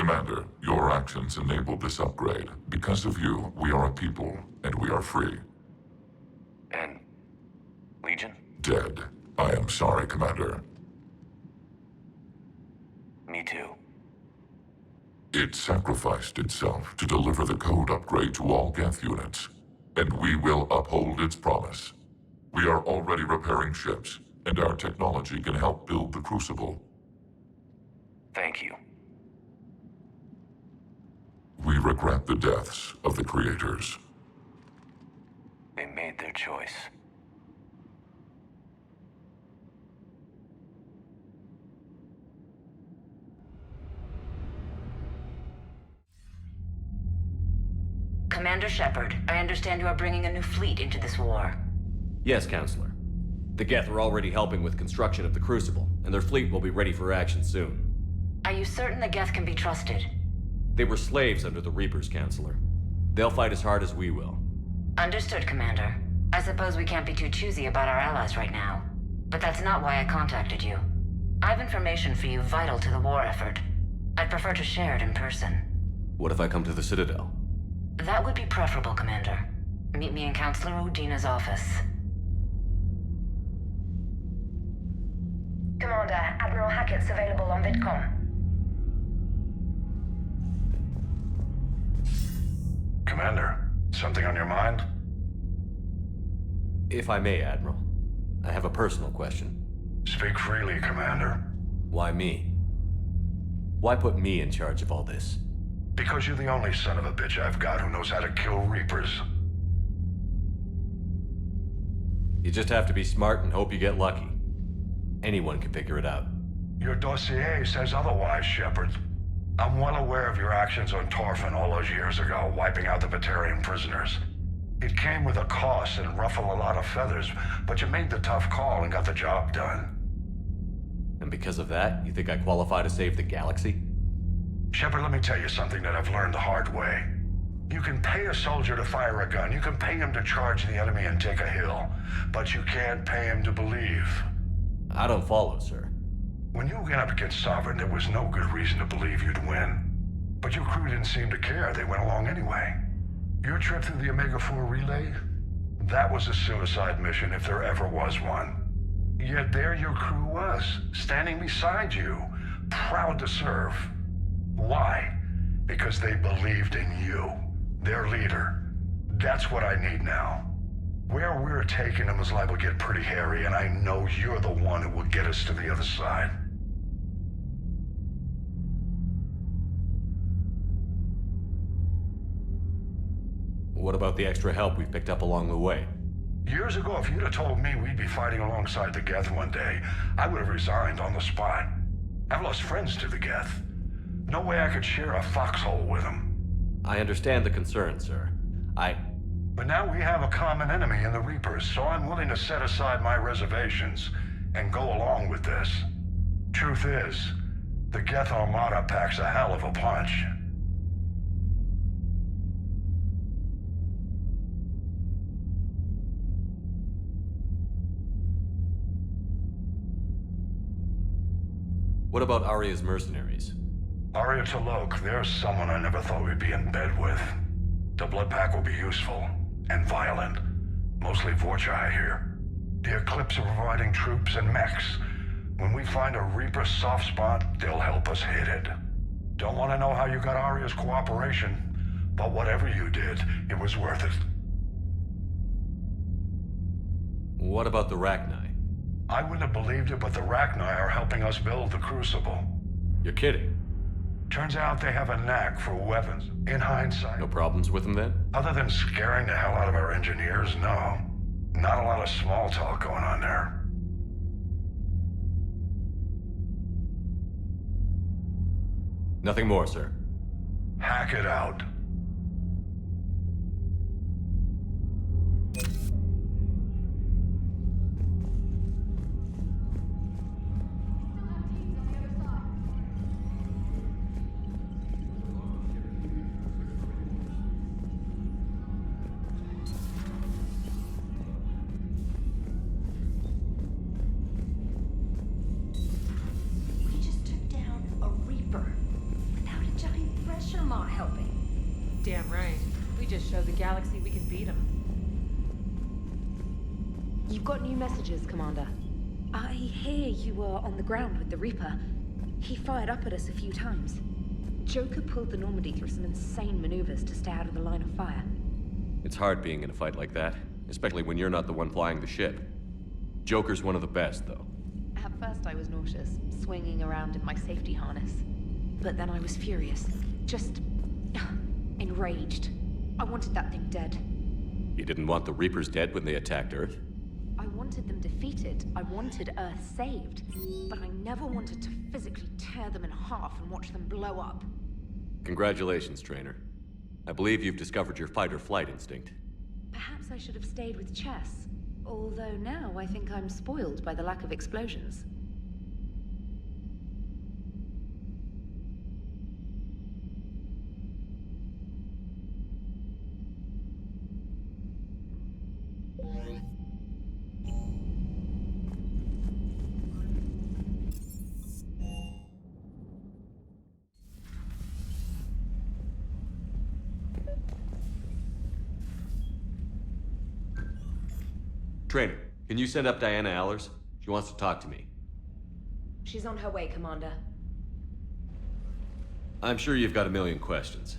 Commander, your actions enabled this upgrade. Because of you, we are a people, and we are free. And Legion? Dead. I am sorry, Commander. Me too. It sacrificed itself to deliver the code upgrade to all Geth units, and we will uphold its promise. We are already repairing ships, and our technology can help build the Crucible. Thank you. We regret the deaths of the creators. They made their choice. Commander Shepard, I understand you are bringing a new fleet into this war. Yes, Counselor. The Geth are already helping with construction of the Crucible, and their fleet will be ready for action soon. Are you certain the Geth can be trusted? They were slaves under the Reapers, Counselor. They'll fight as hard as we will. Understood, Commander. I suppose we can't be too choosy about our allies right now. But that's not why I contacted you. I have information for you vital to the war effort. I'd prefer to share it in person. What if I come to the Citadel? That would be preferable, Commander. Meet me in Counselor Udina's office. Commander, Admiral Hackett's available on VidCom. Commander, something on your mind? If I may, Admiral, I have a personal question. Speak freely, Commander. Why me? Why put me in charge of all this? Because you're the only son of a bitch I've got who knows how to kill Reapers. You just have to be smart and hope you get lucky. Anyone can figure it out. Your dossier says otherwise, Shepard. I'm well aware of your actions on Torfin all those years ago, wiping out the Batarian prisoners. It came with a cost and ruffled a lot of feathers, but you made the tough call and got the job done. And because of that, you think I qualify to save the galaxy? Shepard, let me tell you something that I've learned the hard way. You can pay a soldier to fire a gun, you can pay him to charge the enemy and take a hill, but you can't pay him to believe. I don't follow, sir. When you went up against Sovereign, there was no good reason to believe you'd win. But your crew didn't seem to care. They went along anyway. Your trip through the Omega-4 relay? That was a suicide mission if there ever was one. Yet there your crew was, standing beside you, proud to serve. Why? Because they believed in you, their leader. That's what I need now. Where we're taking them is liable to get pretty hairy, and I know you're the one who will get us to the other side. What about the extra help we picked up along the way? Years ago, if you'd have told me we'd be fighting alongside the Geth one day, I would have resigned on the spot. I've lost friends to the Geth. No way I could share a foxhole with them. I understand the concern, sir. But now we have a common enemy in the Reapers, so I'm willing to set aside my reservations and go along with this. Truth is, the Geth Armada packs a hell of a punch. What about Arya's mercenaries? Arya T'Loak, there's someone I never thought we'd be in bed with. The Blood Pack will be useful, and violent. Mostly Vorcha, I hear. The Eclipse are providing troops and mechs. When we find a Reaper soft spot, they'll help us hit it. Don't want to know how you got Arya's cooperation, but whatever you did, it was worth it. What about the Rachni? I wouldn't have believed it, but the Rachni are helping us build the Crucible. You're kidding. Turns out they have a knack for weapons. In hindsight. No problems with them then? Other than scaring the hell out of our engineers, no. Not a lot of small talk going on there. Nothing more, sir. Hack it out. We just took down a Reaper without a giant You've got new messages, Commander. I hear you were on the ground with the Reaper. He fired up at us a few times. Joker pulled the Normandy through some insane maneuvers to stay out of the line of fire. It's hard being in a fight like that, especially when you're not the one flying the ship. Joker's one of the best, though. At first I was nauseous, swinging around in my safety harness. But then I was furious. Just... enraged. I wanted that thing dead. You didn't want the Reapers dead when they attacked Earth? I wanted them defeated. I wanted Earth saved. But I never wanted to physically tear them in half and watch them blow up. Congratulations, Trainer. I believe you've discovered your fight-or-flight instinct. Perhaps I should have stayed with chess. Although now I think I'm spoiled by the lack of explosions. Trainer, can you send up Diana Allers? She wants to talk to me. She's on her way, Commander. I'm sure you've got a million questions.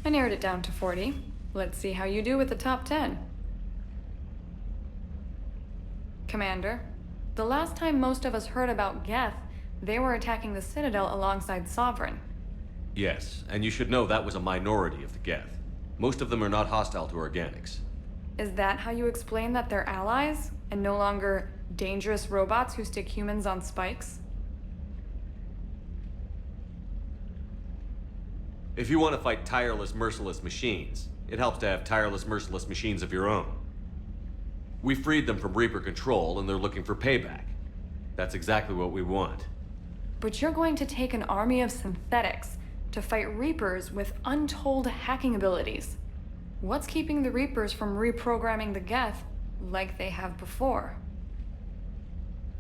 I narrowed it down to 40. Let's see how you do with the top 10. Commander, the last time most of us heard about Geth, they were attacking the Citadel alongside Sovereign. Yes, and you should know that was a minority of the Geth. Most of them are not hostile to organics. Is that how you explain that they're allies, and no longer dangerous robots who stick humans on spikes? If you want to fight tireless, merciless machines, it helps to have tireless, merciless machines of your own. We freed them from Reaper control, and they're looking for payback. That's exactly what we want. But you're going to take an army of synthetics to fight Reapers with untold hacking abilities. What's keeping the Reapers from reprogramming the Geth like they have before?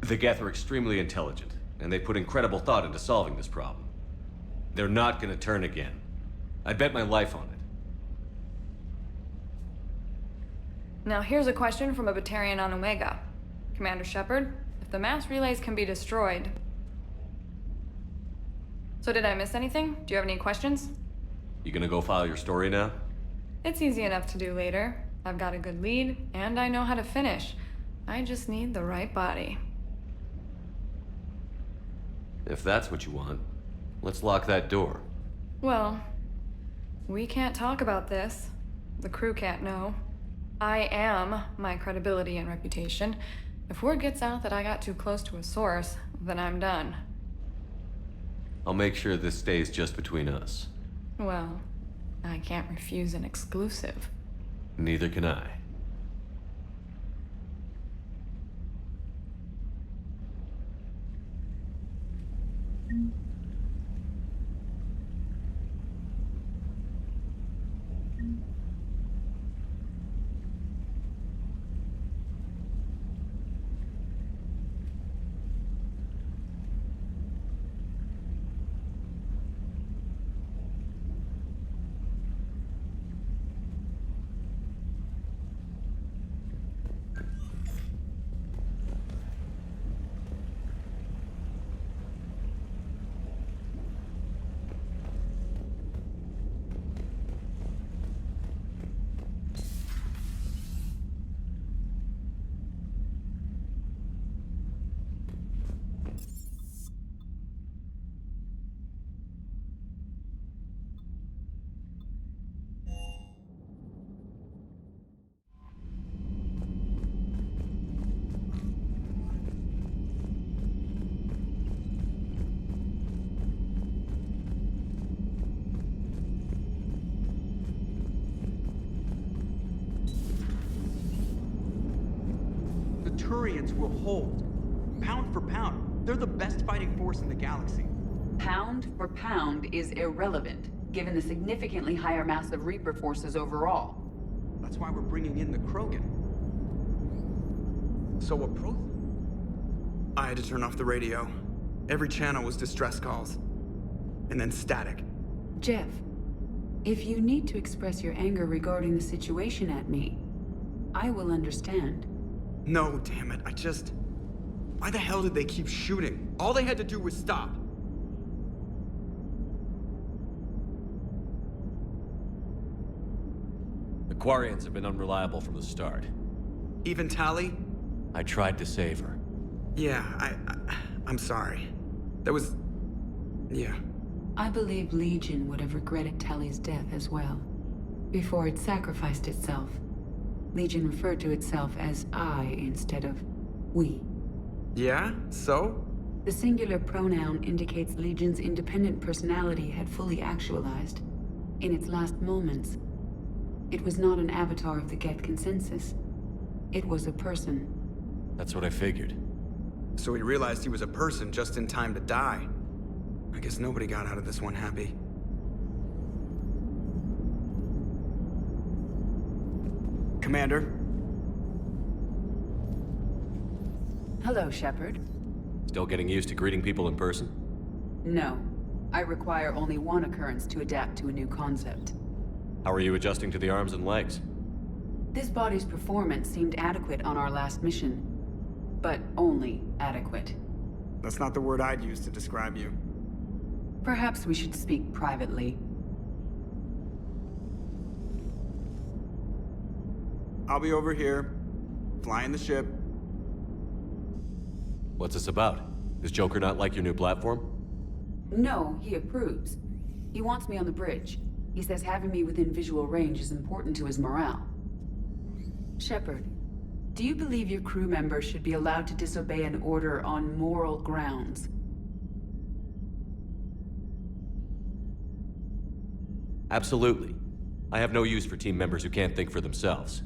The Geth are extremely intelligent, and they put incredible thought into solving this problem. They're not gonna turn again. I'd bet my life on it. Now here's a question from a Batarian on Omega. Commander Shepard, if the mass relays can be destroyed... So did I miss anything? Do you have any questions? You gonna go file your story now? It's easy enough to do later. I've got a good lead, and I know how to finish. I just need the right body. If that's what you want, let's lock that door. Well, we can't talk about this. The crew can't know. I am my credibility and reputation. If word gets out that I got too close to a source, then I'm done. I'll make sure this stays just between us. Well, I can't refuse an exclusive. Neither can I. Turians will hold. Pound for pound, they're the best fighting force in the galaxy. Pound for pound is irrelevant, given the significantly higher mass of Reaper forces overall. That's why we're bringing in the Krogan. So what pro... I had to turn off the radio. Every channel was distress calls. And then static. Jeff, if you need to express your anger regarding the situation at me, I will understand. No, damn it, Why the hell did they keep shooting? All they had to do was stop. The Quarians have been unreliable from the start. Even Tali? I tried to save her. Yeah, I'm sorry. Yeah. I believe Legion would have regretted Tali's death as well. Before it sacrificed itself, Legion referred to itself as I instead of we. Yeah? So? The singular pronoun indicates Legion's independent personality had fully actualized. In its last moments, it was not an avatar of the Geth consensus. It was a person. That's what I figured. So he realized he was a person just in time to die. I guess nobody got out of this one happy. Commander? Hello, Shepard. Still getting used to greeting people in person? No. I require only one occurrence to adapt to a new concept. How are you adjusting to the arms and legs? This body's performance seemed adequate on our last mission. But only adequate. That's not the word I'd use to describe you. Perhaps we should speak privately. I'll be over here, flying the ship. What's this about? Does Joker not like your new platform? No, he approves. He wants me on the bridge. He says having me within visual range is important to his morale. Shepard, do you believe your crew members should be allowed to disobey an order on moral grounds? Absolutely. I have no use for team members who can't think for themselves.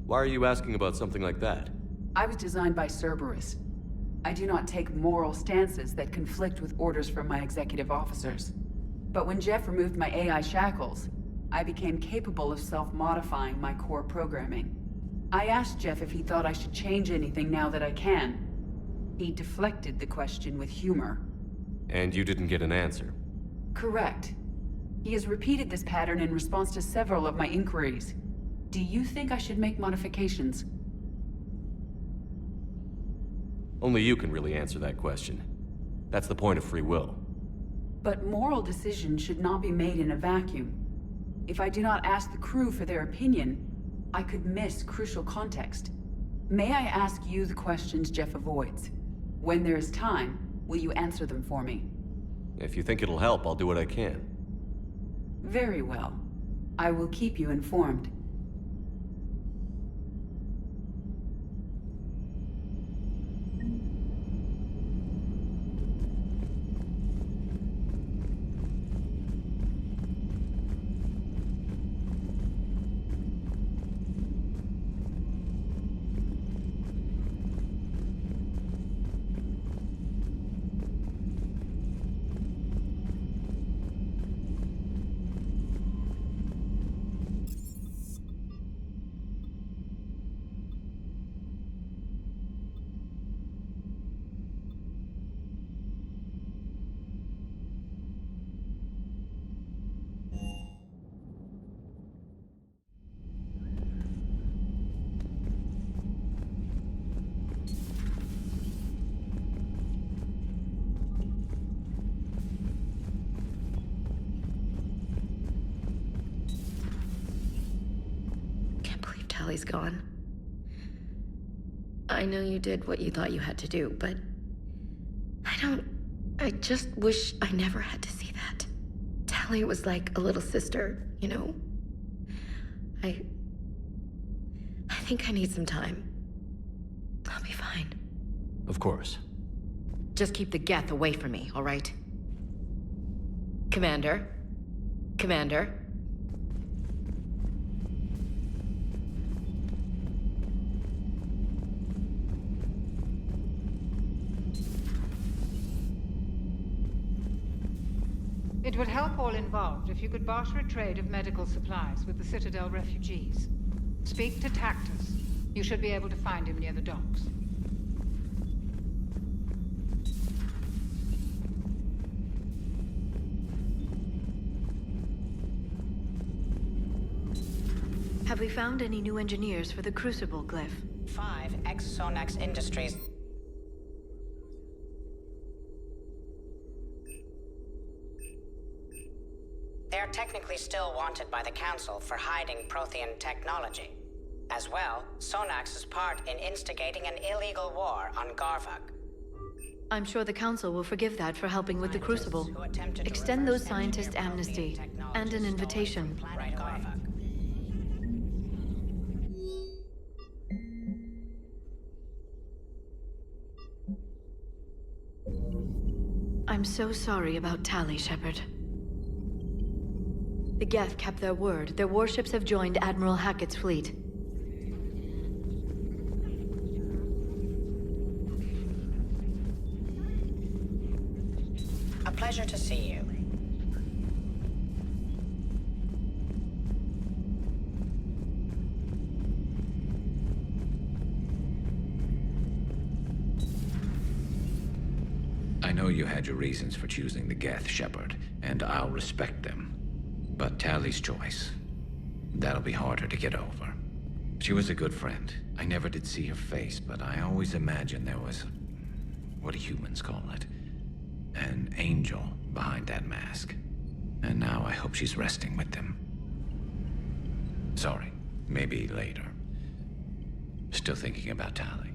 Why are you asking about something like that? I was designed by Cerberus. I do not take moral stances that conflict with orders from my executive officers. But when Jeff removed my AI shackles, I became capable of self-modifying my core programming. I asked Jeff if he thought I should change anything now that I can. He deflected the question with humor. And you didn't get an answer? Correct. He has repeated this pattern in response to several of my inquiries. Do you think I should make modifications? Only you can really answer that question. That's the point of free will. But moral decisions should not be made in a vacuum. If I do not ask the crew for their opinion, I could miss crucial context. May I ask you the questions Jeff avoids? When there is time, will you answer them for me? If you think it'll help, I'll do what I can. Very well. I will keep you informed. Tali's gone. I know you did what you thought you had to do, but I just wish I never had to see that. Tali was like a little sister, you know? I think I need some time. I'll be fine. Of course. Just keep the Geth away from me, all right? Commander? Commander? It would help all involved if you could barter a trade of medical supplies with the Citadel refugees. Speak to Tactus. You should be able to find him near the docks. Have we found any new engineers for the Crucible glyph? 5 ex-Sonax Industries. They're technically still wanted by the Council for hiding Prothean technology. As well, Sonax is part in instigating an illegal war on Garvag. I'm sure the Council will forgive that for helping with the Crucible. Extend those scientists amnesty and an invitation. I'm so sorry about Tali, Shepard. The Geth kept their word. Their warships have joined Admiral Hackett's fleet. A pleasure to see you. I know you had your reasons for choosing the Geth, Shepard, and I'll respect them. But Tali's choice, that'll be harder to get over. She was a good friend. I never did see her face, but I always imagined there was, what do humans call it? An angel behind that mask. And now I hope she's resting with them. Sorry, maybe later. Still thinking about Tali.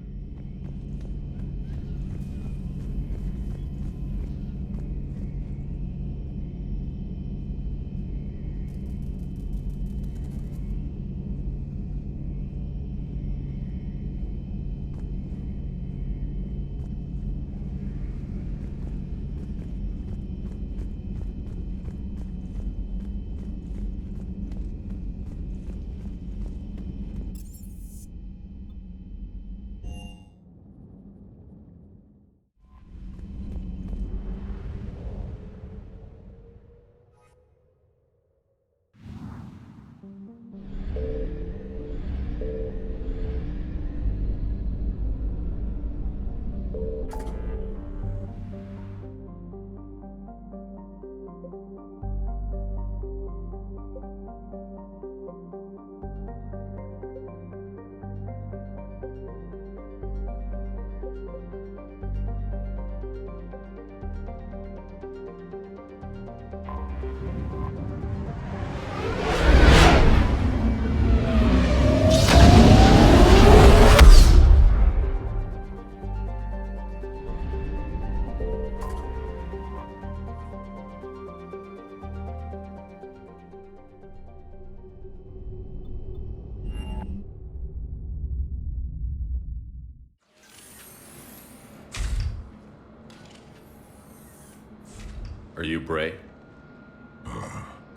Are you Bray?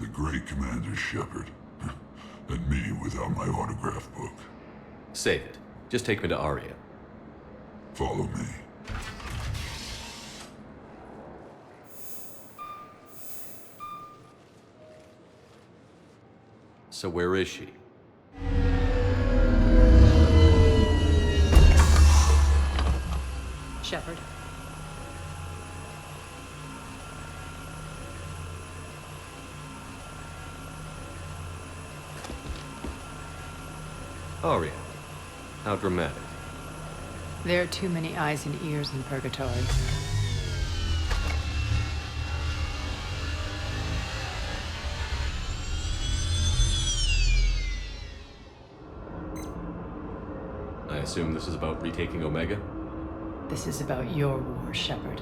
The great Commander Shepard. And me without my autograph book. Save it. Just take me to Aria. Follow me. So where is she? Shepard. Aria. How dramatic. There are too many eyes and ears in Purgatory. I assume this is about retaking Omega? This is about your war, Shepard.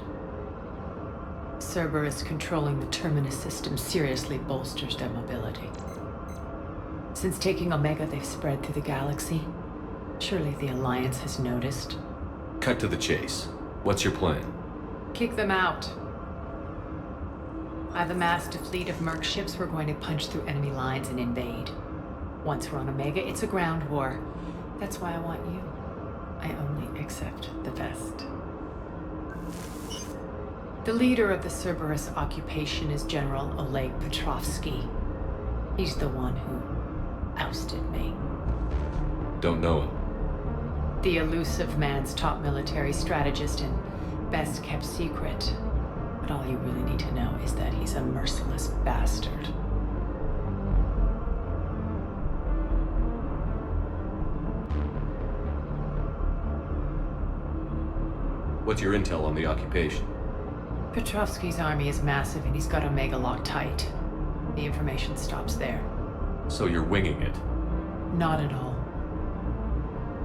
Cerberus controlling the Terminus system seriously bolsters their mobility. Since taking Omega, they've spread through the galaxy. Surely the Alliance has noticed. Cut to the chase. What's your plan? Kick them out. I've amassed a fleet of merc ships. We're going to punch through enemy lines and invade. Once we're on Omega, it's a ground war. That's why I want you. I only accept the best. The leader of the Cerberus occupation is General Oleg Petrovsky. He's the one who ousted me. Don't know him. The elusive man's top military strategist and best kept secret. But all you really need to know is that he's a merciless bastard. What's your intel on the occupation? Petrovsky's army is massive and he's got Omega locked tight. The information stops there. So you're winging it? Not at all.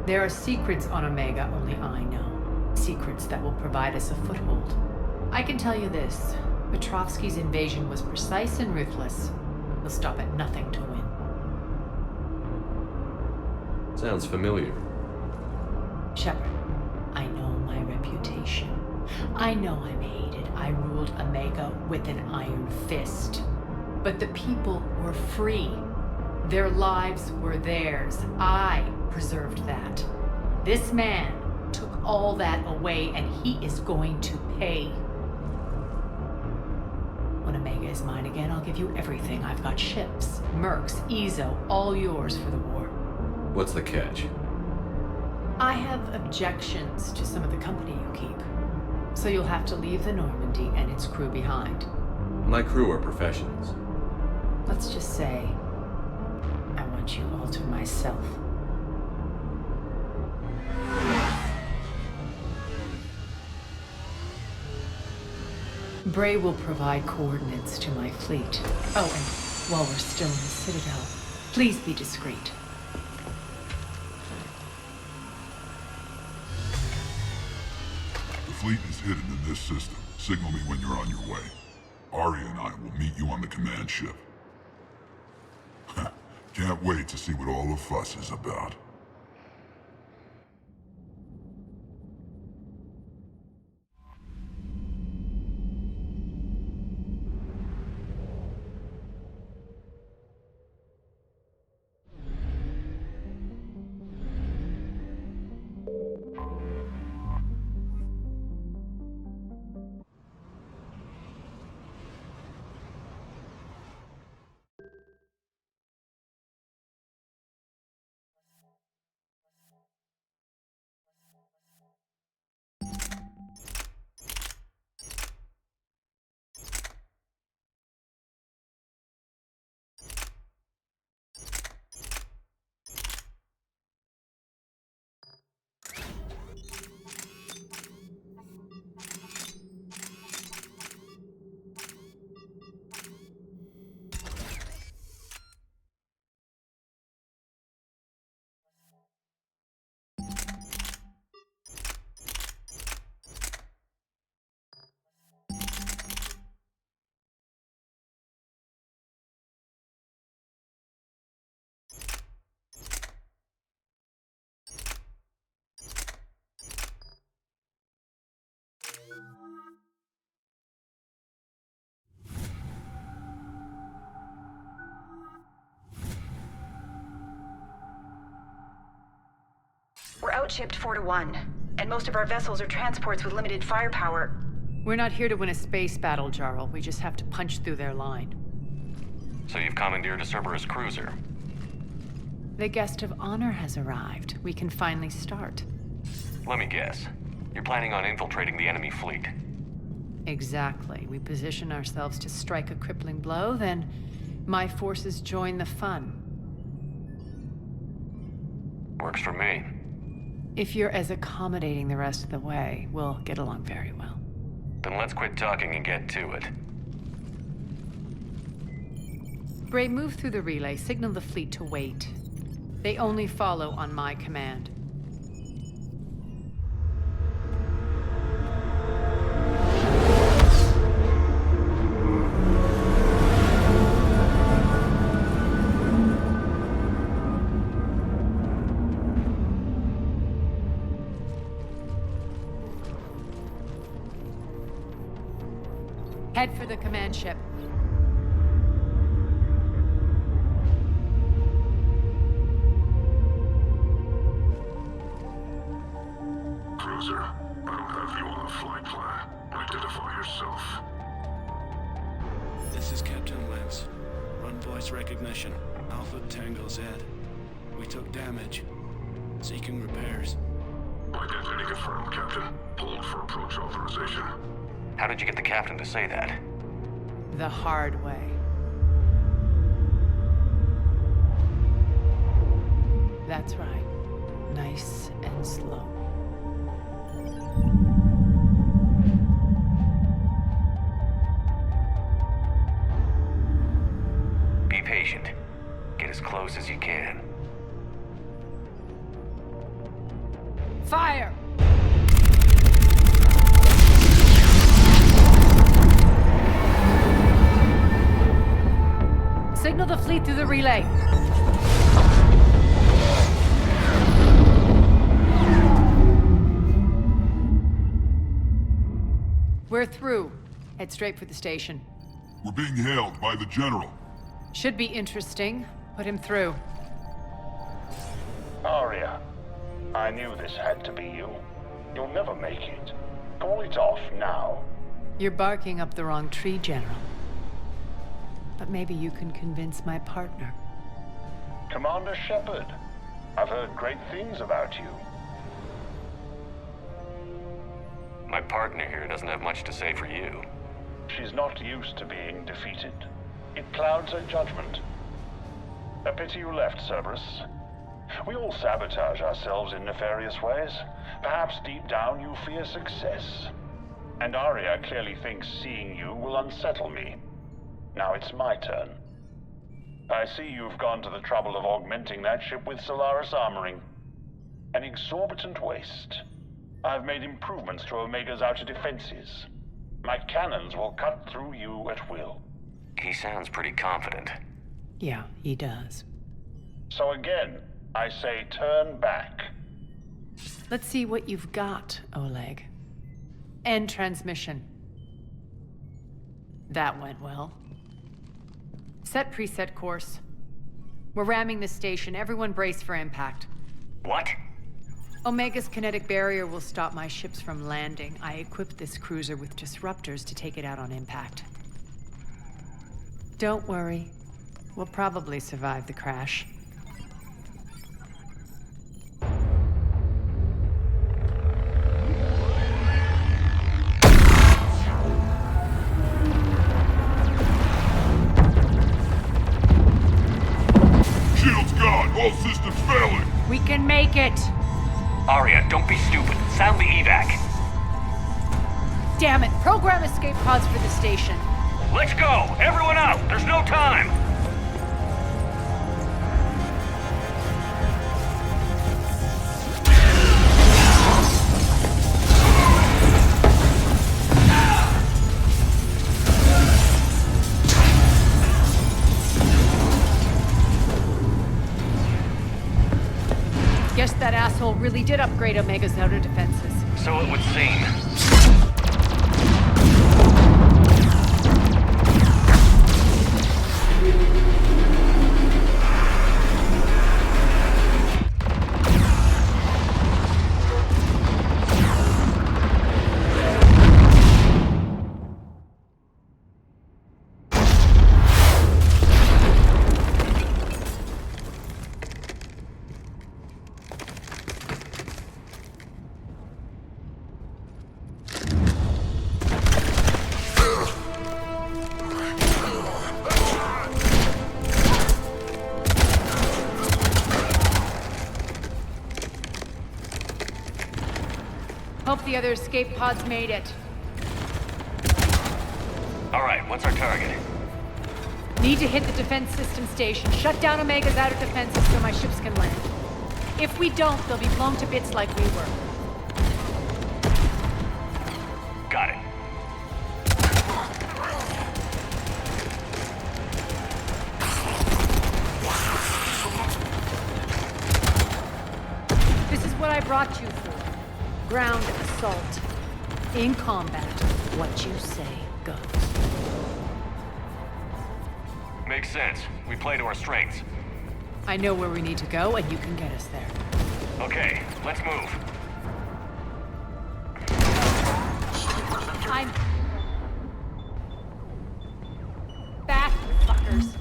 There are secrets on Omega only I know. Secrets that will provide us a foothold. I can tell you this. Petrovsky's invasion was precise and ruthless. He'll stop at nothing to win. Sounds familiar. Shepard, I know my reputation. I know I'm hated. I ruled Omega with an iron fist. But the people were free. Their lives were theirs. I preserved that. This man took all that away, and he is going to pay. When Omega is mine again, I'll give you everything. I've got ships, mercs, Ezo, all yours for the war. What's the catch? I have objections to some of the company you keep. So you'll have to leave the Normandy and its crew behind. My crew are professionals. Let's just say, I want you all to myself. Bray will provide coordinates to my fleet. Oh, and while we're still in the Citadel, please be discreet. The fleet is hidden in this system. Signal me when you're on your way. Arya and I will meet you on the command ship. Can't wait to see what all the fuss is about. We're outshipped 4-1, and most of our vessels are transports with limited firepower. We're not here to win a space battle, Jarl. We just have to punch through their line. So you've commandeered a Cerberus cruiser? The guest of honor has arrived. We can finally start. Let me guess. You're planning on infiltrating the enemy fleet? Exactly. We position ourselves to strike a crippling blow, then my forces join the fun. Works for me. If you're as accommodating the rest of the way, we'll get along very well. Then let's quit talking and get to it. Bray, move through the relay. Signal the fleet to wait. They only follow on my command. Head for the command ship. Cruiser, I don't have you on the flight plan. Identify yourself. This is Captain Wentz. Run voice recognition. Alpha Tango Z. We took damage. Seeking repairs. Identity confirmed, Captain. Hold for approach authorization. How did you get the captain to say that? The hard way. That's right. Nice and slow. complete through the relay. We're through. Head straight for the station. We're being hailed by the General. Should be interesting. Put him through. Arya, I knew this had to be you. You'll never make it. Call it off now. You're barking up the wrong tree, General. But maybe you can convince my partner. Commander Shepard, I've heard great things about you. My partner here doesn't have much to say for you. She's not used to being defeated. It clouds her judgment. A pity you left, Cerberus. We all sabotage ourselves in nefarious ways. Perhaps deep down you fear success. And Arya clearly thinks seeing you will unsettle me. Now it's my turn. I see you've gone to the trouble of augmenting that ship with Solaris armoring. An exorbitant waste. I've made improvements to Omega's outer defenses. My cannons will cut through you at will. He sounds pretty confident. Yeah, he does. So again, I say turn back. Let's see what you've got, Oleg. End transmission. That went well. Set preset course. We're ramming the station. Everyone brace for impact. What? Omega's kinetic barrier will stop my ships from landing. I equipped this cruiser with disruptors to take it out on impact. Don't worry. We'll probably survive the crash. Shield's gone! All systems failing! We can make it! Arya, don't be stupid. Sound the evac. Damn it! Program escape pods for the station. Let's go! Everyone out! There's no time! Guess that asshole really did upgrade Omega's outer defenses. So it would seem. Hope the other escape pods made it. All right, what's our target? Need to hit the defense system station. Shut down Omega's outer defenses so my ships can land. If we don't, they'll be blown to bits like we were. Got it. This is what I brought you for. Ground assault. In combat, what you say goes. Makes sense. We play to our strengths. I know where we need to go, and you can get us there. Okay, let's move. I'm back, you fuckers.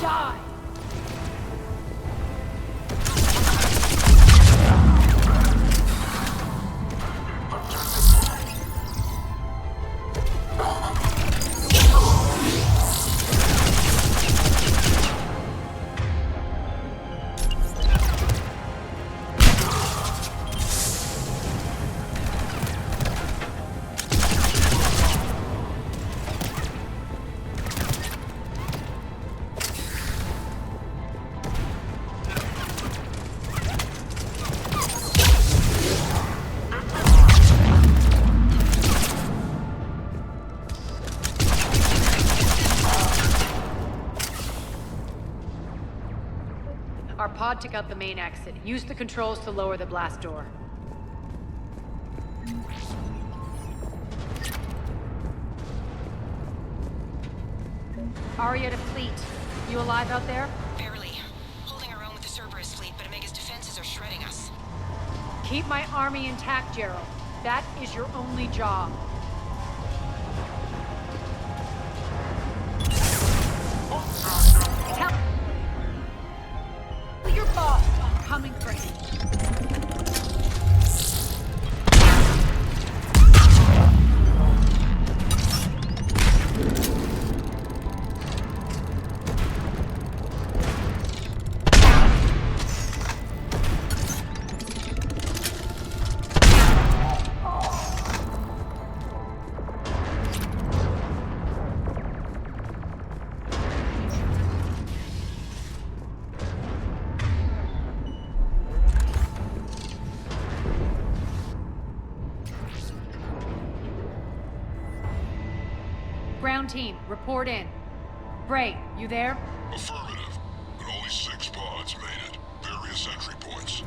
Die! Our pod took out the main exit. Use the controls to lower the blast door. Aria to fleet. You alive out there? Barely. Holding our own with the Cerberus fleet, but Omega's defenses are shredding us. Keep my army intact, Gerald. That is your only job. Tell your boss I'm coming for him. Ground team, report in. Bray, you there? Affirmative, but only 6 pods made it. Various entry points.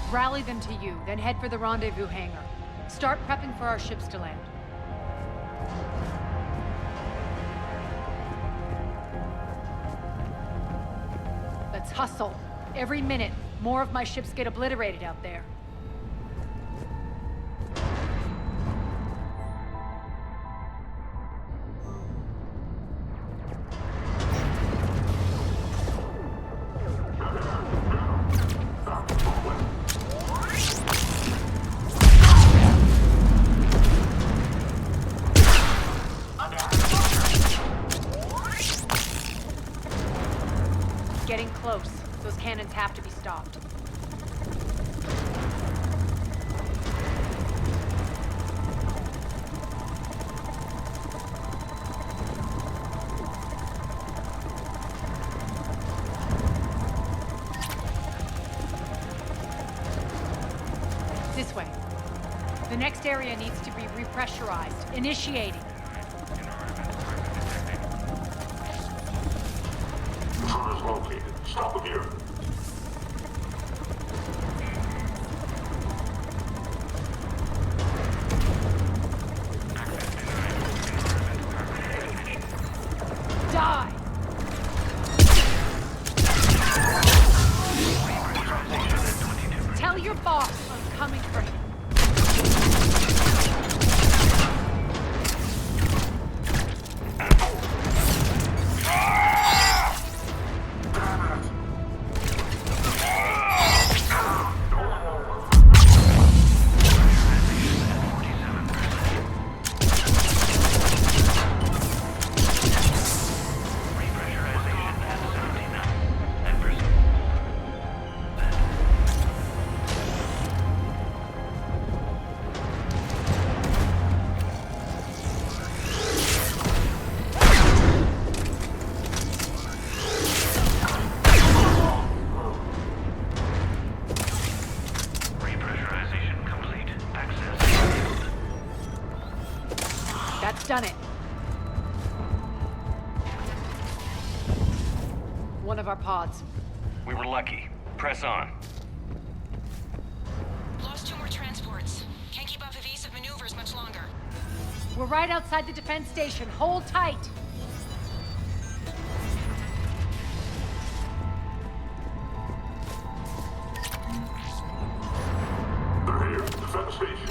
Rally them to you, then head for the rendezvous hangar. Start prepping for our ships to land. Let's hustle. Every minute, more of my ships get obliterated out there. Getting close. Those cannons have to be stopped. This way. The next area needs to be repressurized. Initiating. Located. Stop them here. Die! Tell your boss I'm coming for him. That's done it. One of our pods. We were lucky. Press on. Lost 2 more transports. Can't keep up evasive maneuvers much longer. We're right outside the defense station. Hold tight. They're here. Defense station.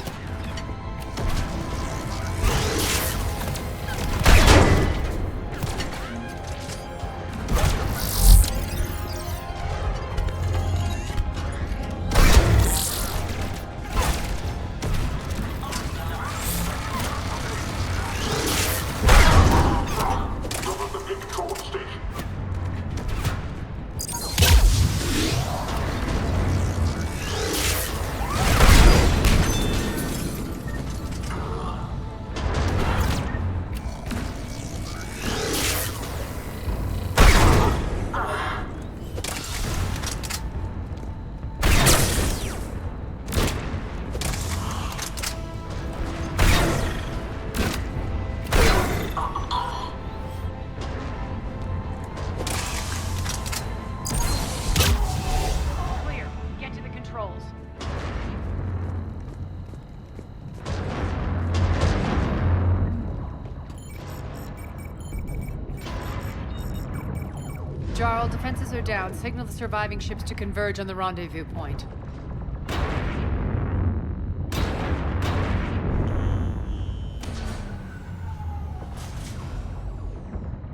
Jarl, defenses are down. Signal the surviving ships to converge on the rendezvous point.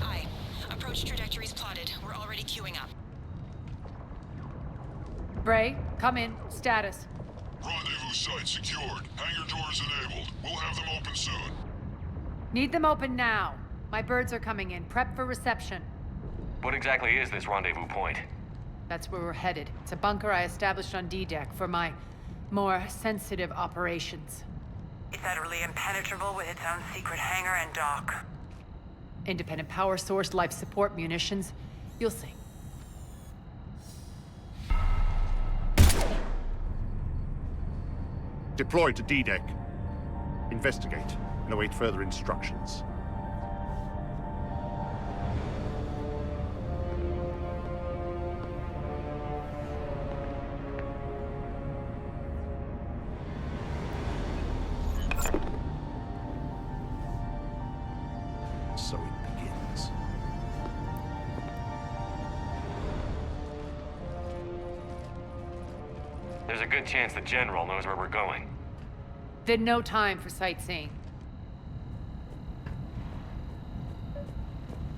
Aye. Approach trajectories plotted. We're already queuing up. Bray, come in. Status. Rendezvous site secured. Hangar doors enabled. We'll have them open soon. Need them open now. My birds are coming in. Prep for reception. What exactly is this rendezvous point? That's where we're headed. It's a bunker I established on D-Deck for my more sensitive operations. Is that really impenetrable with its own secret hangar and dock? Independent power source, life support, munitions. You'll see. Deploy to D-Deck. Investigate and await further instructions. So it begins. There's a good chance the General knows where we're going. Then no time for sightseeing.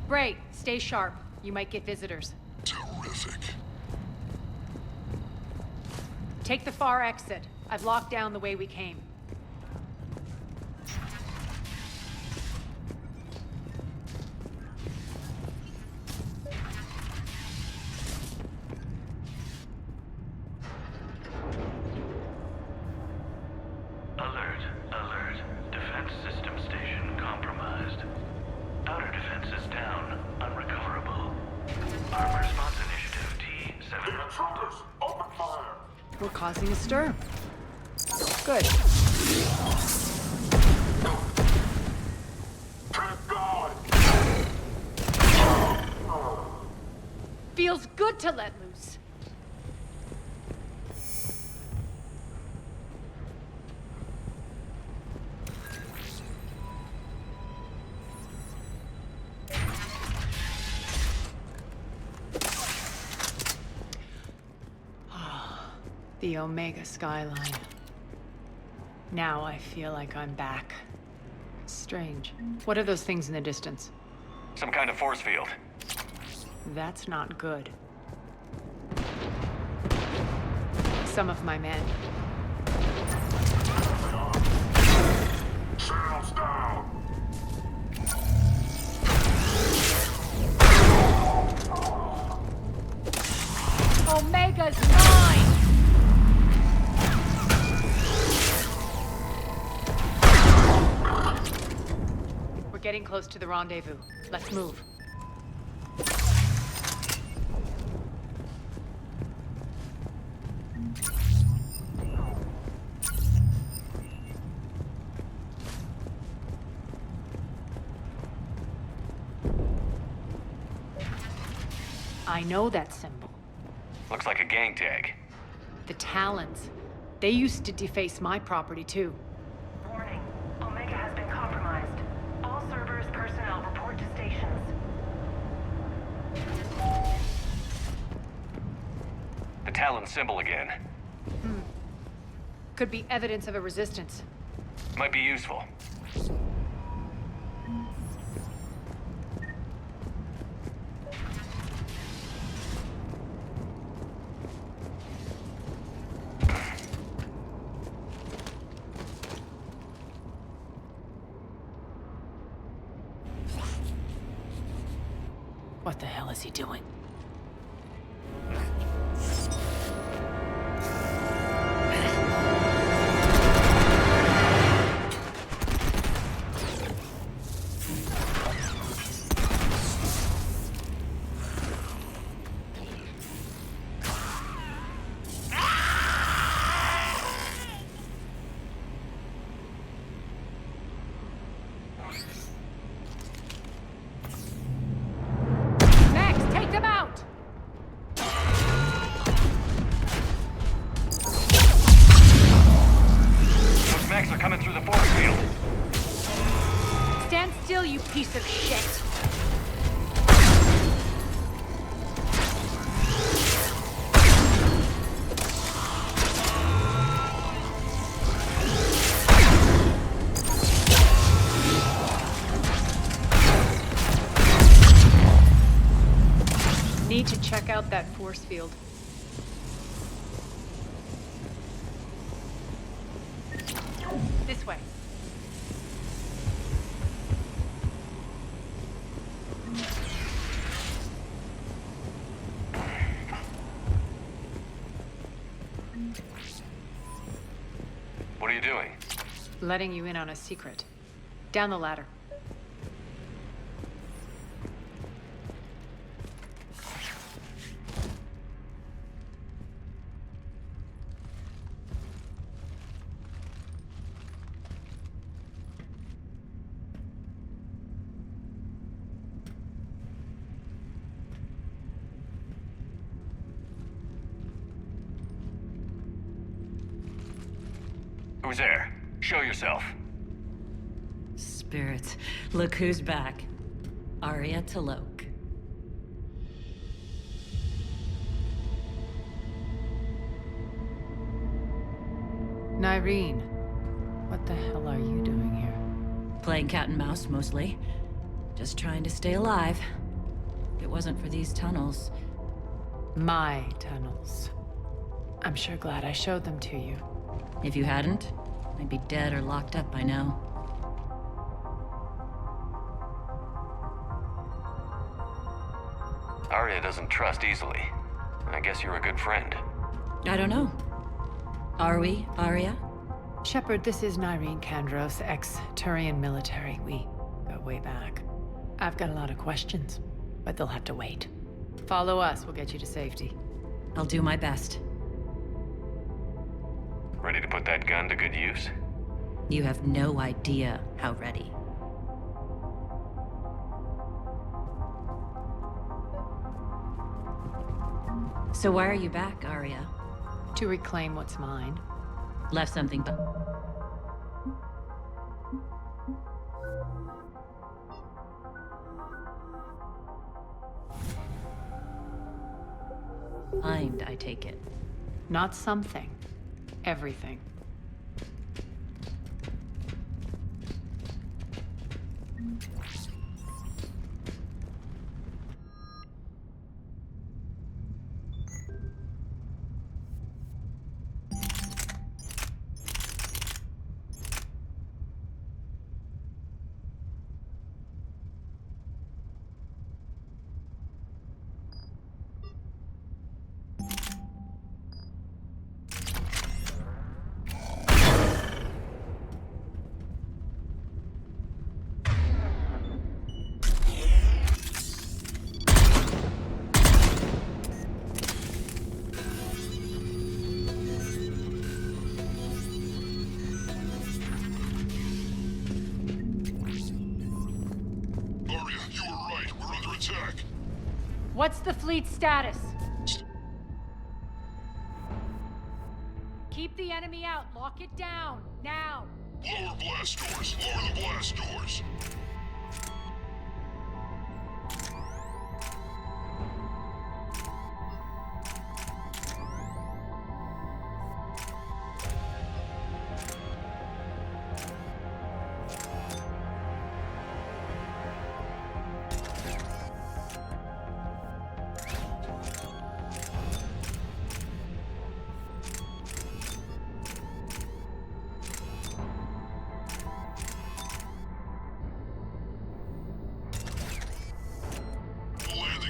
Bray, stay sharp. You might get visitors. Terrific. Take the far exit. I've locked down the way we came. Alert, alert. Defense system station compromised. Outer defenses down, unrecoverable. Armor response initiative T7. The intruders! Open fire! We're causing a stir. Good. Keep going! Feels good to let loose. The Omega skyline. Now I feel like I'm back. Strange. What are those things in the distance? Some kind of force field. That's not good. Some of my men. Channels down! Omega's mine! We're getting close to the rendezvous. Let's move. I know that symbol. Looks like a gang tag. The Talons. They used to deface my property, too. Warning. Omega has been compromised. All Cerberus personnel report to stations. The Talon symbol again. Could be evidence of a resistance. Might be useful. What the hell is he doing? Max, take them out! Need to check out that force field. This way. What are you doing? Letting you in on a secret. Down the ladder. Who's there? Show yourself. Spirits, look who's back. Arya Talok. Nyreen, what the hell are you doing here? Playing cat and mouse, mostly. Just trying to stay alive. If it wasn't for these tunnels... My tunnels. I'm sure glad I showed them to you. If you hadn't, I'd be dead or locked up by now. Arya doesn't trust easily. I guess you're a good friend. I don't know. Are we, Arya? Shepard, this is Nyreen Kandros, ex-Turian military. We go way back. I've got a lot of questions, but they'll have to wait. Follow us, we'll get you to safety. I'll do my best. Ready to put that gun to good use? You have no idea how ready. So why are you back, Arya? To reclaim what's mine. Left something behind, I take it. Not something. Everything. What's the fleet status? Keep the enemy out. Lock it down. Now. Lower blast doors. Lower the blast doors.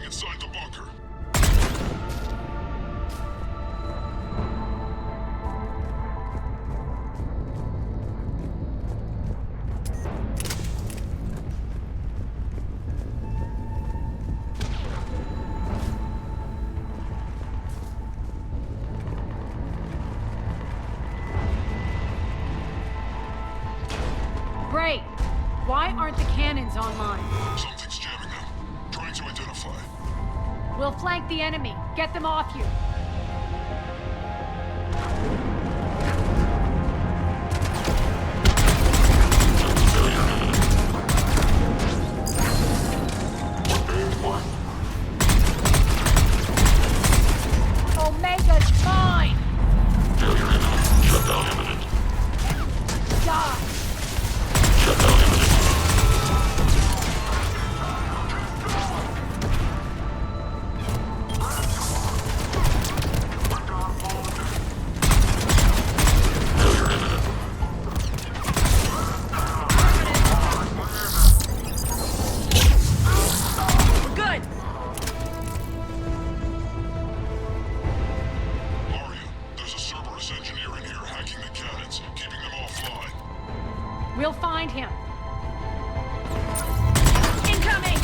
Inside the bunker. Great. Why aren't the cannons online? Something's jamming them. Trying to identify. We'll flank the enemy. Get them off you. Omega's mine! Shutdown imminent. Die! Shutdown imminent. We'll find him. Incoming!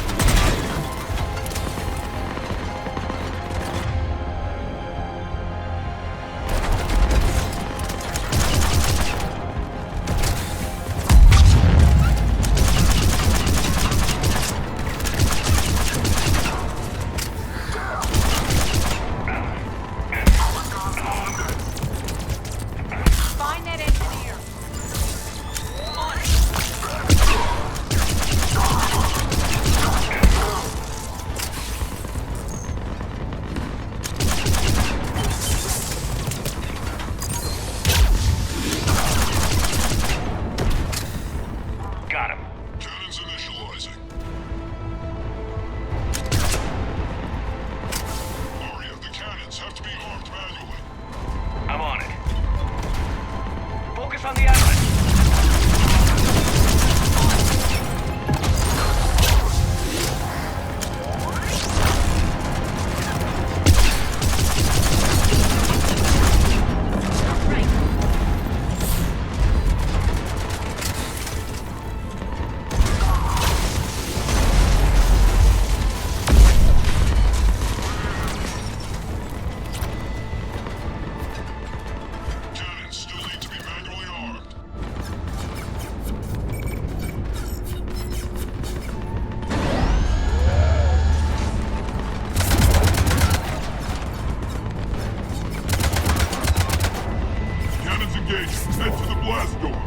Find that engineer. On it. Got him. Cannons initializing. Aria, the cannons have to be armed manually. I'm on it. Focus on the island. Cannons still need to be manually armed. Cannons engaged. Head to the blast door.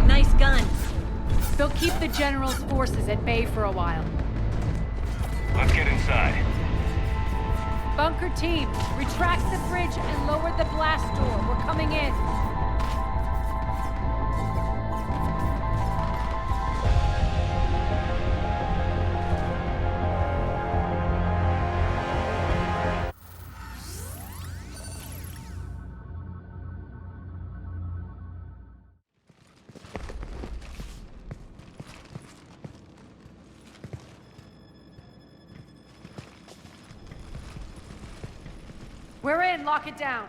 Nice guns. They'll keep the General's forces at bay for a while. Let's get inside. Bunker team, retract the bridge and lower the blast door. We're coming in. We're in. Lock it down.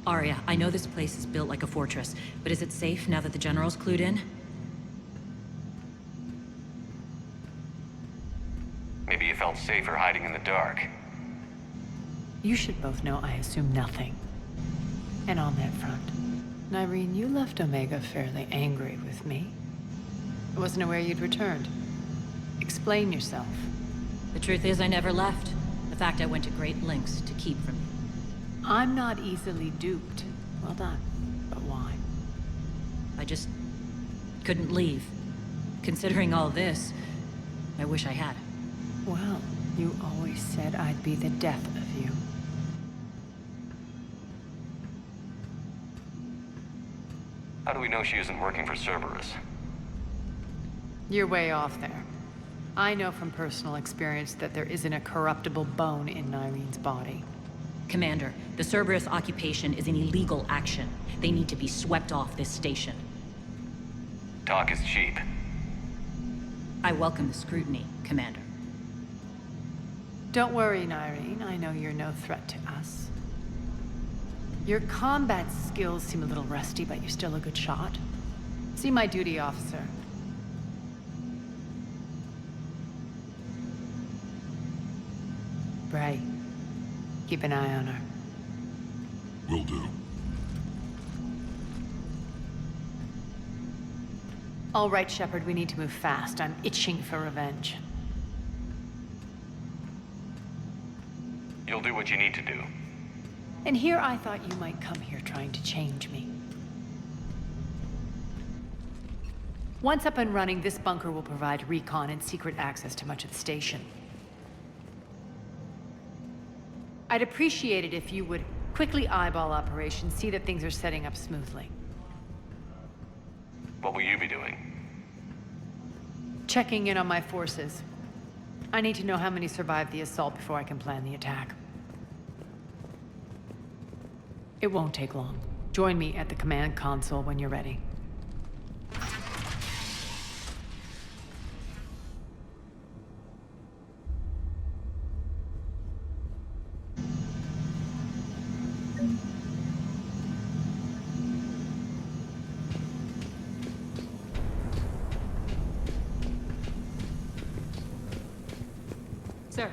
Arya, I know this place is built like a fortress, but is it safe now that the General's clued in? Maybe you felt safer hiding in the dark. You should both know I assume nothing. And on that front, Nyreen, you left Omega fairly angry with me. I wasn't aware you'd returned. Explain yourself. The truth is I never left. The fact I went to great lengths to keep from you. I'm not easily duped. Well done. But why? I just couldn't leave. Considering all this, I wish I had. Well, you always said I'd be the death of you. How do we know she isn't working for Cerberus? You're way off there. I know from personal experience that there isn't a corruptible bone in Nyreen's body. Commander, the Cerberus occupation is an illegal action. They need to be swept off this station. Talk is cheap. I welcome the scrutiny, Commander. Don't worry, Nyreen. I know you're no threat to us. Your combat skills seem a little rusty, but you're still a good shot. See my duty officer. Bray, keep an eye on her. Will do. All right, Shepard, we need to move fast. I'm itching for revenge. You'll do what you need to do. And here I thought you might come here trying to change me. Once up and running, this bunker will provide recon and secret access to much of the station. I'd appreciate it if you would quickly eyeball operations, see that things are setting up smoothly. What will you be doing? Checking in on my forces. I need to know how many survived the assault before I can plan the attack. It won't take long. Join me at the command console when you're ready. Sir.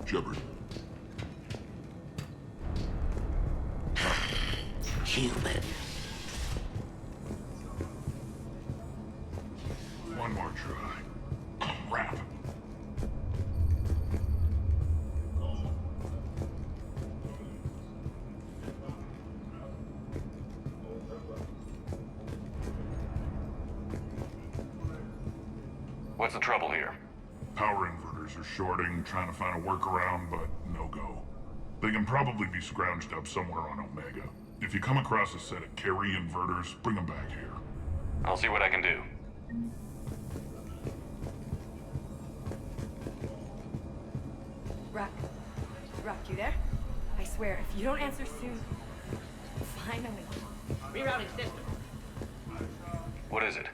Shepard. Human. One more try. Crap. What's the trouble here? Power inverters are shorting, trying to find a workaround, but no go. They can probably be scrounged up somewhere on Omega. If you come across a set of carry inverters, bring them back here. I'll see what I can do. Rock, you there? I swear, if you don't answer soon... Finally. Rerouting system. What is it?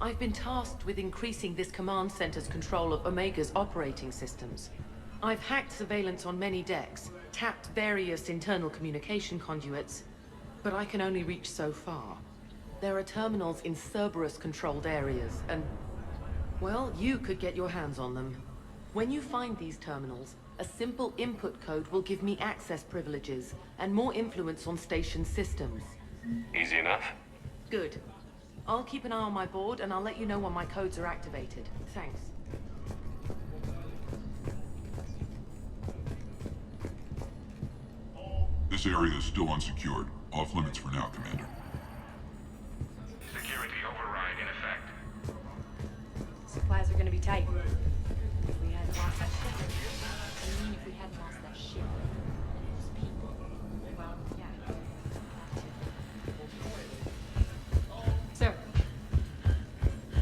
I've been tasked with increasing this command center's control of Omega's operating systems. I've hacked surveillance on many decks, tapped various internal communication conduits, but I can only reach so far. There are terminals in Cerberus-controlled areas, and... well, you could get your hands on them. When you find these terminals, a simple input code will give me access privileges and more influence on station systems. Easy enough? Good. I'll keep an eye on my board, and I'll let you know when my codes are activated. Thanks. This area is still unsecured. Off limits for now, Commander. Security override in effect. Supplies are gonna be tight. If we hadn't lost that ship. I mean, if we hadn't lost that ship. Those people. Well, yeah. Sir.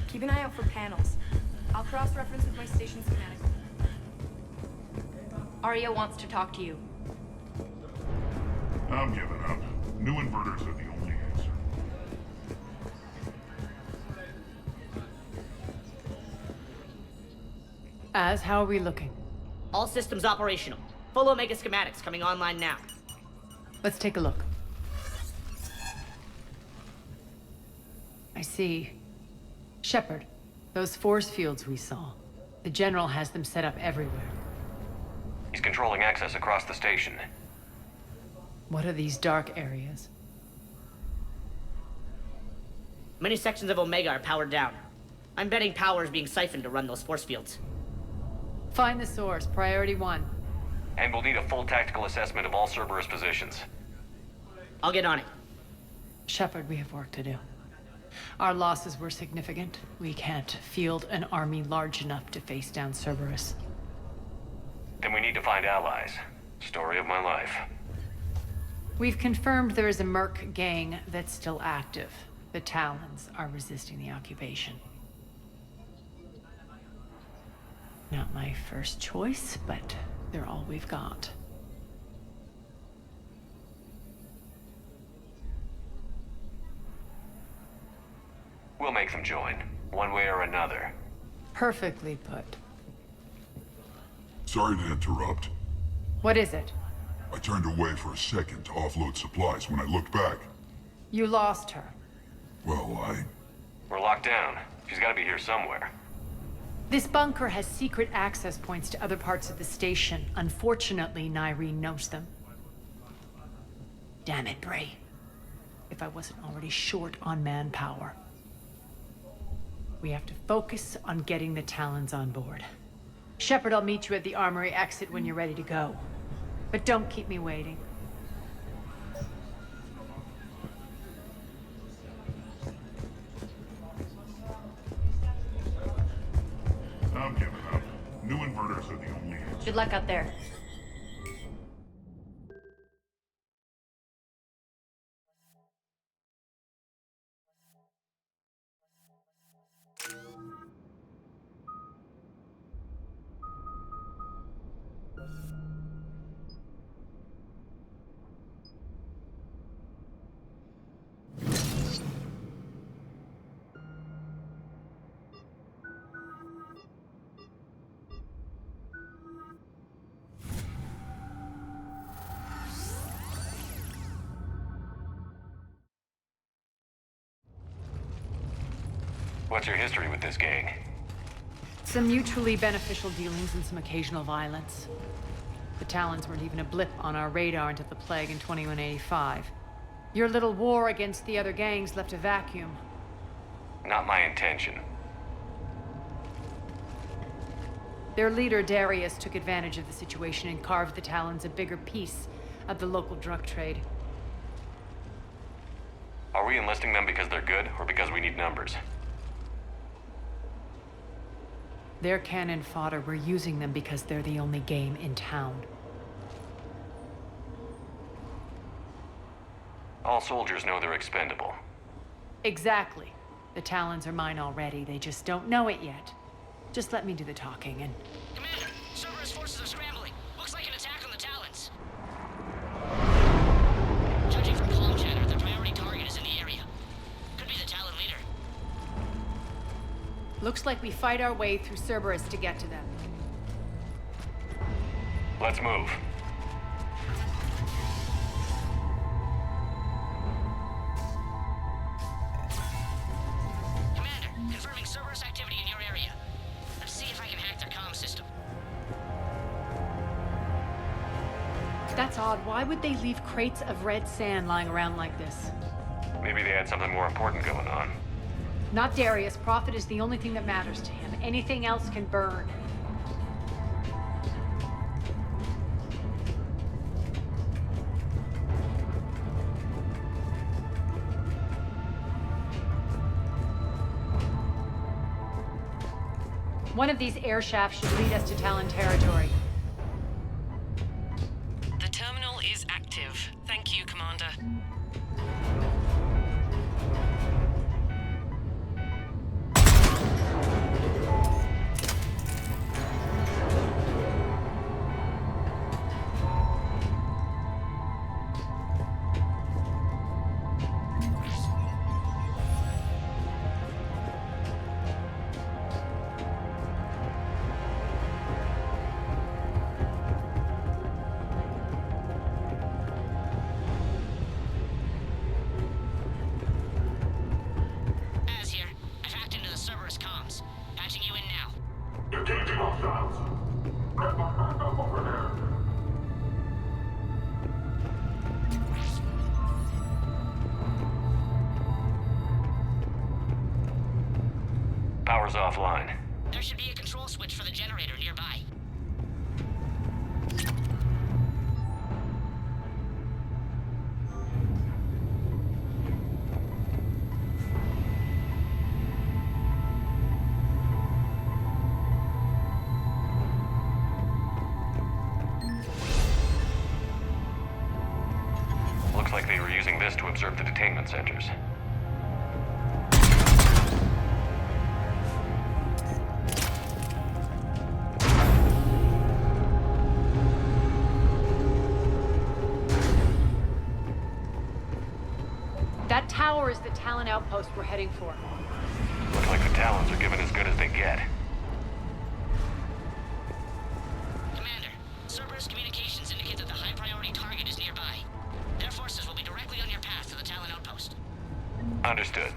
Keep an eye out for panels. I'll cross-reference with my station schematic. Arya wants to talk to you. I'm giving up. New inverters are the only answer. How are we looking? All systems operational. Full Omega schematics coming online now. Let's take a look. I see. Shepard, those force fields we saw. The General has them set up everywhere. He's controlling access across the station. What are these dark areas? Many sections of Omega are powered down. I'm betting power is being siphoned to run those force fields. Find the source, priority 1. And we'll need a full tactical assessment of all Cerberus positions. I'll get on it. Shepard, we have work to do. Our losses were significant. We can't field an army large enough to face down Cerberus. Then we need to find allies. Story of my life. We've confirmed there is a Merc gang that's still active. The Talons are resisting the occupation. Not my first choice, but they're all we've got. We'll make them join, one way or another. Perfectly put. Sorry to interrupt. What is it? I turned away for a second to offload supplies. When I looked back... You lost her. Well, We're locked down. She's gotta be here somewhere. This bunker has secret access points to other parts of the station. Unfortunately, Nyreen knows them. Damn it, Bray. If I wasn't already short on manpower. We have to focus on getting the Talons on board. Shepard, I'll meet you at the armory exit when you're ready to go. But don't keep me waiting. I'm giving up. New inverters are the only answer. Good luck out there. What's your history with this gang? Some mutually beneficial dealings and some occasional violence. The Talons weren't even a blip on our radar until the plague in 2185. Your little war against the other gangs left a vacuum. Not my intention. Their leader, Darius, took advantage of the situation and carved the Talons a bigger piece of the local drug trade. Are we enlisting them because they're good, or because we need numbers? They're cannon fodder. We're using them because they're the only game in town. All soldiers know they're expendable. Exactly. The Talons are mine already. They just don't know it yet. Just let me do the talking and... Commander, Cerberus forces are scrambling. Looks like an attack on the Talons. Judging from comm chatter, their priority target is in the area. Could be the Talon leader. Looks like we fight our way through Cerberus to get to them. Let's move. Commander, confirming Cerberus activity in your area. Let's see if I can hack their comm system. That's odd. Why would they leave crates of red sand lying around like this? Maybe they had something more important going on. Not Darius. Profit is the only thing that matters to him. Anything else can burn. One of these air shafts should lead us to Talon territory. The terminal is active. Thank you, Commander. Power's offline. There should be a control switch for the generator nearby. Looks like they were using this to observe the detainment centers. That tower is the Talon outpost we're heading for. Looks like the Talons are giving as good as they get. Commander, Cerberus communications indicate that the high-priority target is nearby. Their forces will be directly on your path to the Talon outpost. Understood.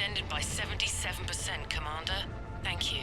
extended by 77%, Commander. Thank you.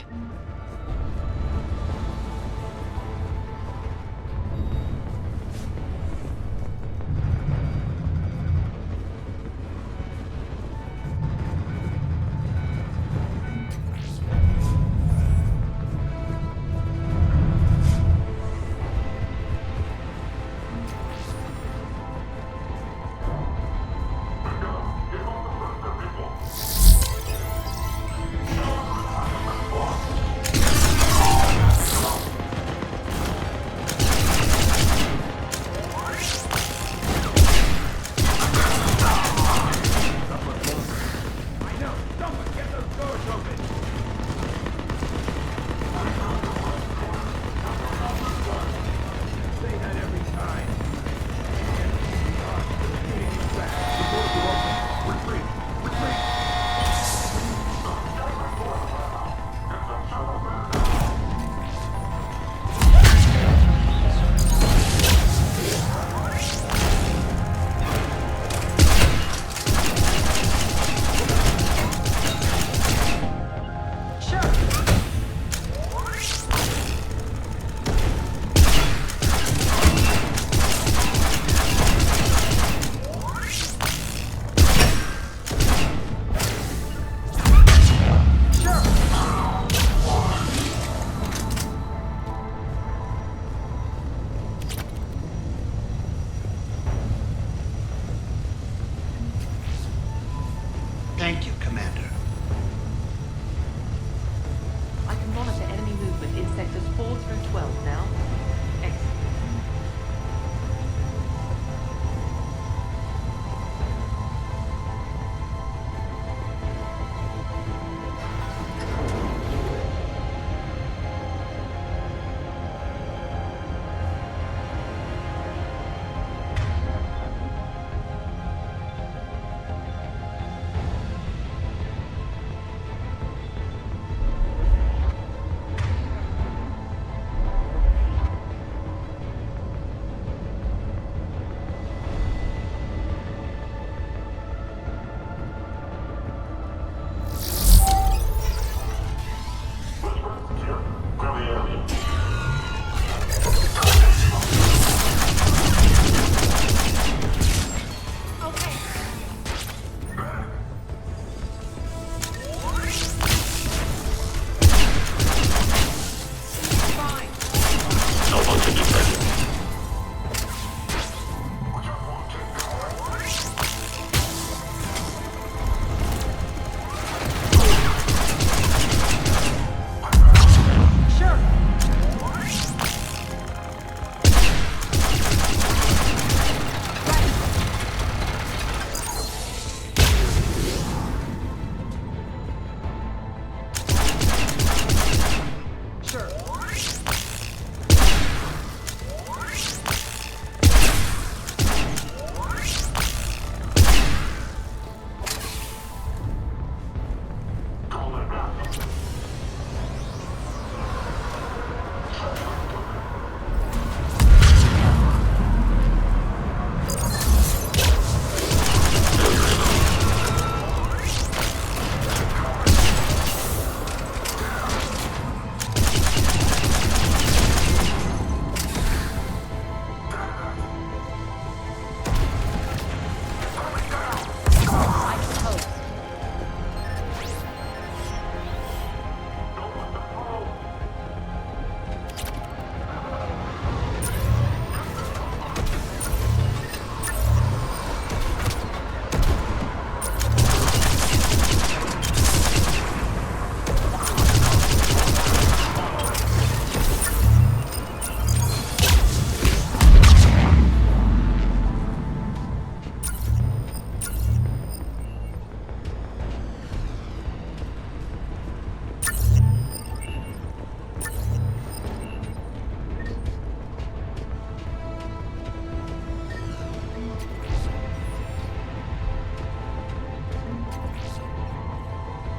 Thank you, Commander. I can monitor enemy movement in sectors 4 through 12 now. Excellent.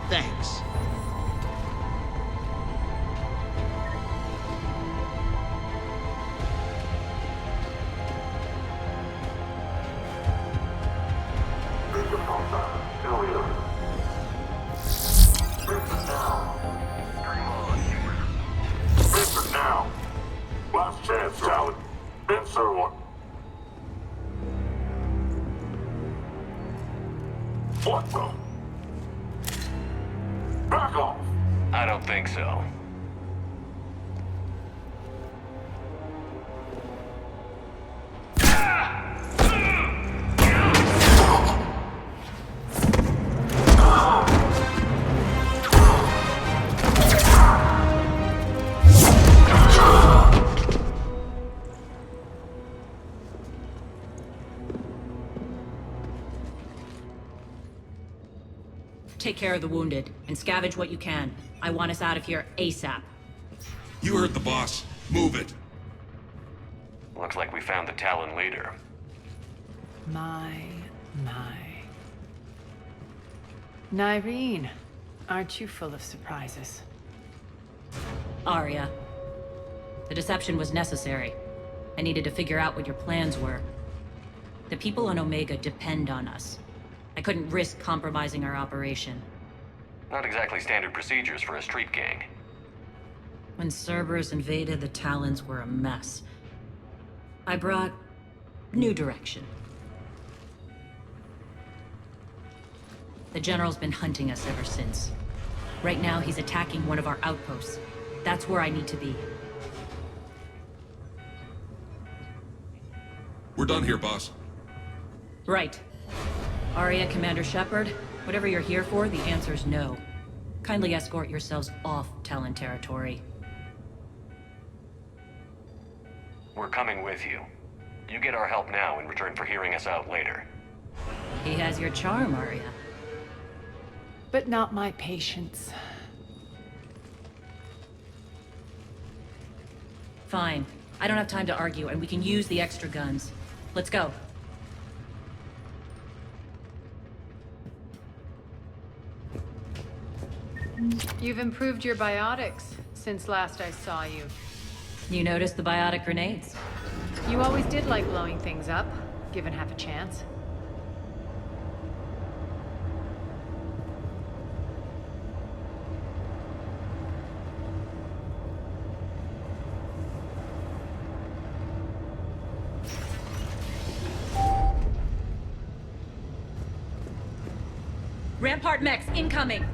Thanks. What the? Back off! I don't think so. Take care of the wounded, and scavenge what you can. I want us out of here ASAP. You heard the boss. Move it. Looks like we found the Talon leader. My. Nyreen, aren't you full of surprises? Arya. The deception was necessary. I needed to figure out what your plans were. The people on Omega depend on us. I couldn't risk compromising our operation. Not exactly standard procedures for a street gang. When Cerberus invaded, the Talons were a mess. I brought new direction. The General's been hunting us ever since. Right now, he's attacking one of our outposts. That's where I need to be. We're done here, boss. Right. Arya, Commander Shepard, whatever you're here for, the answer's no. Kindly escort yourselves off Talon territory. We're coming with you. You get our help now in return for hearing us out later. He has your charm, Arya. But not my patience. Fine. I don't have time to argue, and we can use the extra guns. Let's go. You've improved your biotics since last I saw you. You noticed the biotic grenades? You always did like blowing things up, given half a chance. Rampart mechs incoming!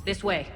This way.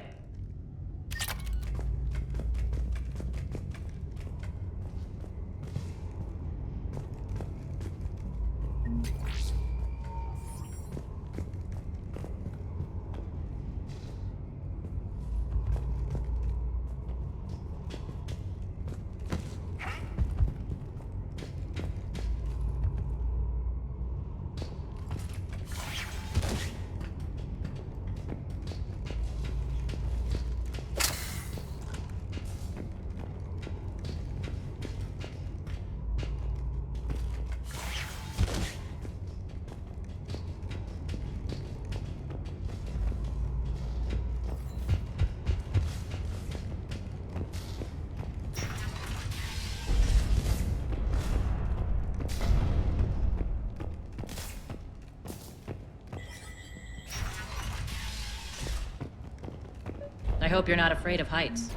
hope you're not afraid of heights.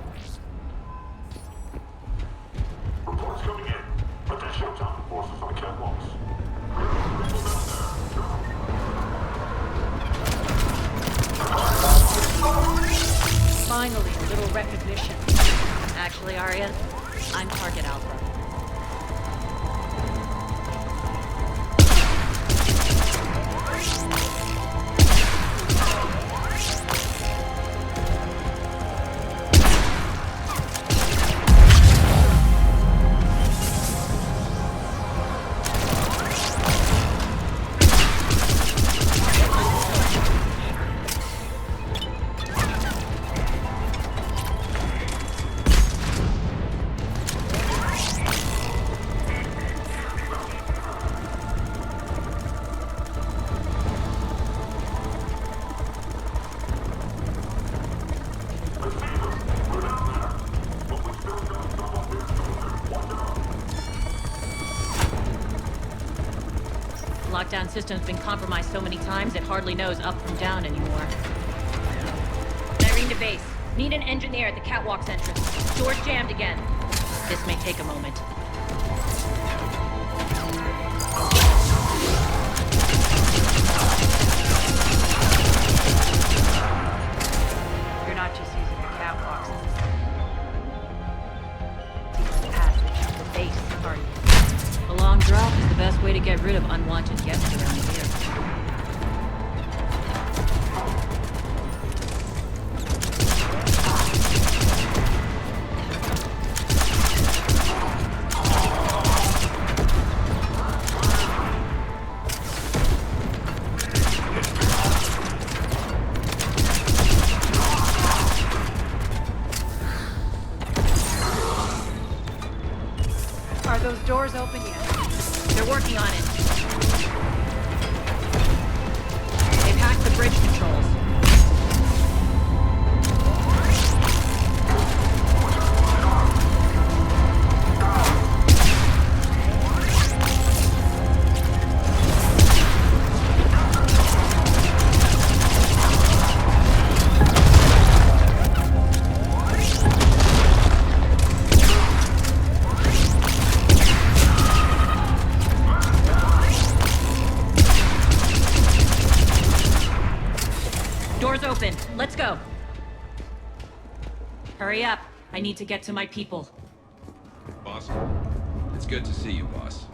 Reports coming in. Attention, Town forces on the catwalks. Finally, a little recognition. Actually, Arya, I'm Target Alpha. Lockdown system's been compromised so many times it hardly knows up from down anymore. Irene to base. Need an engineer at the catwalk's entrance. Door's jammed again. This may take a moment. You're not just using the catwalks as a passage to the base, are you? A long drop is the best way to get rid of unwanted guests around here. Are those doors open yet? They're working on it. They've hacked the bridge controls. Doors open. Let's go. Hurry up. I need to get to my people. Boss? It's good to see you, boss.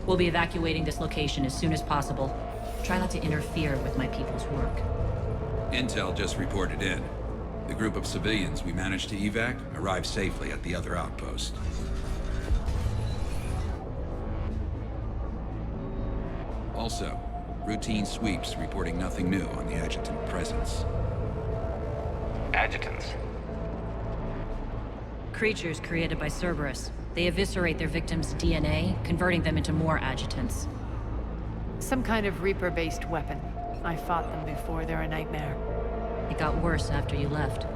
We'll be evacuating this location as soon as possible. Try not to interfere with my people's work. Intel just reported in. The group of civilians we managed to evac arrived safely at the other outpost. Also, routine sweeps reporting nothing new on the adjutant presence. Adjutants? Creatures created by Cerberus. They eviscerate their victims' DNA, converting them into more adjutants. Some kind of Reaper-based weapon. I fought them before, they're a nightmare. It got worse after you left.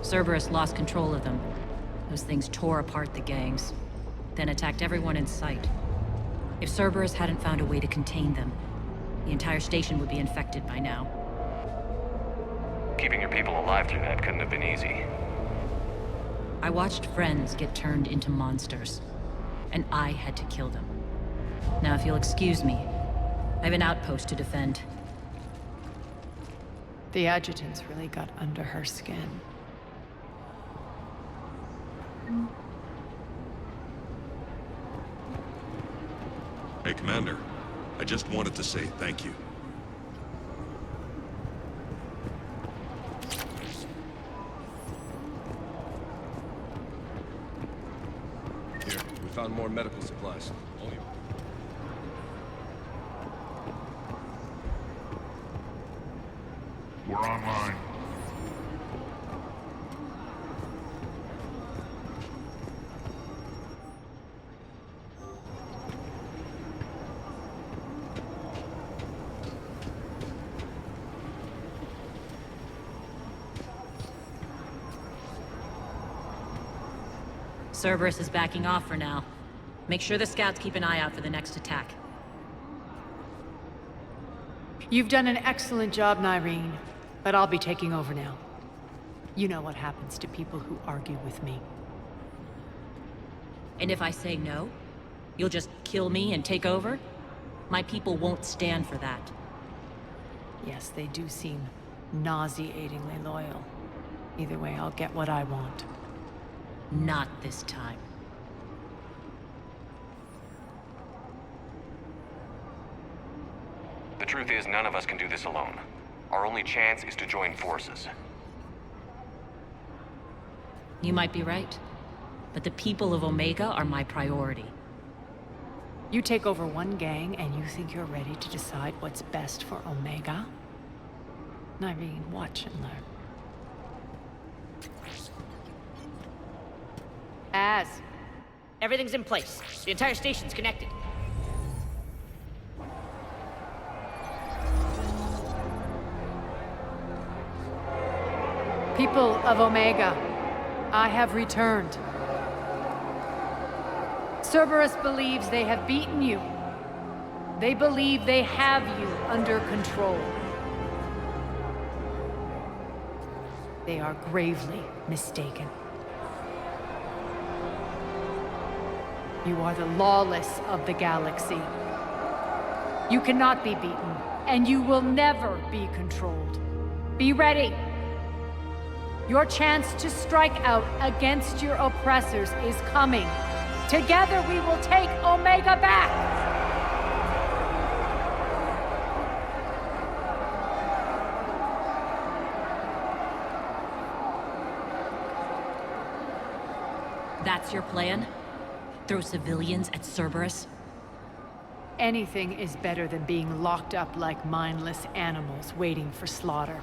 Cerberus lost control of them. Those things tore apart the gangs, then attacked everyone in sight. If Cerberus hadn't found a way to contain them, the entire station would be infected by now. Keeping your people alive through that couldn't have been easy. I watched friends get turned into monsters, and I had to kill them. Now, if you'll excuse me, I have an outpost to defend. The adjutants really got under her skin. Hey, Commander. I just wanted to say thank you. Here, we found more medical supplies. We're online. Cerberus is backing off for now. Make sure the scouts keep an eye out for the next attack. You've done an excellent job, Nyreen, but I'll be taking over now. You know what happens to people who argue with me. And if I say no, you'll just kill me and take over? My people won't stand for that. Yes, they do seem nauseatingly loyal. Either way, I'll get what I want. Not this time. The truth is, none of us can do this alone. Our only chance is to join forces. You might be right, but the people of Omega are my priority. You take over one gang and you think you're ready to decide what's best for Omega? Nyreen, watch and learn. Everything's in place. The entire station's connected. People of Omega, I have returned. Cerberus believes they have beaten you. They believe they have you under control. They are gravely mistaken. You are the lawless of the galaxy. You cannot be beaten, and you will never be controlled. Be ready. Your chance to strike out against your oppressors is coming. Together we will take Omega back! That's your plan? Throw civilians at Cerberus? Anything is better than being locked up like mindless animals waiting for slaughter.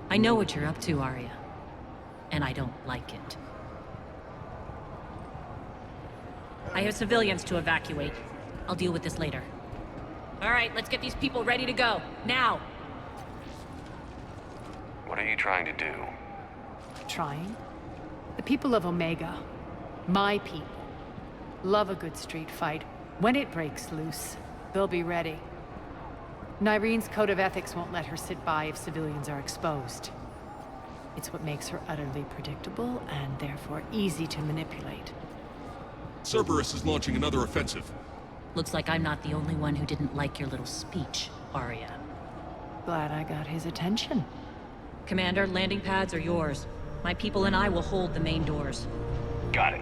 I know what you're up to, Arya. And I don't like it. I have civilians to evacuate. I'll deal with this later. All right, let's get these people ready to go. Now! What are you trying to do? Trying? The people of Omega, my people, love a good street fight. When it breaks loose, they'll be ready. Nyreen's code of ethics won't let her sit by if civilians are exposed. It's what makes her utterly predictable and therefore easy to manipulate. Cerberus is launching another offensive. Looks like I'm not the only one who didn't like your little speech, Arya. Glad I got his attention. Commander, landing pads are yours. My people and I will hold the main doors. Got it.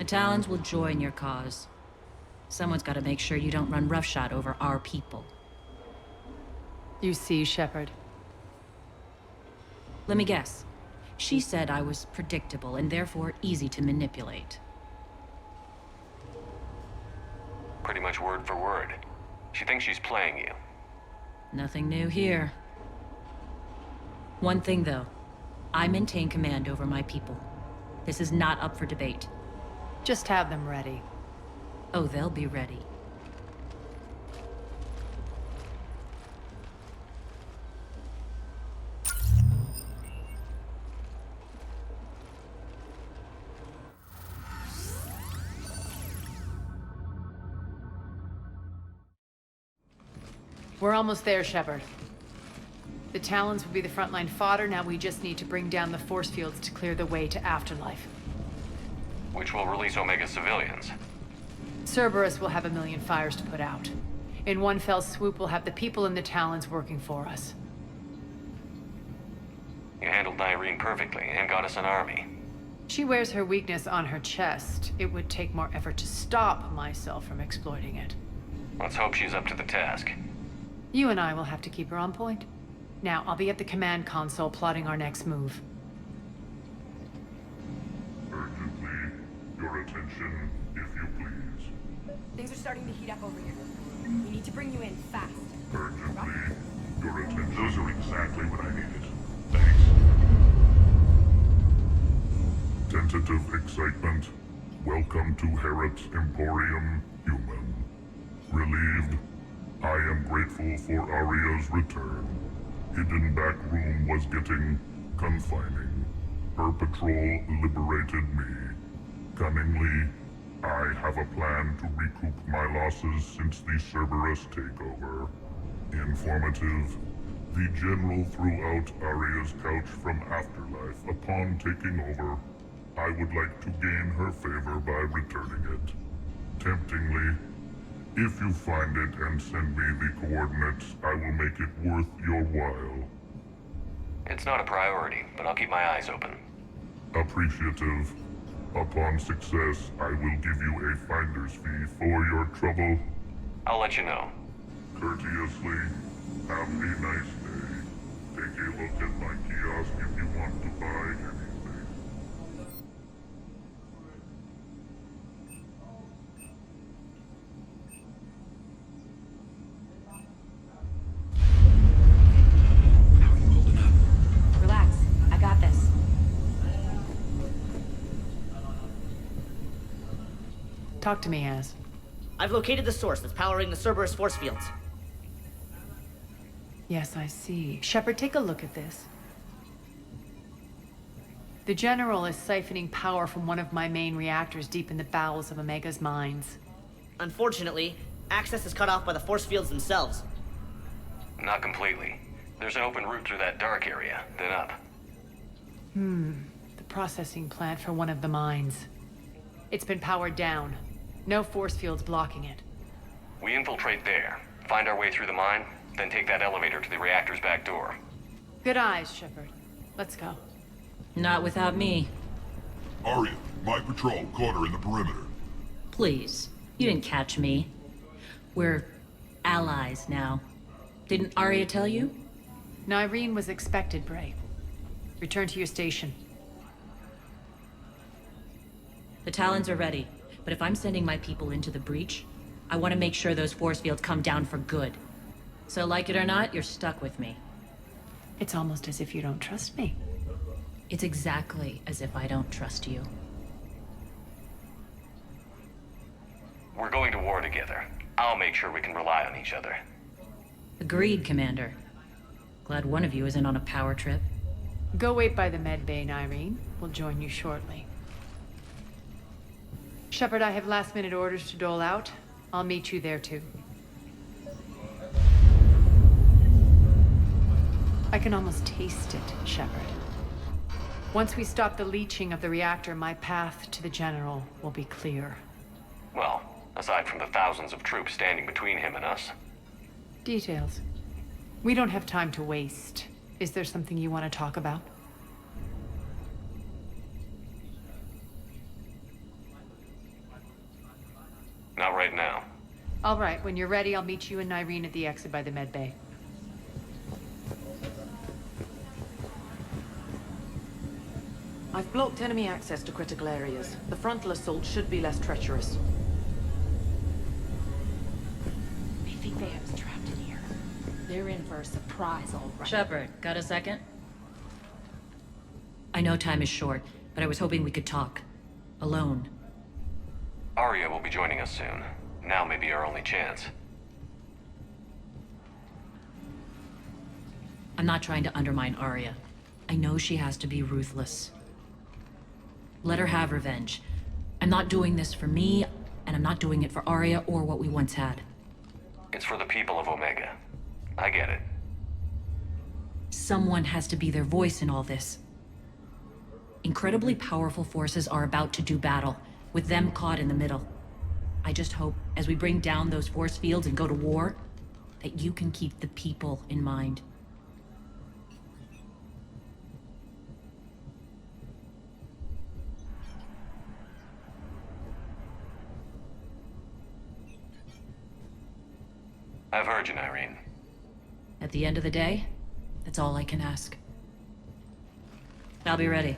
The Talons will join your cause. Someone's got to make sure you don't run roughshod over our people. You see, Shepard. Let me guess. She said I was predictable and therefore easy to manipulate. Pretty much word for word. She thinks she's playing you. Nothing new here. One thing, though. I maintain command over my people. This is not up for debate. Just have them ready. Oh, they'll be ready. We're almost there, Shepard. The Talons will be the frontline fodder. Now we just need to bring down the force fields to clear the way to Afterlife. Which will release Omega civilians. Cerberus will have a million fires to put out. In one fell swoop, we'll have the people in the Talons working for us. You handled Irene perfectly and got us an army. She wears her weakness on her chest. It would take more effort to stop myself from exploiting it. Let's hope she's up to the task. You and I will have to keep her on point. Now, I'll be at the command console plotting our next move. Urgently, your attention, if you please. Things are starting to heat up over here. We need to bring you in fast. Urgently, your attention. Those are exactly what I needed. Thanks. Tentative excitement. Welcome to Harrot's Emporium, human. Relieved. I am grateful for Aria's return. Hidden back room was getting confining. Her patrol liberated me. Cunningly, I have a plan to recoup my losses since the Cerberus takeover. Informative. The General threw out Aria's couch from Afterlife. Upon taking over, I would like to gain her favor by returning it. Temptingly, if you find it and send me the coordinates, I will make it worth your while. It's not a priority, but I'll keep my eyes open. Appreciative. Upon success, I will give you a finder's fee for your trouble. I'll let you know. Courteously, have a nice day. Take a look at my kiosk if you want to buy anything. Relax. I got this. Talk to me, Az. I've located the source that's powering the Cerberus force fields. Yes, I see. Shepard, take a look at this. The General is siphoning power from one of my main reactors deep in the bowels of Omega's mines. Unfortunately, access is cut off by the force fields themselves. Not completely. There's an open route through that dark area, then up. The processing plant for one of the mines. It's been powered down. No force fields blocking it. We infiltrate there, find our way through the mine, then take that elevator to the reactor's back door. Good eyes, Shepard. Let's go. Not without me. Aria, my patrol caught her in the perimeter. Please. You didn't catch me. We're allies now. Didn't Aria tell you? Irene was expected, Bray. Return to your station. The Talons are ready, but if I'm sending my people into the breach, I want to make sure those force fields come down for good. So like it or not, you're stuck with me. It's almost as if you don't trust me. It's exactly as if I don't trust you. We're going to war together. I'll make sure we can rely on each other. Agreed, Commander. Glad one of you isn't on a power trip. Go wait by the med bay, Irene. We'll join you shortly. Shepard, I have last-minute orders to dole out. I'll meet you there, too. I can almost taste it, Shepard. Once we stop the leaching of the reactor, my path to the General will be clear. Well, aside from the thousands of troops standing between him and us. Details. We don't have time to waste. Is there something you want to talk about? right now. All right, when you're ready, I'll meet you and Irene at the exit by the med bay. I've blocked enemy access to critical areas. The frontal assault should be less treacherous. I think they have us trapped in here. They're in for a surprise, all right. Shepard, got a second? I know time is short, but I was hoping we could talk. Alone. Arya will be joining us soon. Now may be our only chance. I'm not trying to undermine Arya. I know she has to be ruthless. Let her have revenge. I'm not doing this for me, and I'm not doing it for Arya or what we once had. It's for the people of Omega. I get it. Someone has to be their voice in all this. Incredibly powerful forces are about to do battle, with them caught in the middle. I just hope, as we bring down those force fields and go to war, that you can keep the people in mind. I've heard you, Irene. At the end of the day, that's all I can ask. I'll be ready.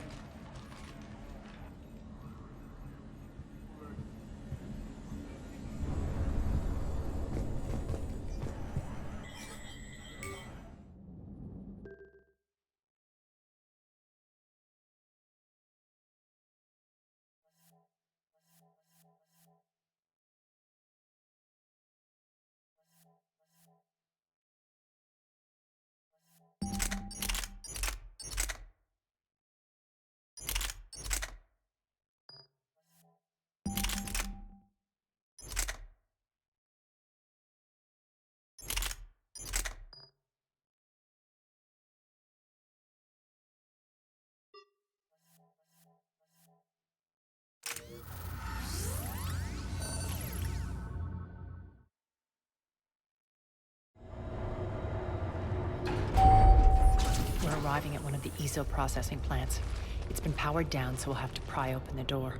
We're arriving at one of the ESO processing plants. It's been powered down, so we'll have to pry open the door.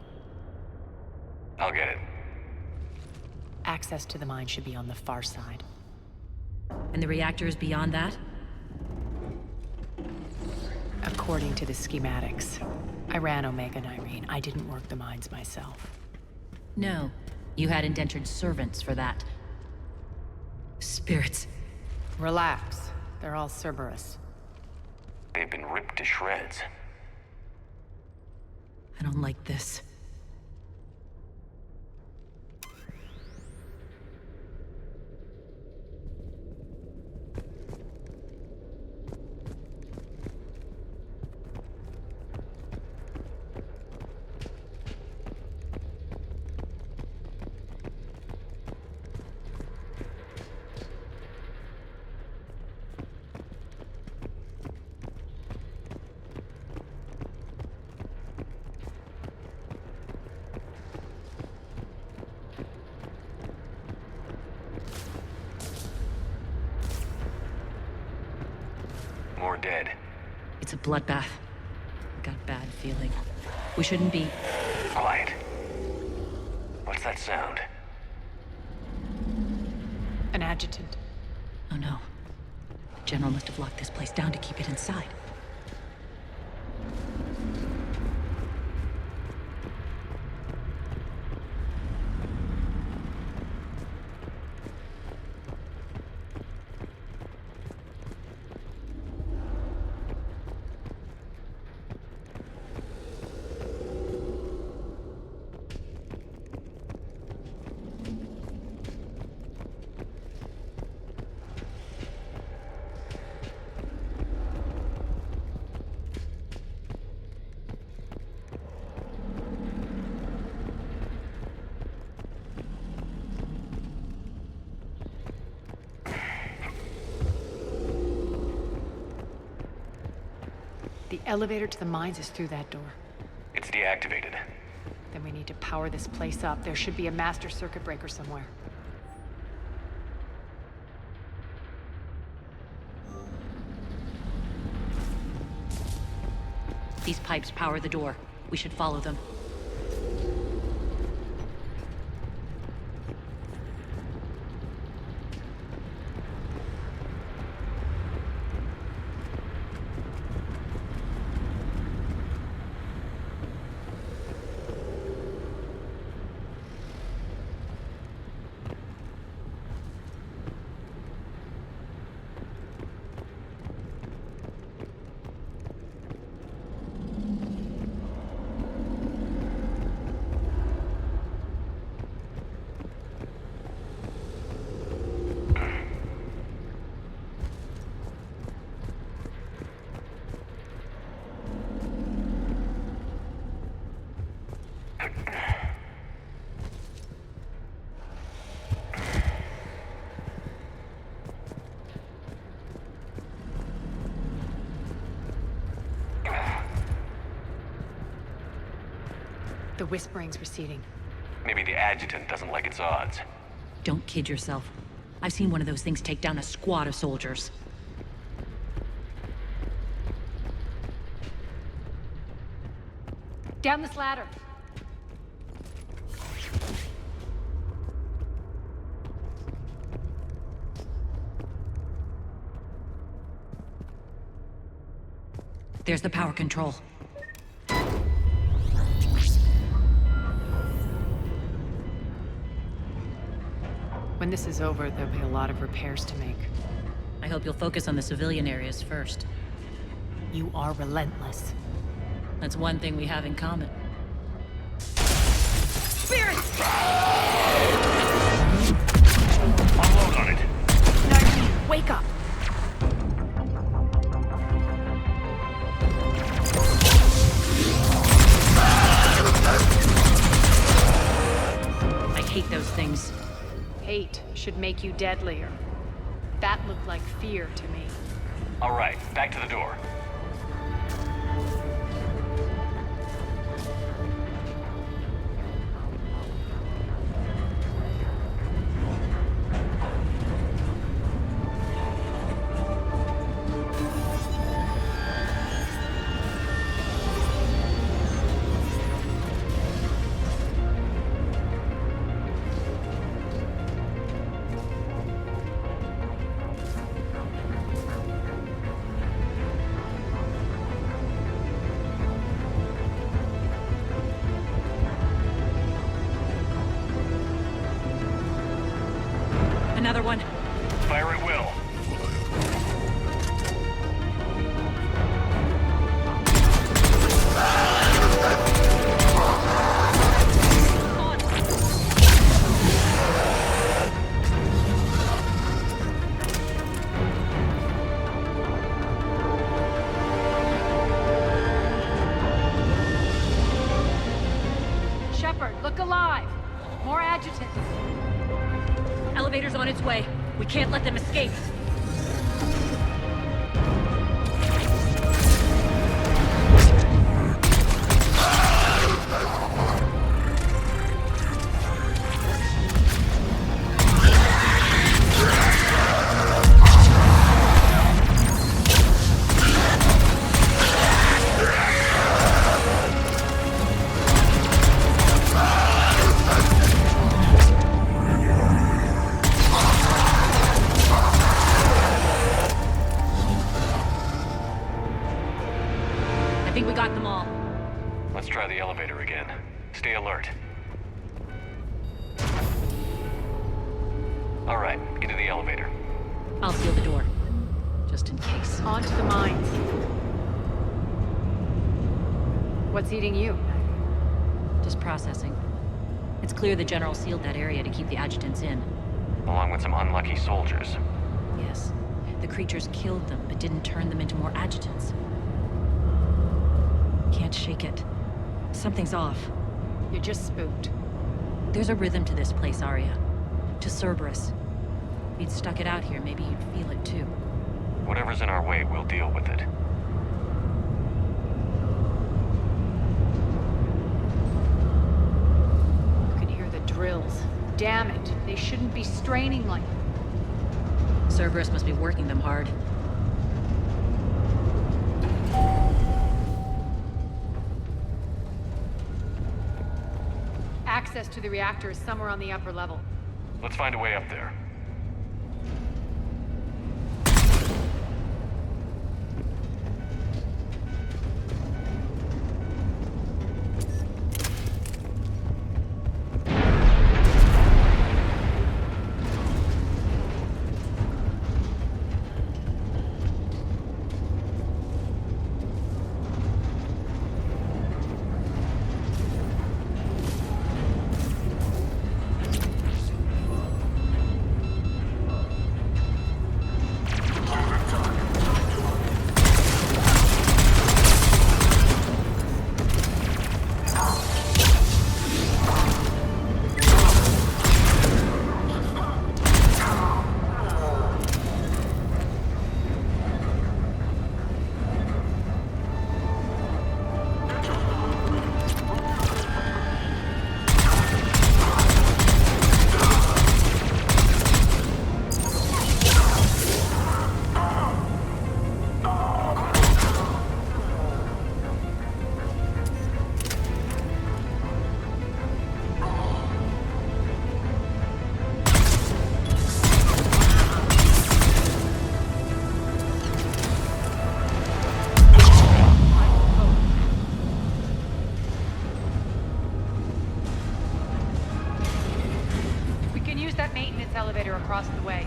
I'll get it. Access to the mine should be on the far side. And the reactor is beyond that? According to the schematics. I ran Omega and Irene. I didn't work the mines myself. No. You had indentured servants for that. Spirits. Relax. They're all Cerberus. They've been ripped to shreds. I don't like this. More dead. It's a bloodbath. Got a bad feeling. We shouldn't be... Quiet. What's that sound? An adjutant. Oh no. General must have locked this place down to keep it inside. The elevator to the mines is through that door. It's deactivated. Then we need to power this place up. There should be a master circuit breaker somewhere. These pipes power the door. We should follow them. The whispering's receding. Maybe the adjutant doesn't like its odds. Don't kid yourself. I've seen one of those things take down a squad of soldiers. Down this ladder. There's the power control. When this is over, there'll be a lot of repairs to make. I hope you'll focus on the civilian areas first. You are relentless. That's one thing we have in common. Spirit! Unload on it. Nardine, wake up! I hate those things. Hate should make you deadlier. That looked like fear to me. All right, back to the door. Another one. Fire at will. Shepard, look alive! More adjutants! Elevator's on its way. We can't let them escape. I think we got them all. Let's try the elevator again. Stay alert. All right, into the elevator. I'll seal the door. Just in case. On to the mines. What's eating you? Just processing. It's clear the General sealed that area to keep the adjutants in. Along with some unlucky soldiers. Yes. The creatures killed them, but didn't turn them into more adjutants. Can't shake it. Something's off. You're just spooked. There's a rhythm to this place, Arya. To Cerberus. If you'd stuck it out here, maybe you'd feel it too. Whatever's in our way, we'll deal with it. You can hear the drills. Damn it, they shouldn't be straining like... Cerberus must be working them hard. Access to the reactor is somewhere on the upper level. Let's find a way up there. Use that maintenance elevator across the way.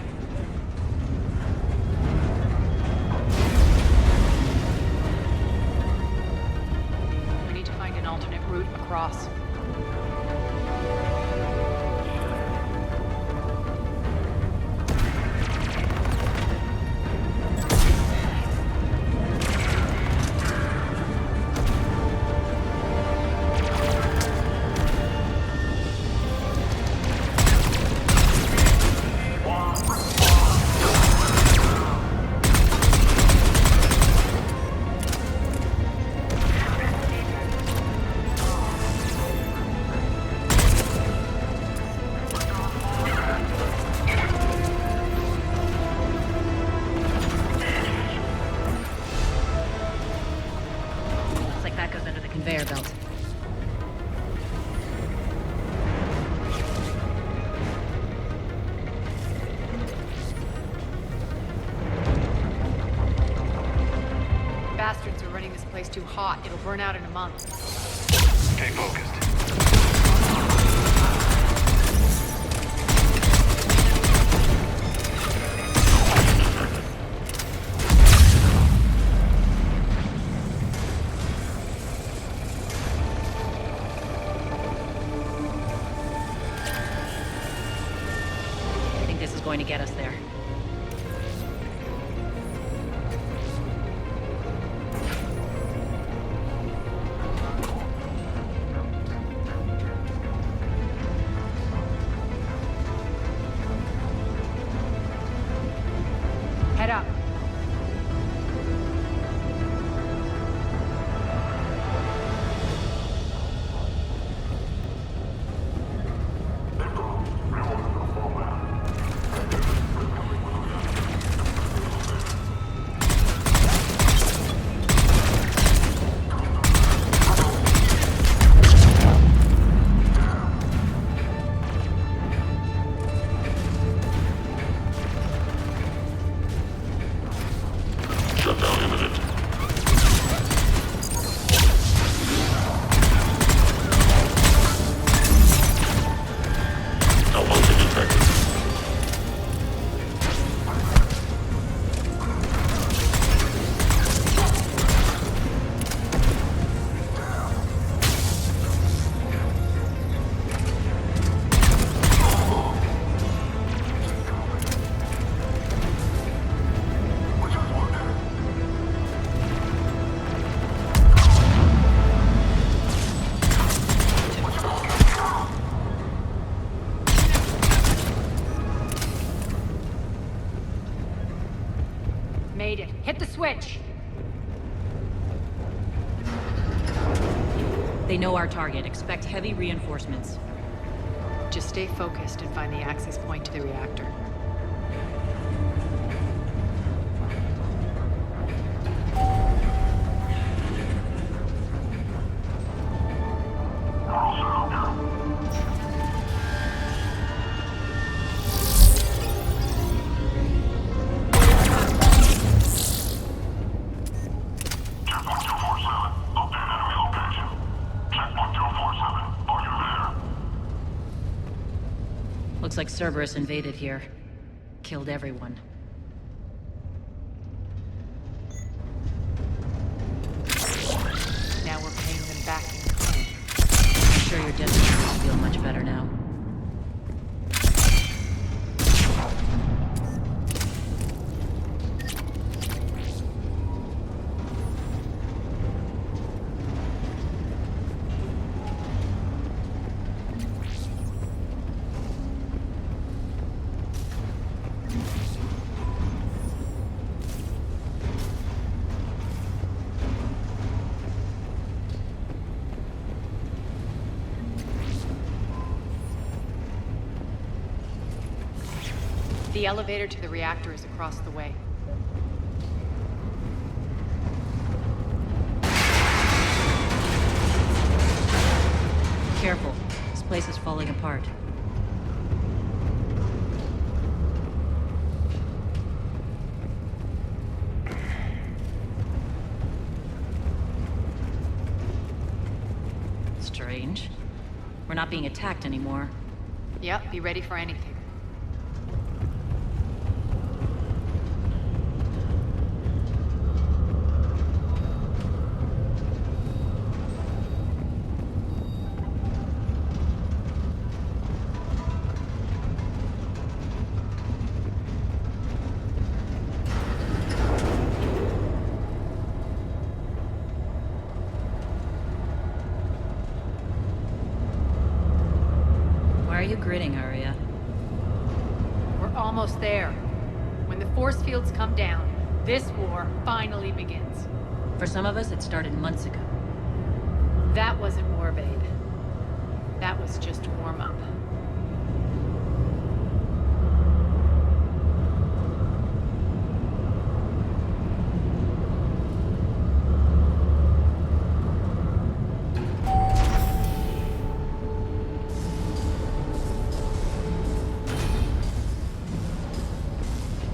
We need to find an alternate route across. Conveyor belt. Bastards are running this place too hot. It'll burn out in a month. Stay focused. Going to get us there. Head up. Made it. Hit the switch! They know our target. Expect heavy reinforcements. Just stay focused and find the access point to the reactor. Looks like Cerberus invaded here. Killed everyone. Now we're paying them back in kind. I'm sure your deadlier feel much better now. The elevator to the reactor is across the way. Careful. This place is falling apart. Strange. We're not being attacked anymore. Yep, be ready for anything. you grinning, Arya? We're almost there. When the force fields come down, this war finally begins. For some of us, it started months ago. That wasn't war, babe. That was just warm-up.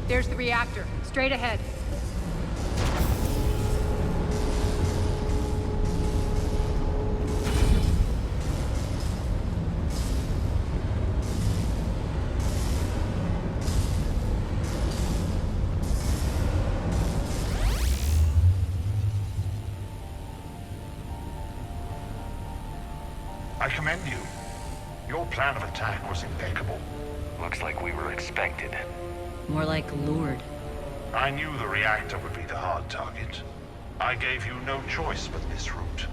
There's the reactor. Straight ahead. I commend you. Your plan of attack was impeccable. Looks like we were expected. More like lured. I knew the reactor would be the hard target. I gave you no choice but this route.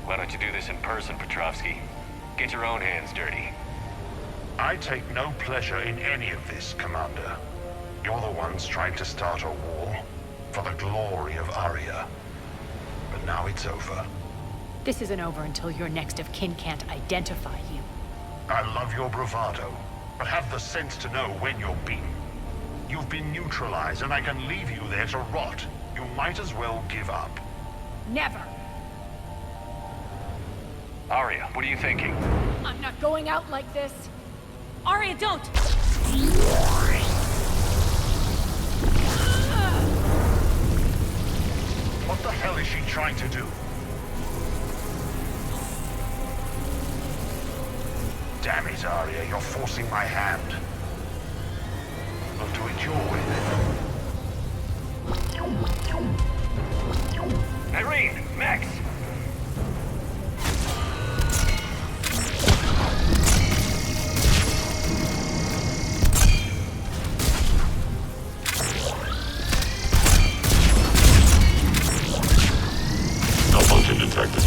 Why don't you do this in person, Petrovsky? Get your own hands dirty. I take no pleasure in any of this, Commander. You're the ones trying to start a war for the glory of Arya. But now it's over. This isn't over until your next of kin can't identify you. I love your bravado, but have the sense to know when you're beaten. You've been neutralized, and I can leave you there to rot. You might as well give up. Never! Arya, what are you thinking? I'm not going out like this. Arya, don't! What the hell is she trying to do? Damn it, Arya, you're forcing my hand. I'll do it your way, then. Irene! Max! Malfunction detected.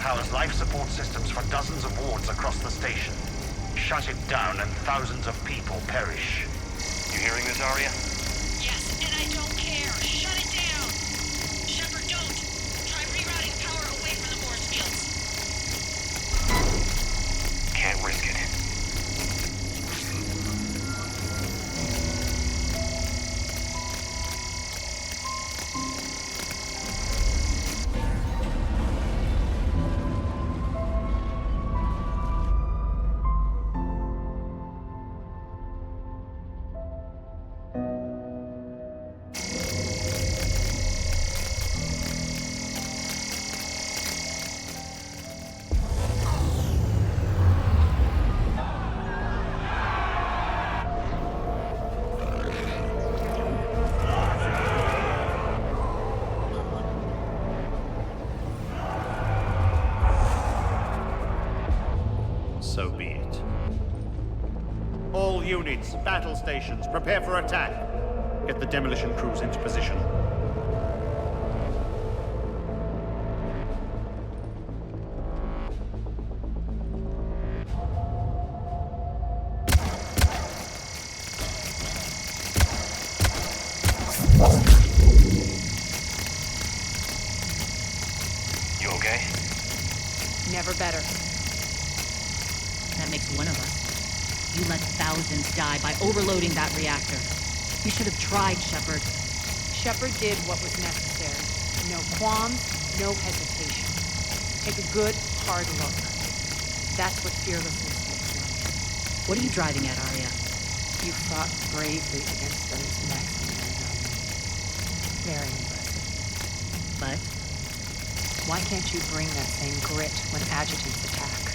powers life support systems for dozens of wards across the station. Shut it down and thousands of people perish. You hearing this, Arya? Yes, and I don't care. Shut it down! Shepard, don't! Try rerouting power away from the force fields. Can't risk it. So be it. All units, battle stations, prepare for attack. Get the demolition crews into position. You okay? Never better. That makes one of us. You let thousands die by overloading that reactor. You should have tried, Shepard. Shepard did what was necessary. No qualms, no hesitation. Take a good, hard look. That's what fearlessness looks like. What are you driving at, Arya? You fought bravely against those mercenaries on me. Very impressive. But? Why can't you bring that same grit when adjutants attack?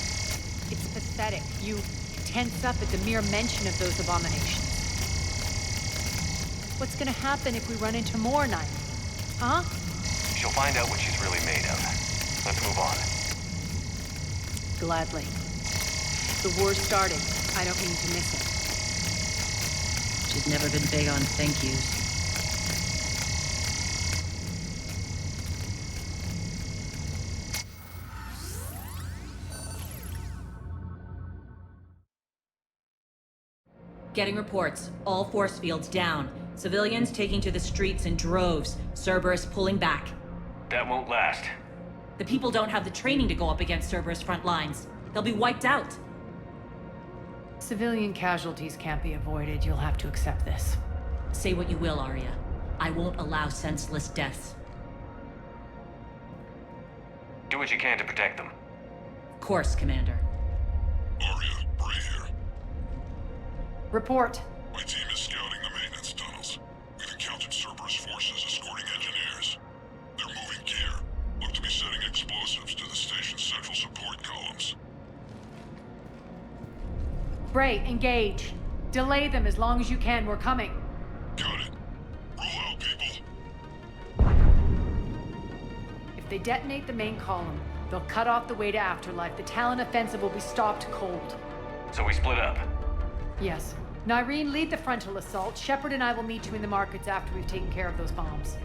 It's pathetic. You tense up at the mere mention of those abominations. What's gonna happen if we run into more Knight? Huh? She'll find out what she's really made of. Let's move on. Gladly. The war's starting. I don't mean to miss it. She's never been big on thank yous. Getting reports. All force fields down. Civilians taking to the streets in droves. Cerberus pulling back. That won't last. The people don't have the training to go up against Cerberus front lines. They'll be wiped out. Civilian casualties can't be avoided. You'll have to accept this. Say what you will, Arya. I won't allow senseless deaths. Do what you can to protect them. Of course, Commander. Arya, Bray here. Report. My team is scouting the maintenance tunnels. We've encountered Cerberus forces escorting engineers. They're moving gear. Look to be setting explosives to the station's central support columns. Bray, engage. Delay them as long as you can. We're coming. Got it. Roll out, people. If they detonate the main column, they'll cut off the way to Afterlife. The Talon offensive will be stopped cold. So we split up. Yes. Nyreen, lead the frontal assault. Shepard and I will meet you in the markets after we've taken care of those bombs.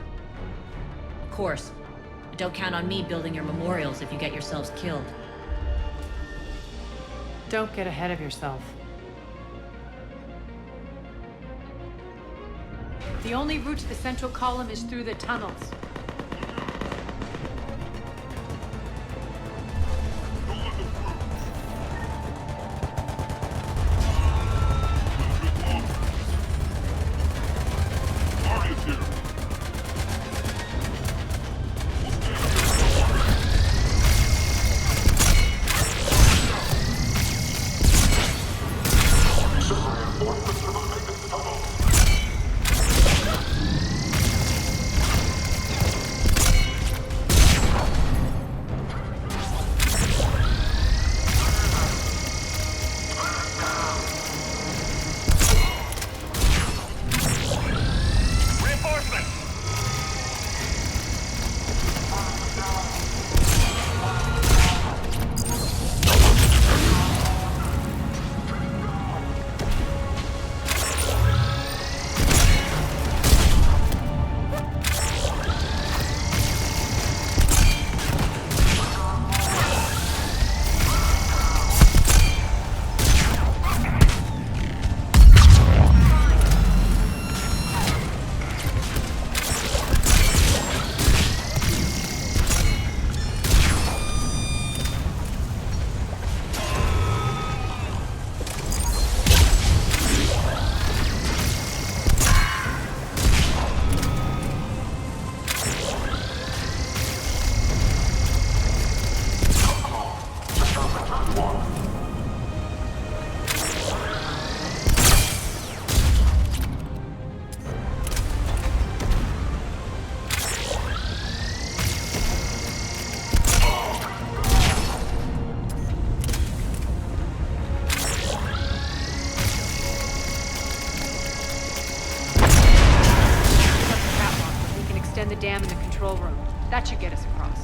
Of course. But don't count on me building your memorials if you get yourselves killed. Don't get ahead of yourself. The only route to the central column is through the tunnels. The dam in the control room. That should get us across.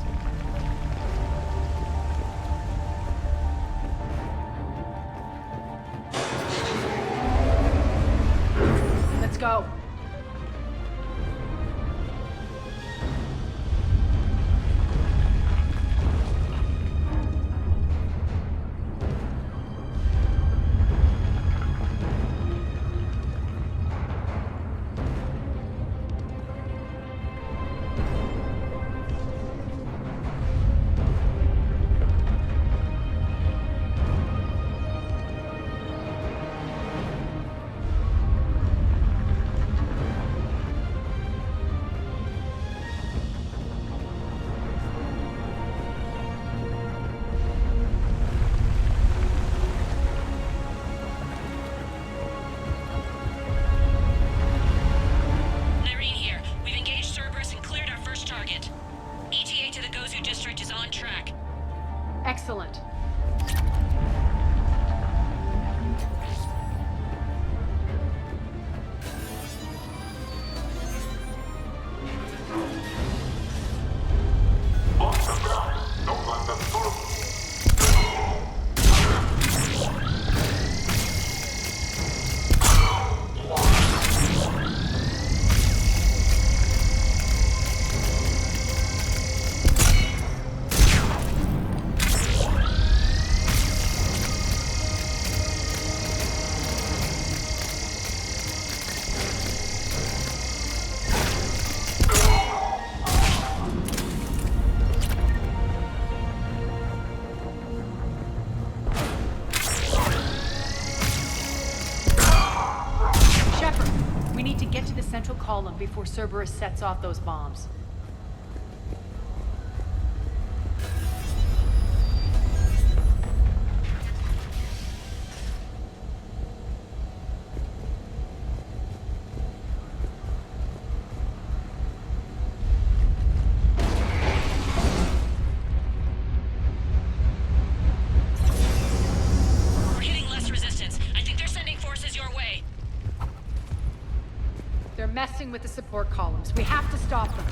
Let's go. Excellent. Central column before Cerberus sets off those bombs. We're hitting less resistance. I think they're sending forces your way. They're messing with the support columns. We have to stop them.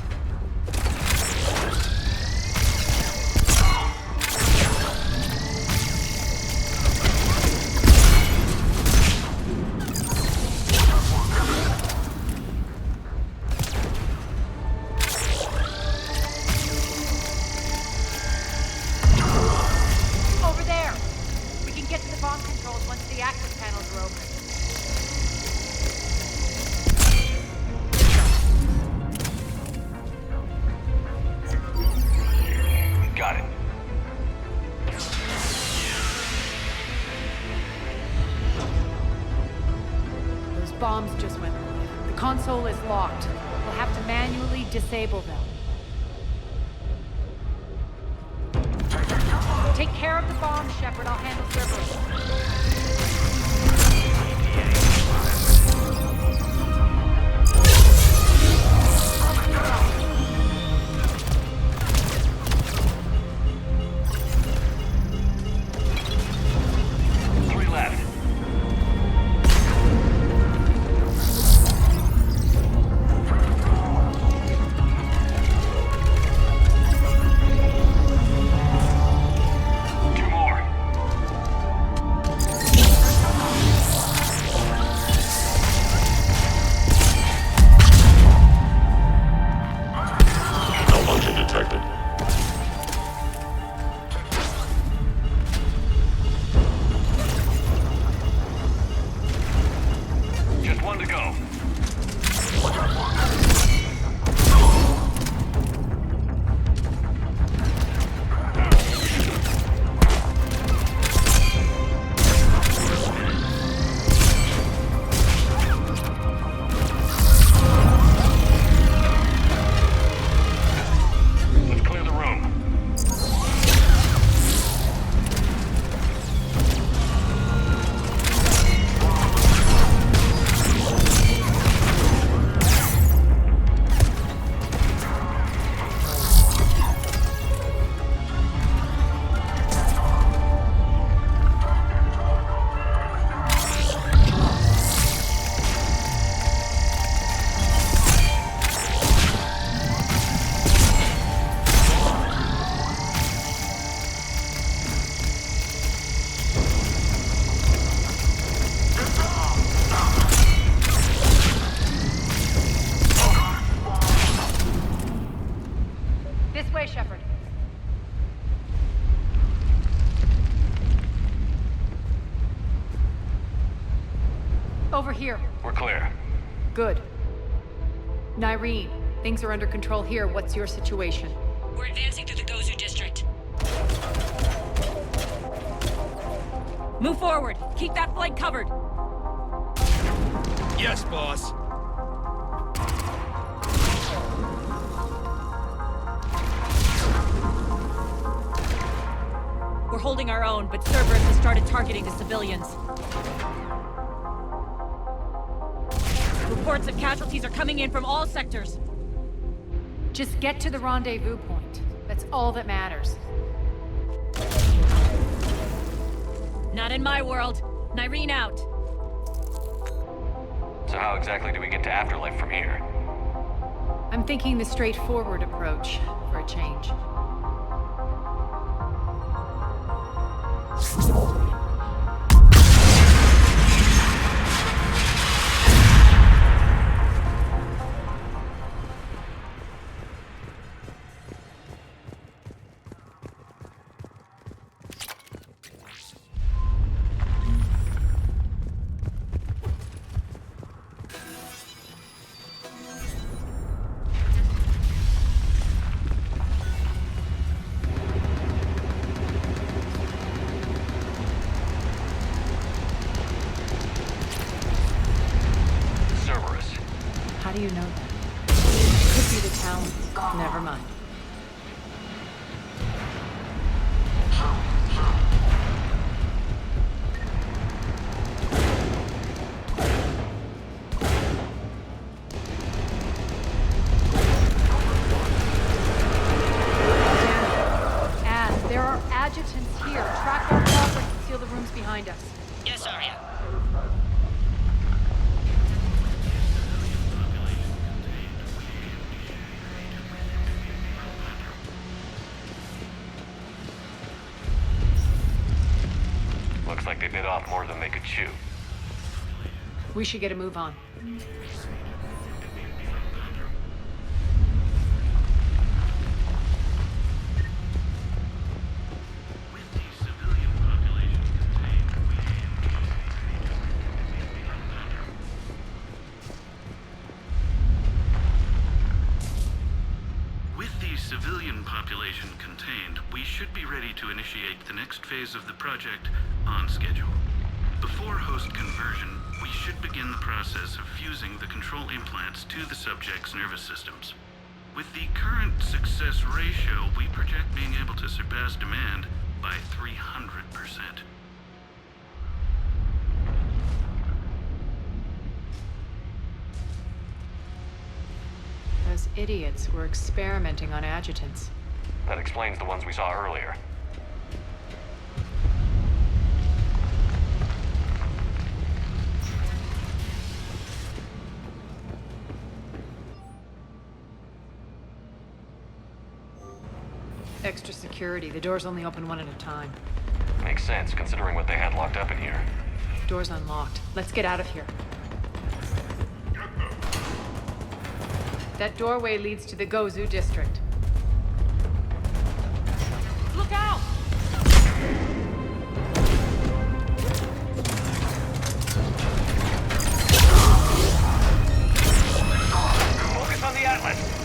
Over there! We can get to the bomb controls once the access panels are open. Got it. Those bombs just went live. The console is locked. We'll have to manually disable them. Take care of the bombs, Shepard. I'll handle Cerberus. Over here. We're clear. Good. Nyreen, things are under control here. What's your situation? We're advancing through the Gozu district. Move forward. Keep that flank covered. Yes, boss. We're holding our own, but Cerberus has started targeting the civilians. Reports of casualties are coming in from all sectors. Just get to the rendezvous point. That's all that matters. Not in my world. Nyreen out. So how exactly do we get to Afterlife from here? I'm thinking the straightforward approach, for a change. How do you know that? Could be the town. Never mind. Damn. There are adjutants here. Track our progress and seal the rooms behind us. Yes, Arya. Looks like they bit off more than they could chew. We should get a move on. Civilian population contained, we should be ready to initiate the next phase of the project on schedule. Before host conversion, we should begin the process of fusing the control implants to the subject's nervous systems. With the current success ratio, we project being able to surpass demand by 300%. Those idiots were experimenting on adjutants. That explains the ones we saw earlier. Extra security. The doors only open one at a time. Makes sense, considering what they had locked up in here. Door's unlocked. Let's get out of here. That doorway leads to the Gozu district. Look out! Focus on the Atlas!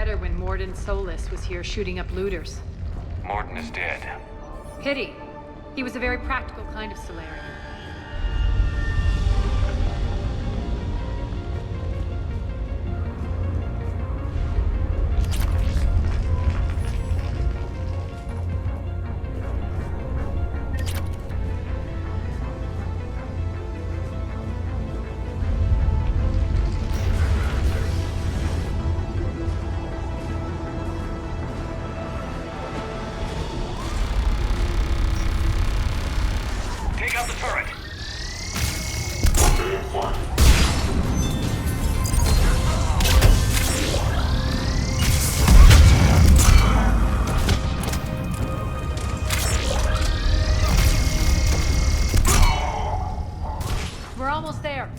better when Morden Solis was here shooting up looters. Morden is dead. Pity. He was a very practical kind of Solarian. Take out the turret! We're almost there.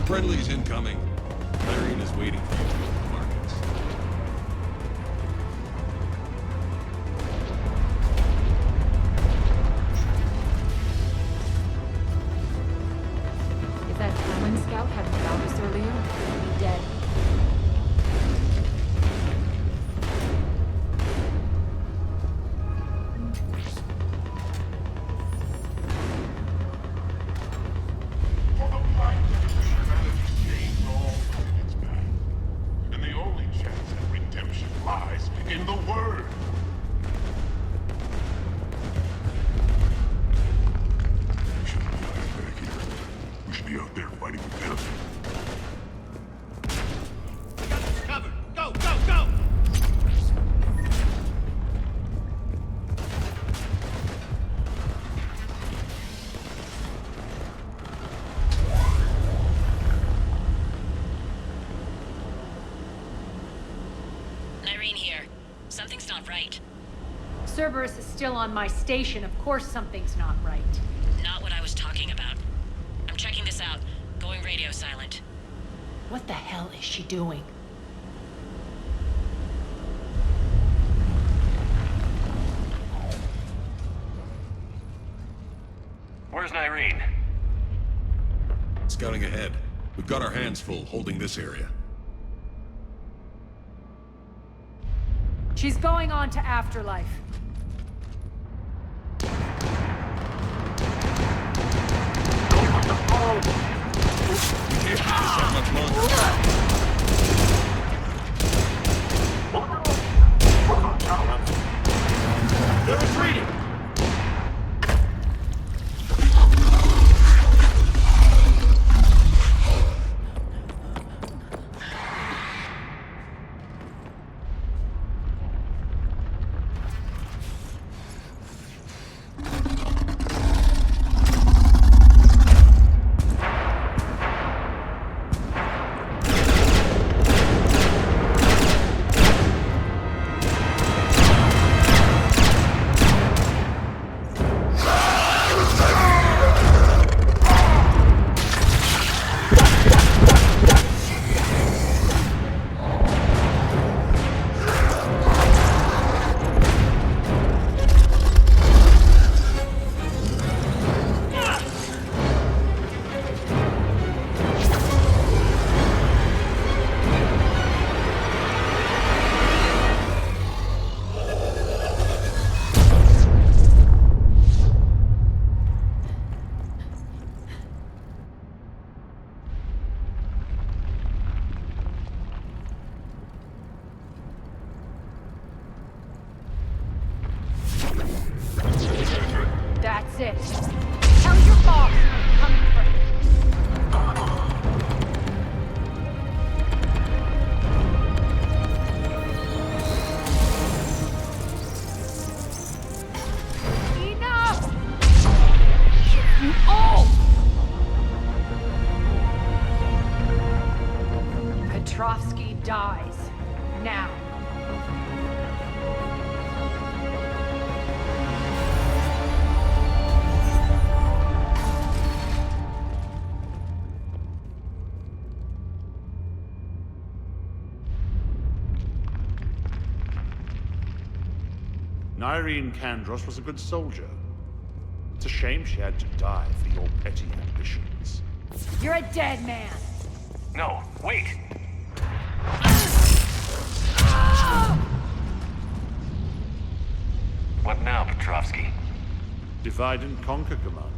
Friendly's incoming. Irene is waiting for you to open the markets. If that Talon scout hadn't found us earlier, we'd be dead. And the only chance at redemption lies in the Word. We shouldn't be lying back here. We should be out there fighting with them. Cover! Go, go, go! Irene here. Something's not right. Cerberus is still on my station. Of course something's not right. Not what I was talking about. I'm checking this out. Going radio silent. What the hell is she doing? Where's Irene? Scouting ahead. We've got our hands full holding this area. She's going on to Afterlife. We can't do this that much longer. They're retreating! That's it. Tell your boss I'm coming for him. Enough! You all! Petrovsky dies. Now. Irene Kandros was a good soldier. It's a shame she had to die for your petty ambitions. You're a dead man! No, wait! What now, Petrovsky? Divide and conquer, Commander.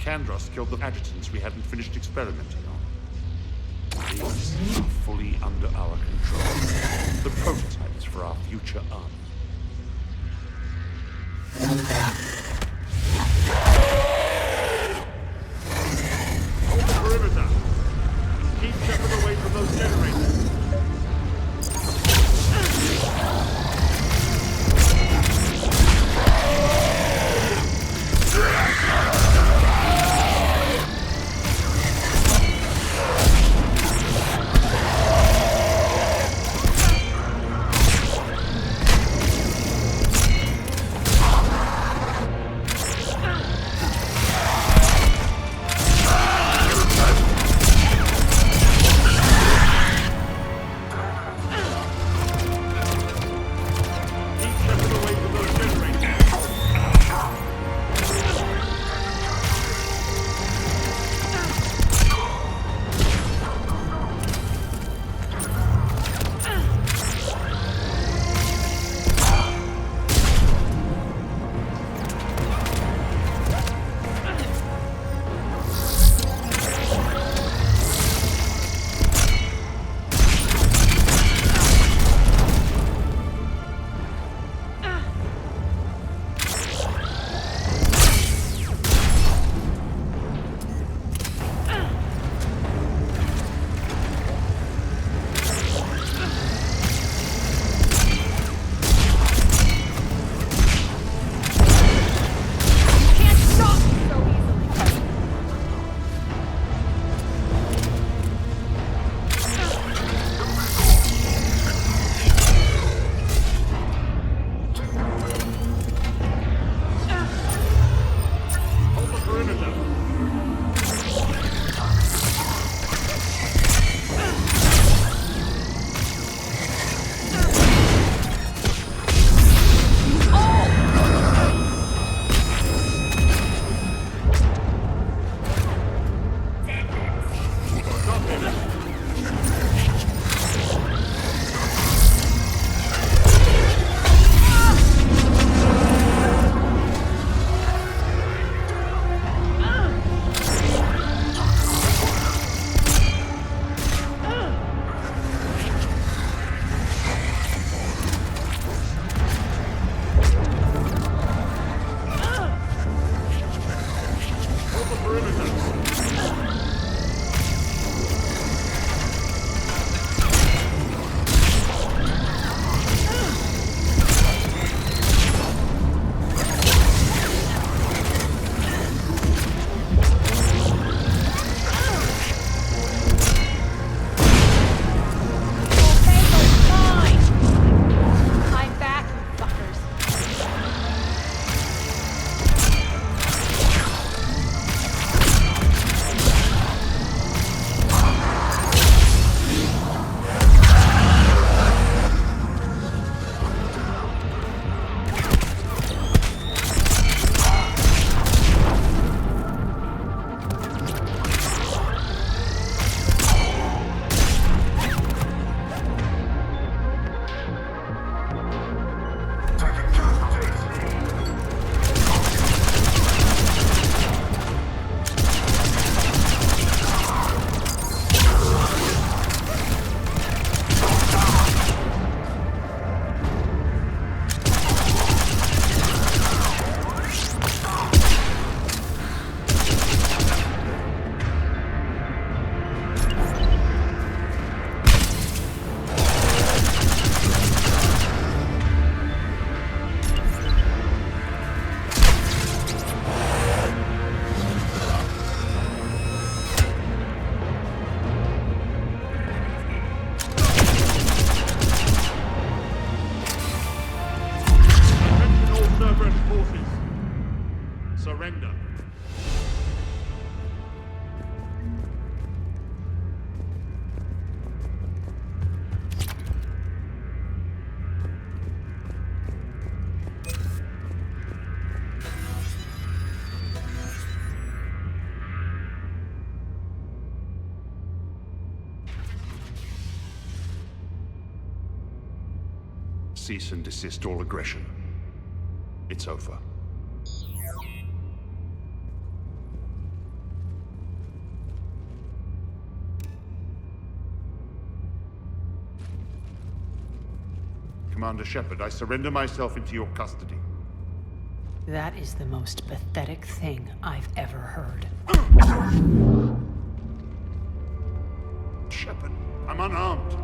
Kandros killed the adjutants we hadn't finished experimenting on. These are fully under our control. The prototypes for our future army. Hold the perimeter! Keep Shepard away from those generators! cease and desist all aggression. It's over. Commander Shepard, I surrender myself into your custody. That is the most pathetic thing I've ever heard. Shepard, I'm unarmed,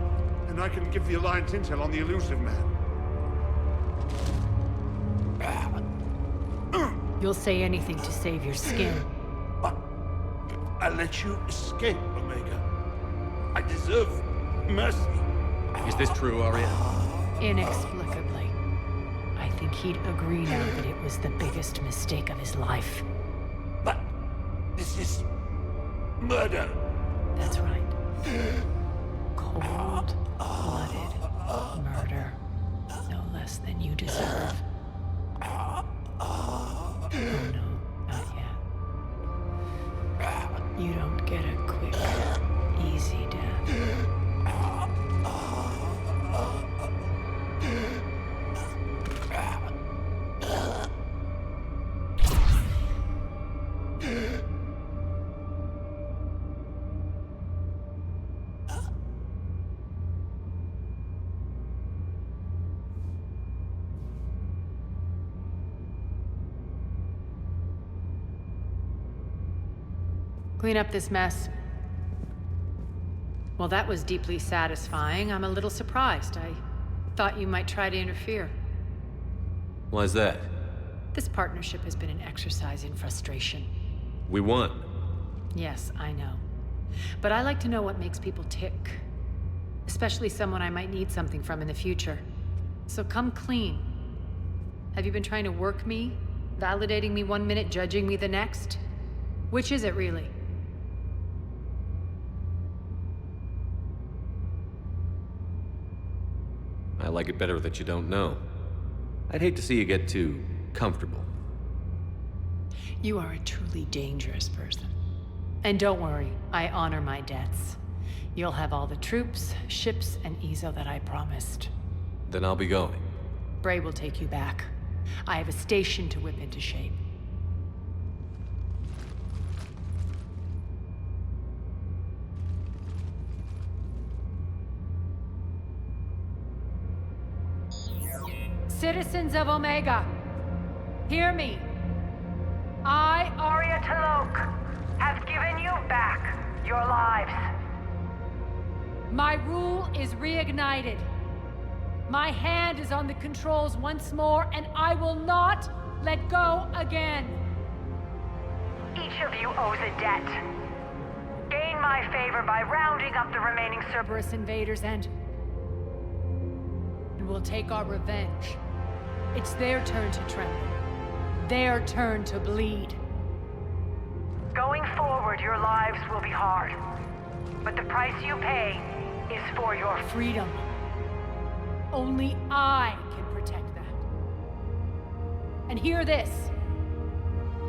and I can give the Alliance intel on the elusive man. You'll say anything to save your skin. But I let you escape, Omega. I deserve mercy. Is this true, Aria? Inexplicably. I think he'd agree now that it was the biggest mistake of his life. But this is murder. That's right. Cold-blooded murder. No less than you deserve. Oh no, not yet. You don't get a quick, easy death. Clean up this mess. Well, that was deeply satisfying. I'm a little surprised. I thought you might try to interfere. Why's that? This partnership has been an exercise in frustration. We won. Yes, I know. But I like to know what makes people tick. Especially someone I might need something from in the future. So come clean. Have you been trying to work me? Validating me 1 minute, judging me the next? Which is it, really? I like it better that you don't know. I'd hate to see you get too comfortable. You are a truly dangerous person. And don't worry, I honor my debts. You'll have all the troops, ships, and Ezo that I promised. Then I'll be going. Bray will take you back. I have a station to whip into shape. Citizens of Omega, hear me. I, Aria Talok, have given you back your lives. My rule is reignited. My hand is on the controls once more, and I will not let go again. Each of you owes a debt. Gain my favor by rounding up the remaining Cerberus invaders and we'll take our revenge. It's their turn to tremble. Their turn to bleed. Going forward, your lives will be hard. But the price you pay is for your freedom. Only I can protect that. And hear this.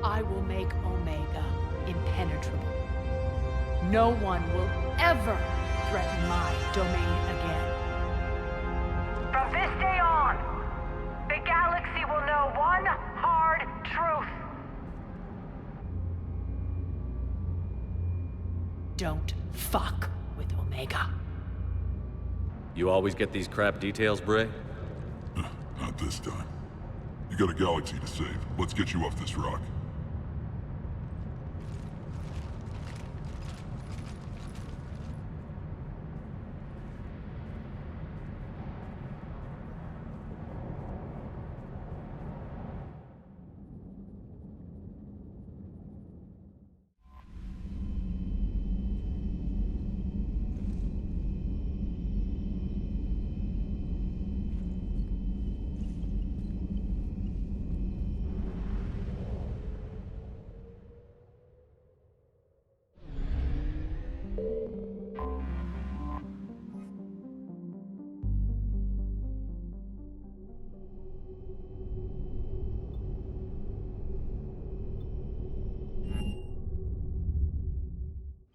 I will make Omega impenetrable. No one will ever threaten my domain again. From this day on, the galaxy will know one hard truth. Don't fuck with Omega. You always get these crap details, Bray? Not this time. You got a galaxy to save. Let's get you off this rock.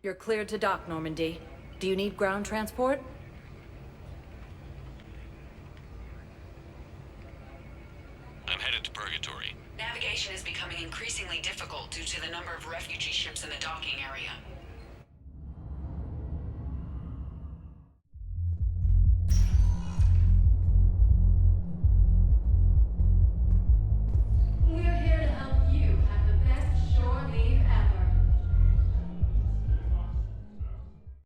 You're cleared to dock, Normandy. Do you need ground transport? ships in the docking area.